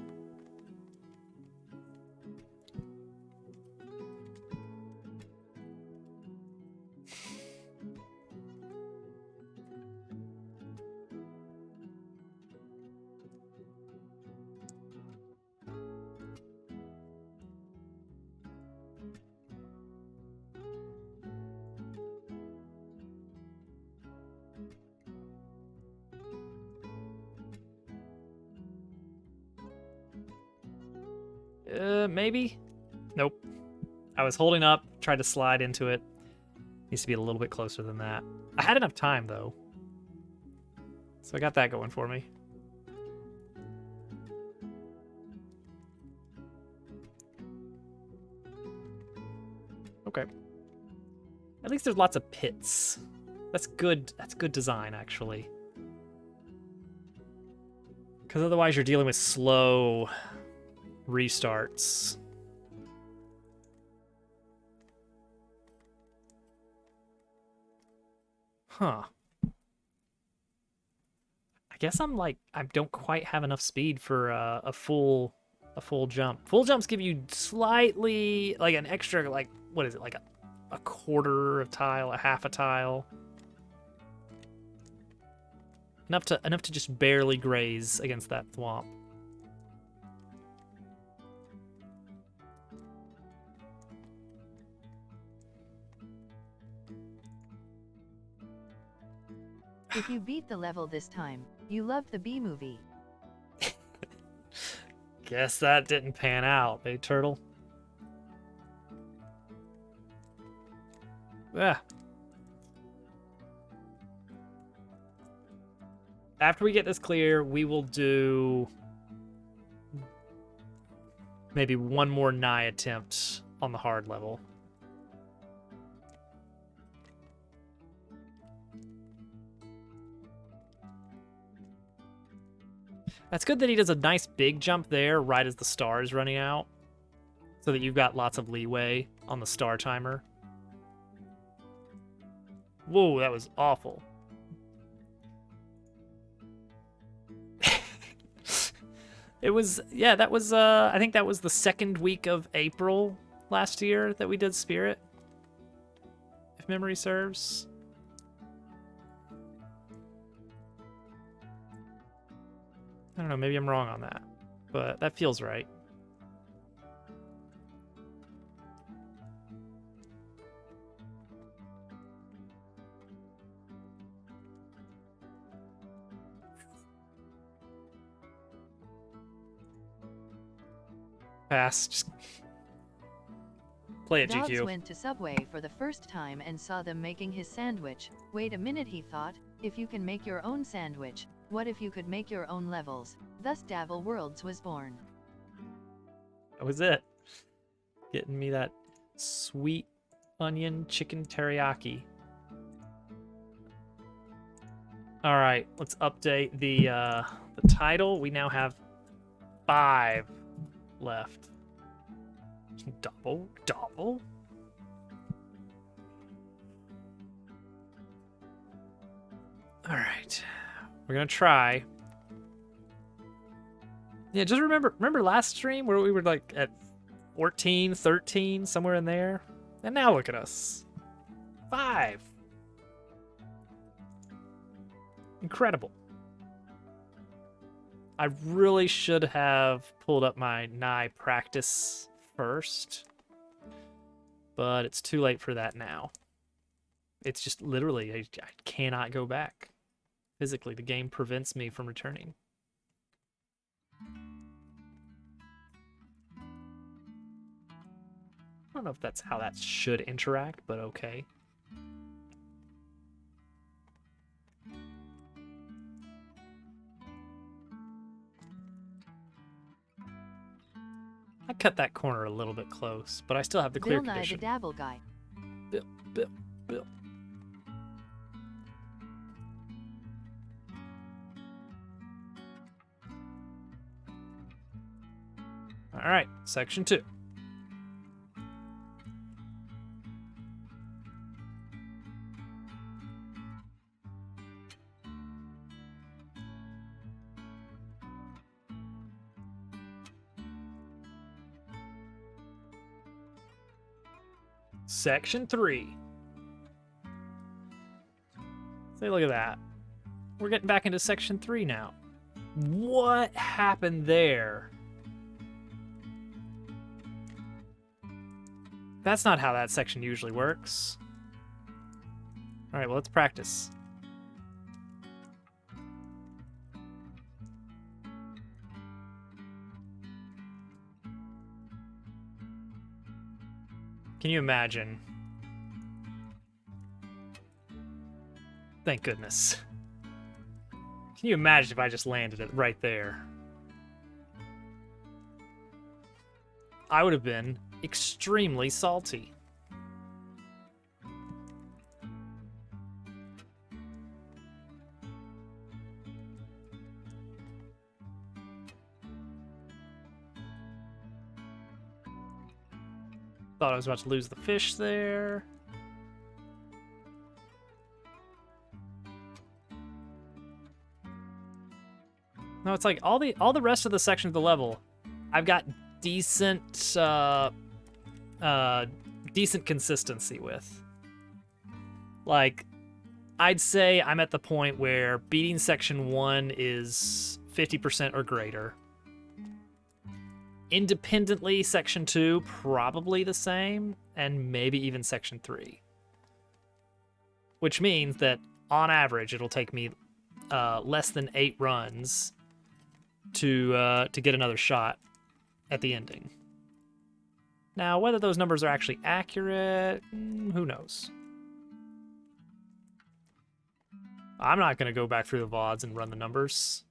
Maybe? Nope. I was holding up, tried to slide into it. Needs to be a little bit closer than that. I had enough time, though. So I got that going for me. Okay. At least there's lots of pits. That's good. That's good design, actually. Because otherwise you're dealing with slow restarts. Huh. I guess I don't quite have enough speed for a full jump. Full jumps give you slightly, like an extra, like, what is it, like a quarter of tile, a half a tile. Enough to just barely graze against that thwomp. If you beat the level this time, you loved the B movie. Guess that didn't pan out, eh, turtle? Yeah. After we get this clear, we will do maybe one more nigh attempt on the hard level. That's good that he does a nice big jump there right as the star is running out, so that you've got lots of leeway on the star timer. Whoa, that was awful. It was, yeah, that was, I think that was the second week of April last year that we did Spirit, if memory serves. I don't know, maybe I'm wrong on that, but that feels right. Pass. Just play it, Dobbs GQ. went to Subway for the first time and saw them making his sandwich. Wait a minute, he thought. If you can make your own sandwich, what if you could make your own levels? Thus Dabble Worlds was born. That was it. Getting me that sweet onion chicken teriyaki. All right, let's update the title. We now have 5 left. Double. All right. We're gonna try. Yeah, just remember last stream where we were like at 14, 13, somewhere in there? And now look at us. 5. Incredible. I really should have pulled up my Nye practice first, but it's too late for that now. It's just literally, I cannot go back. Physically, the game prevents me from returning. I don't know if that's how that should interact, but okay. I cut that corner a little bit close, but I still have the clear Bill Nye the condition. Dabble Guy. Bill. All right, section 2. Section 3. Say, look at that. We're getting back into section 3 now. What happened there? That's not how that section usually works. All right, well, let's practice. Can you imagine? Thank goodness. Can you imagine if I just landed it right there? I would have been extremely salty. Thought I was about to lose the fish there. No, it's like all the rest of the section of the level, I've got decent decent consistency with. Like, I'd say I'm at the point where beating section 1 is 50% or greater. Independently, section 2, probably the same, and maybe even section 3. Which means that, on average, it'll take me less than 8 runs to get another shot at the ending. Now, whether those numbers are actually accurate, who knows? I'm not going to go back through the VODs and run the numbers.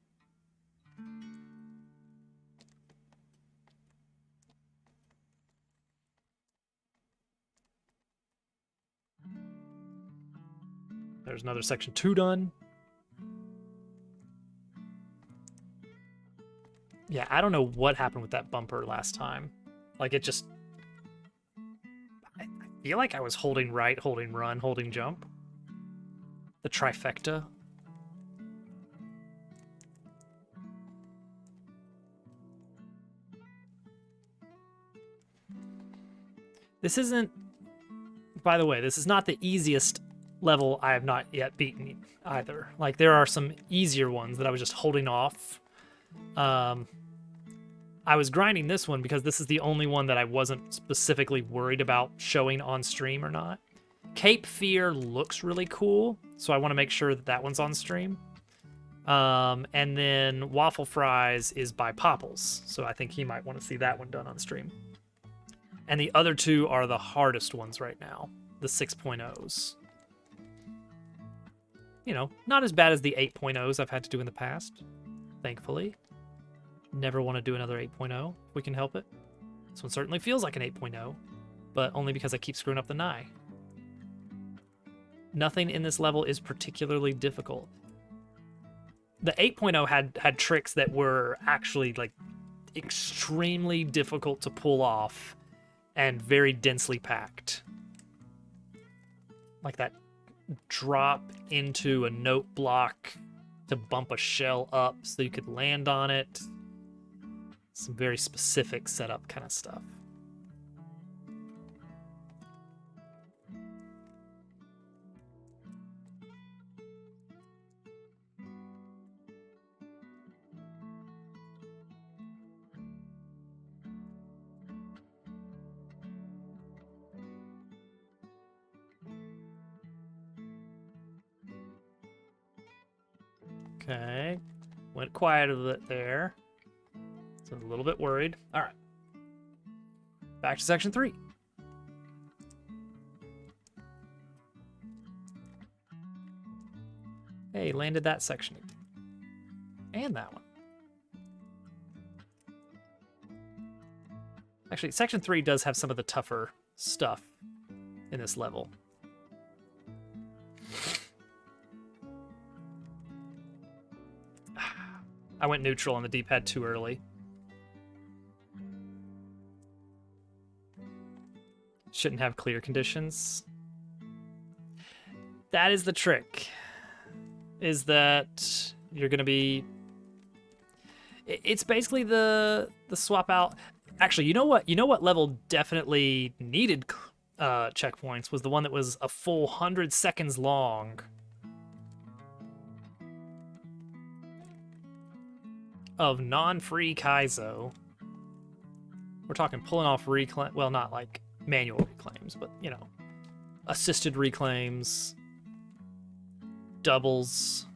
There's another section 2 done. Yeah, I don't know what happened with that bumper last time. Like, it just... I feel like I was holding right, holding run, holding jump. The trifecta. This isn't... By the way, this is not the easiest level I have not yet beaten either. Like, there are some easier ones that I was just holding off. I was grinding this one because this is the only one that I wasn't specifically worried about showing on stream or not. Cape Fear looks really cool, so I want to make sure that that one's on stream. And then Waffle Fries is by Popples, so I think he might want to see that one done on stream. And the other two are the hardest ones right now, the 6.0s. You know, not as bad as the 8.0s I've had to do in the past, thankfully. Never want to do another 8.0 if we can help it. This one certainly feels like an 8.0, but only because I keep screwing up the Nye. Nothing in this level is particularly difficult. The 8.0 had tricks that were actually like extremely difficult to pull off and very densely packed. Like that drop into a note block to bump a shell up so you could land on it. Some very specific setup kind of stuff. Okay, went quiet a bit there. So a little bit worried. All right, back to section 3. Hey, landed that section. And that one. Actually, section 3 does have some of the tougher stuff in this level. I went neutral on the D-pad too early. Shouldn't have clear conditions. That is the trick. Is that you're gonna be... It's basically the swap out. Actually, you know what? You know what level definitely needed checkpoints was the one that was a full 100 seconds long. Of non-free Kaizo. We're talking pulling off reclaim, well, not like manual reclaims, but you know, assisted reclaims, doubles.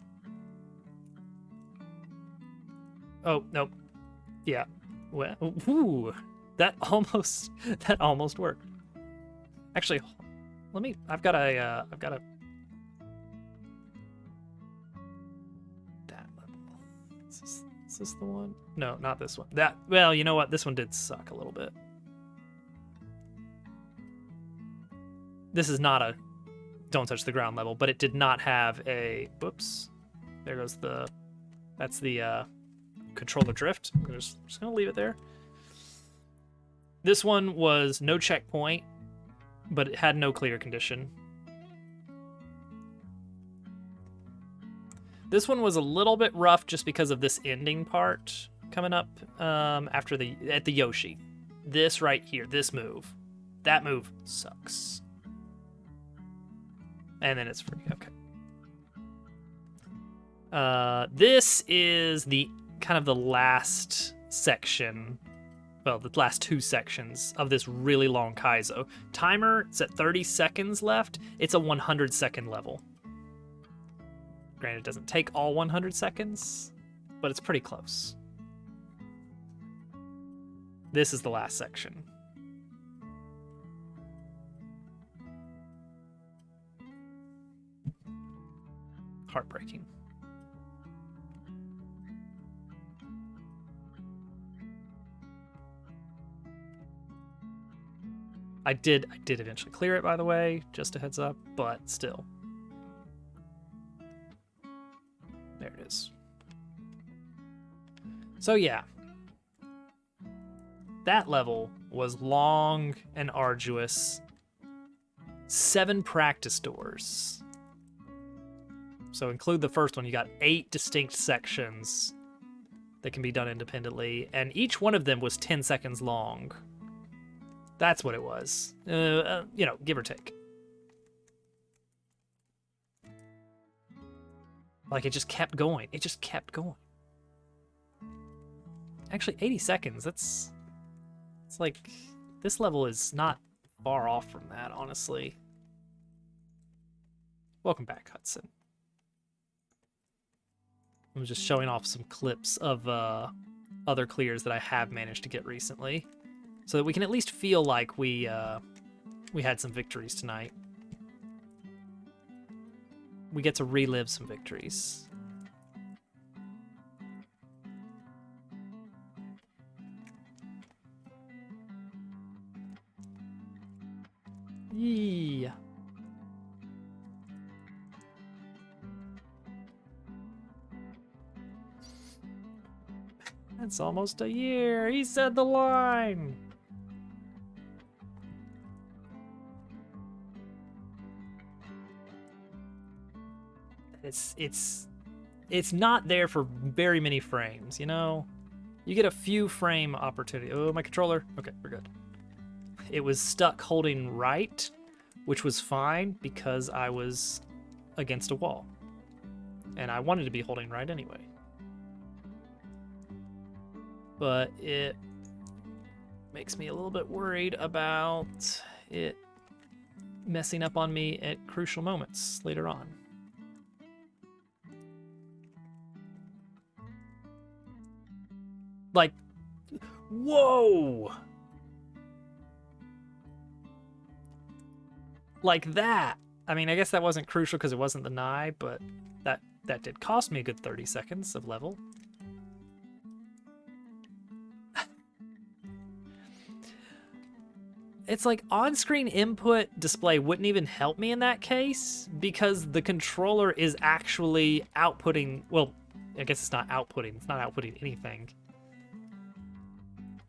Oh, nope. Yeah. Well, ooh, that almost worked. Actually, I've got a that level. Is this the one? No, not this one. Well, you know what? This one did suck a little bit. This is not a don't touch the ground level, but it did not have a, whoops. There goes that's the controller drift. I'm just gonna leave it there. This one was no checkpoint, but it had no clear condition. This one was a little bit rough just because of this ending part coming up at the Yoshi. This right here, this move. That move sucks. And then it's free, okay. This is the kind of the last section, well, the last 2 sections of this really long Kaizo. Timer, it's at 30 seconds left. It's a 100-second level. Granted, it doesn't take all 100 seconds, but it's pretty close. This is the last section. Heartbreaking. I did eventually clear it, by the way, just a heads up, but still. There it is. So yeah. That level was long and arduous. 7 practice doors. So include the first one, you got 8 distinct sections that can be done independently, and each one of them was 10 seconds long. That's what it was. You know, give or take. Like, it just kept going. It just kept going. Actually, 80 seconds, it's like, this level is not far off from that, honestly. Welcome back, Hudson. I'm just showing off some clips of other clears that I have managed to get recently, so that we can at least feel like we had some victories tonight. We get to relive some victories. Yeah. That's almost a year. He said the line. It's it's not there for very many frames, you know? You get a few frame opportunity. Oh, my controller. Okay, we're good. It was stuck holding right, which was fine because I was against a wall. And I wanted to be holding right anyway. But it makes me a little bit worried about it messing up on me at crucial moments later on. Like, whoa! Like that. I mean, I guess that wasn't crucial because it wasn't the nigh, but that did cost me a good 30 seconds of level. It's like on-screen input display wouldn't even help me in that case because the controller is actually outputting, well, I guess it's not outputting anything.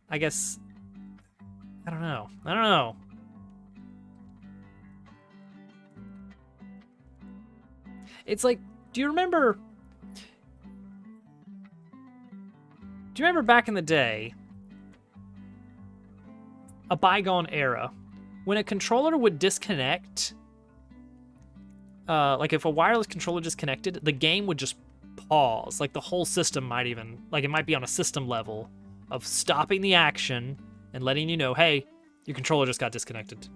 I guess, I don't know. It's like, do you remember back in the day, a bygone era, when a controller would disconnect, like if a wireless controller disconnected, the game would just pause. Like the whole system might even, like it might be on a system level of stopping the action and letting you know, hey, your controller just got disconnected.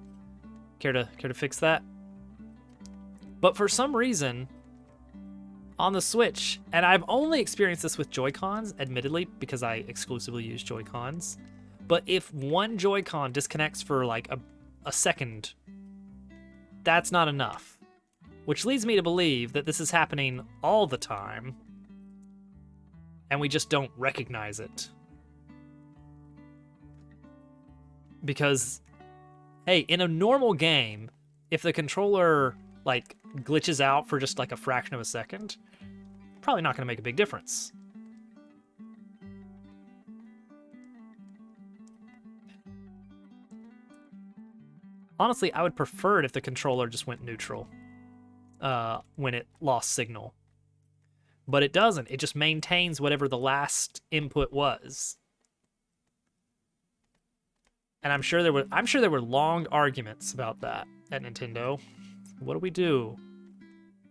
Care to fix that? But for some reason, on the Switch, and I've only experienced this with Joy-Cons, admittedly, because I exclusively use Joy-Cons, but if one Joy-Con disconnects for like a second, that's not enough. Which leads me to believe that this is happening all the time, and we just don't recognize it. Because, hey, in a normal game, if the controller like glitches out for just like a fraction of a second, probably not going to make a big difference. Honestly, I would prefer it if the controller just went neutral when it lost signal. But it doesn't. It just maintains whatever the last input was. And I'm sure there were long arguments about that at Nintendo. What do we do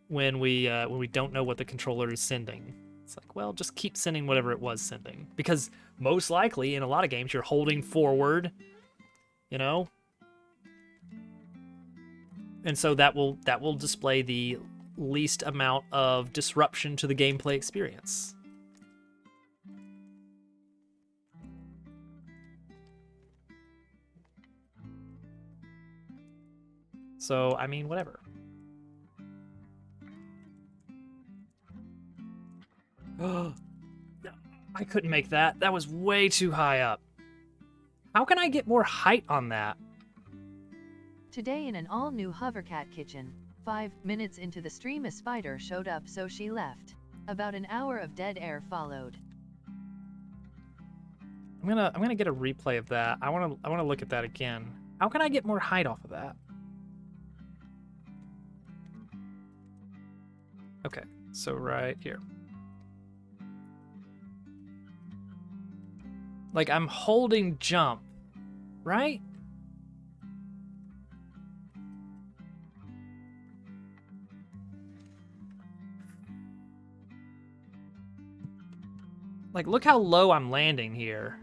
when we don't know what the controller is sending? It's like, well, just keep sending whatever it was sending, because most likely in a lot of games you're holding forward, you know, and so that will display the least amount of disruption to the gameplay experience. So, I mean, whatever. I couldn't make that. That was way too high up. How can I get more height on that? Today in an all-new Hovercat kitchen, 5 minutes into the stream a spider showed up, so she left. About an hour of dead air followed. I'm gonna get a replay of that. I wanna look at that again. How can I get more height off of that? Okay, so right here. Like I'm holding jump, right? Like, look how low I'm landing here.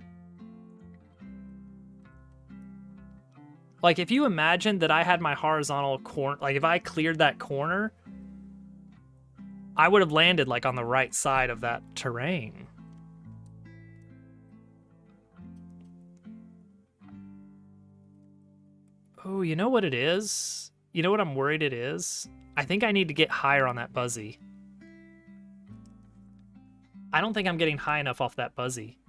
Like, if you imagine that I had my horizontal corner, like if I cleared that corner, I would have landed like on the right side of that terrain. Oh, you know what it is? You know what I'm worried it is? I think I need to get higher on that buzzy. I don't think I'm getting high enough off that buzzy.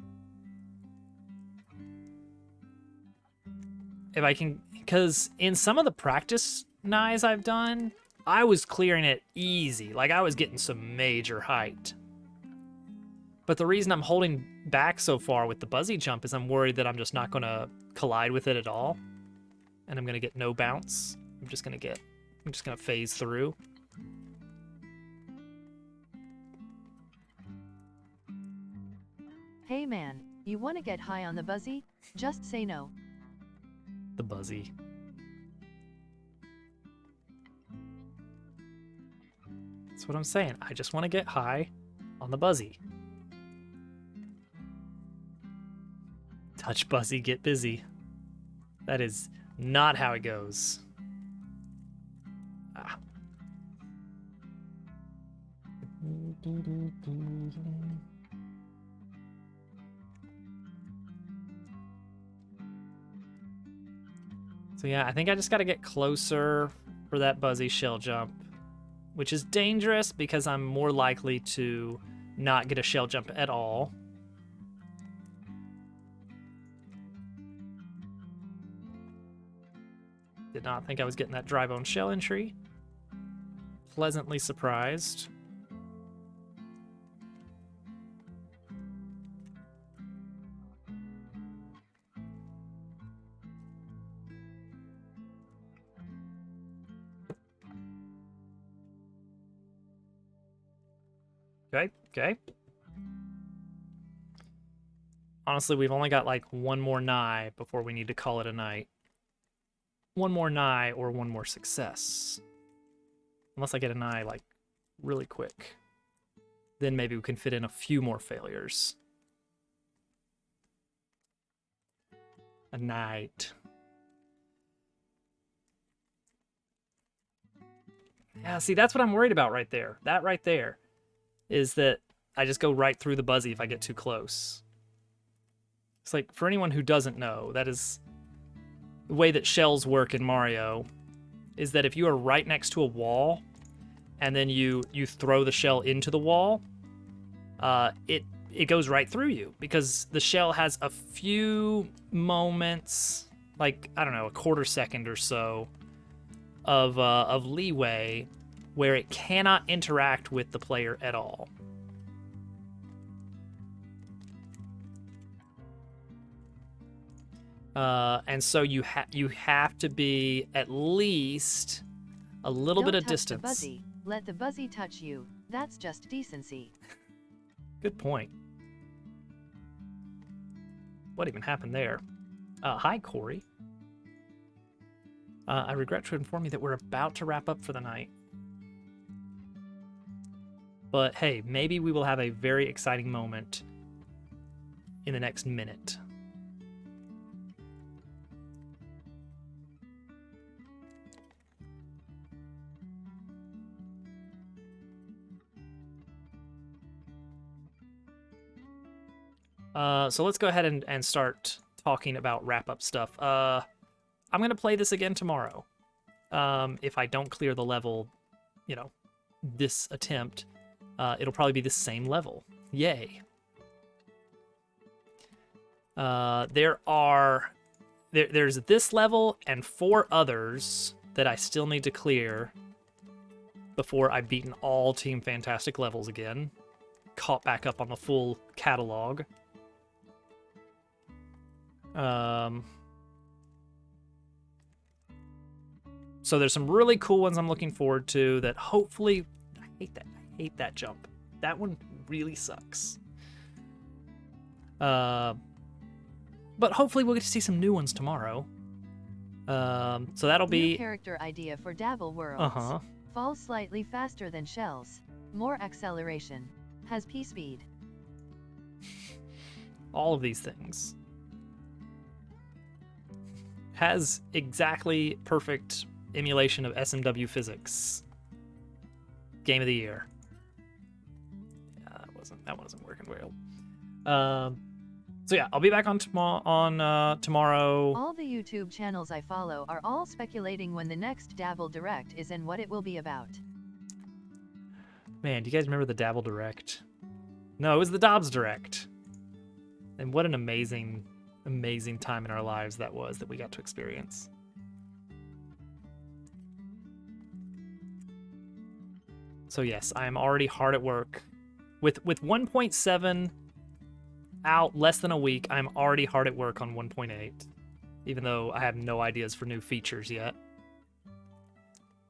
If I can, because in some of the practice knives I've done, I was clearing it easy. Like I was getting some major height. But the reason I'm holding back so far with the buzzy jump is I'm worried that I'm just not going to collide with it at all. And I'm going to get no bounce. I'm just going to phase through. Hey man, you wanna get high on the buzzy? Just say no. The buzzy. That's what I'm saying. I just want to get high on the buzzy. Touch buzzy, get busy. That is not how it goes. Ah. So yeah, I think I just got to get closer for that buzzy shell jump, which is dangerous because I'm more likely to not get a shell jump at all. Did not think I was getting that dry bone shell entry. Pleasantly surprised. Okay. Honestly, we've only got like one more nigh before we need to call it a night. One more nigh or one more success. Unless I get a nigh like really quick. Then maybe we can fit in a few more failures. A night. Yeah, see, that's what I'm worried about right there. That right there is that I just go right through the buzzy if I get too close. It's like, for anyone who doesn't know, that is the way that shells work in Mario, is that if you are right next to a wall and then you throw the shell into the wall, it goes right through you because the shell has a few moments, like, I don't know, a quarter second or so of leeway where it cannot interact with the player at all. And so you have to be at least a little bit of distance. Don't touch the buzzy. Let the buzzy touch you. That's just decency. Good point. What even happened there? Hi, Corey. I regret to inform you that we're about to wrap up for the night. But hey, maybe we will have a very exciting moment in the next minute. So let's go ahead and start talking about wrap-up stuff. I'm going to play this again tomorrow. If I don't clear the level, you know, this attempt, it'll probably be the same level. Yay. There's this level and 4 others that I still need to clear before I've beaten all Team Fantastic levels again. Caught back up on the full catalog. So there's some really cool ones I'm looking forward to that hopefully... I hate that jump. That one really sucks. But hopefully we'll get to see some new ones tomorrow. So that'll be... New character idea for Dabble Worlds. Falls slightly faster than shells. More acceleration. Has P speed. All of these things. Has exactly perfect emulation of SMW physics. Game of the year. Yeah, that wasn't working well. So yeah, I'll be back on tomorrow. All the YouTube channels I follow are all speculating when the next Dabble Direct is and what it will be about. Man, do you guys remember the Dabble Direct? No, it was the Dobbs Direct. And what an amazing time in our lives that was that we got to experience. So yes, I am already hard at work. With 1.7 out less than a week, I'm already hard at work on 1.8, even though I have no ideas for new features yet.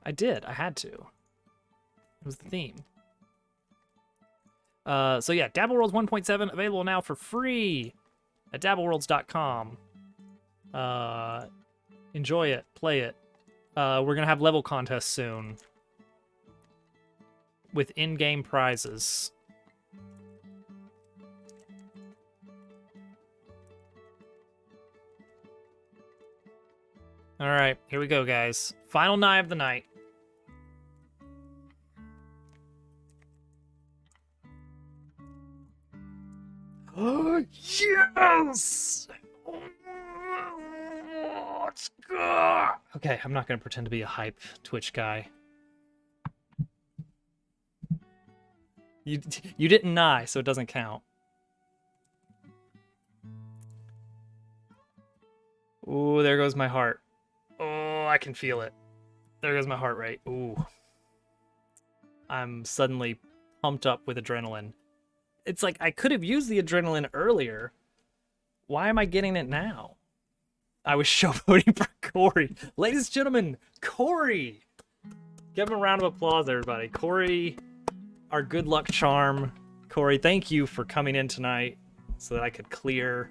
I had to. It was the theme. So yeah, Dabble Worlds 1.7 available now for free at dabbleworlds.com. Enjoy it, play it. We're gonna have level contests soon with in-game prizes. All right, here we go, guys. Final night of the night. Oh, yes! Let's go! Okay, I'm not gonna pretend to be a hype Twitch guy. You didn't nigh, so it doesn't count. Ooh, there goes my heart. Oh, I can feel it. There goes my heart rate. Ooh. I'm suddenly pumped up with adrenaline. It's like I could have used the adrenaline earlier. Why am I getting it now? I was showboating for Corey. Ladies and gentlemen, Corey! Give him a round of applause, everybody. Corey, our good luck charm. Corey, thank you for coming in tonight so that I could clear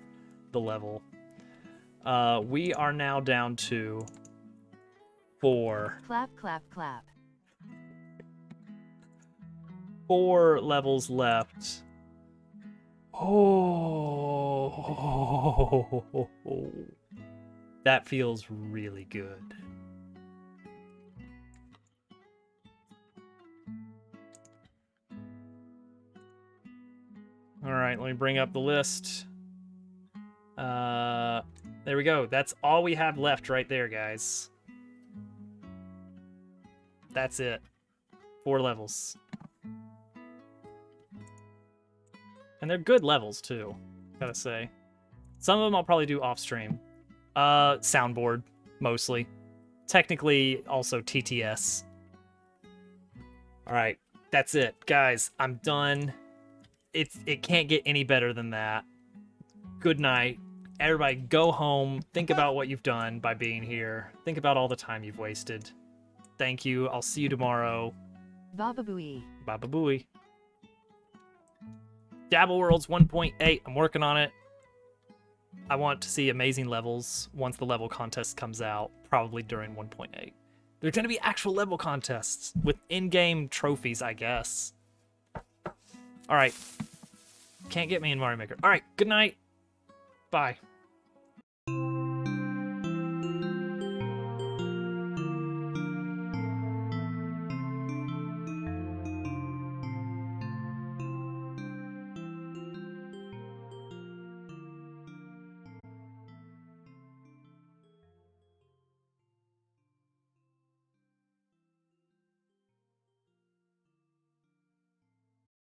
the level. We are now down to 4. Clap, clap, clap. 4 levels left. Oh, that feels really good. All right, let me bring up the list. There we go. That's all we have left right there, guys. That's it. 4 levels. And they're good levels, too, gotta say. Some of them I'll probably do off-stream. Soundboard, mostly. Technically, also TTS. Alright, that's it. Guys, I'm done. It can't get any better than that. Good night. Everybody, go home. Think about what you've done by being here. Think about all the time you've wasted. Thank you. I'll see you tomorrow. Baba Booey. Baba Booey. Dabble Worlds 1.8. I'm working on it. I want to see amazing levels once the level contest comes out, probably during 1.8. There's going to be actual level contests with in-game trophies, I guess. All right. Can't get me in Mario Maker. All right. Good night. Bye.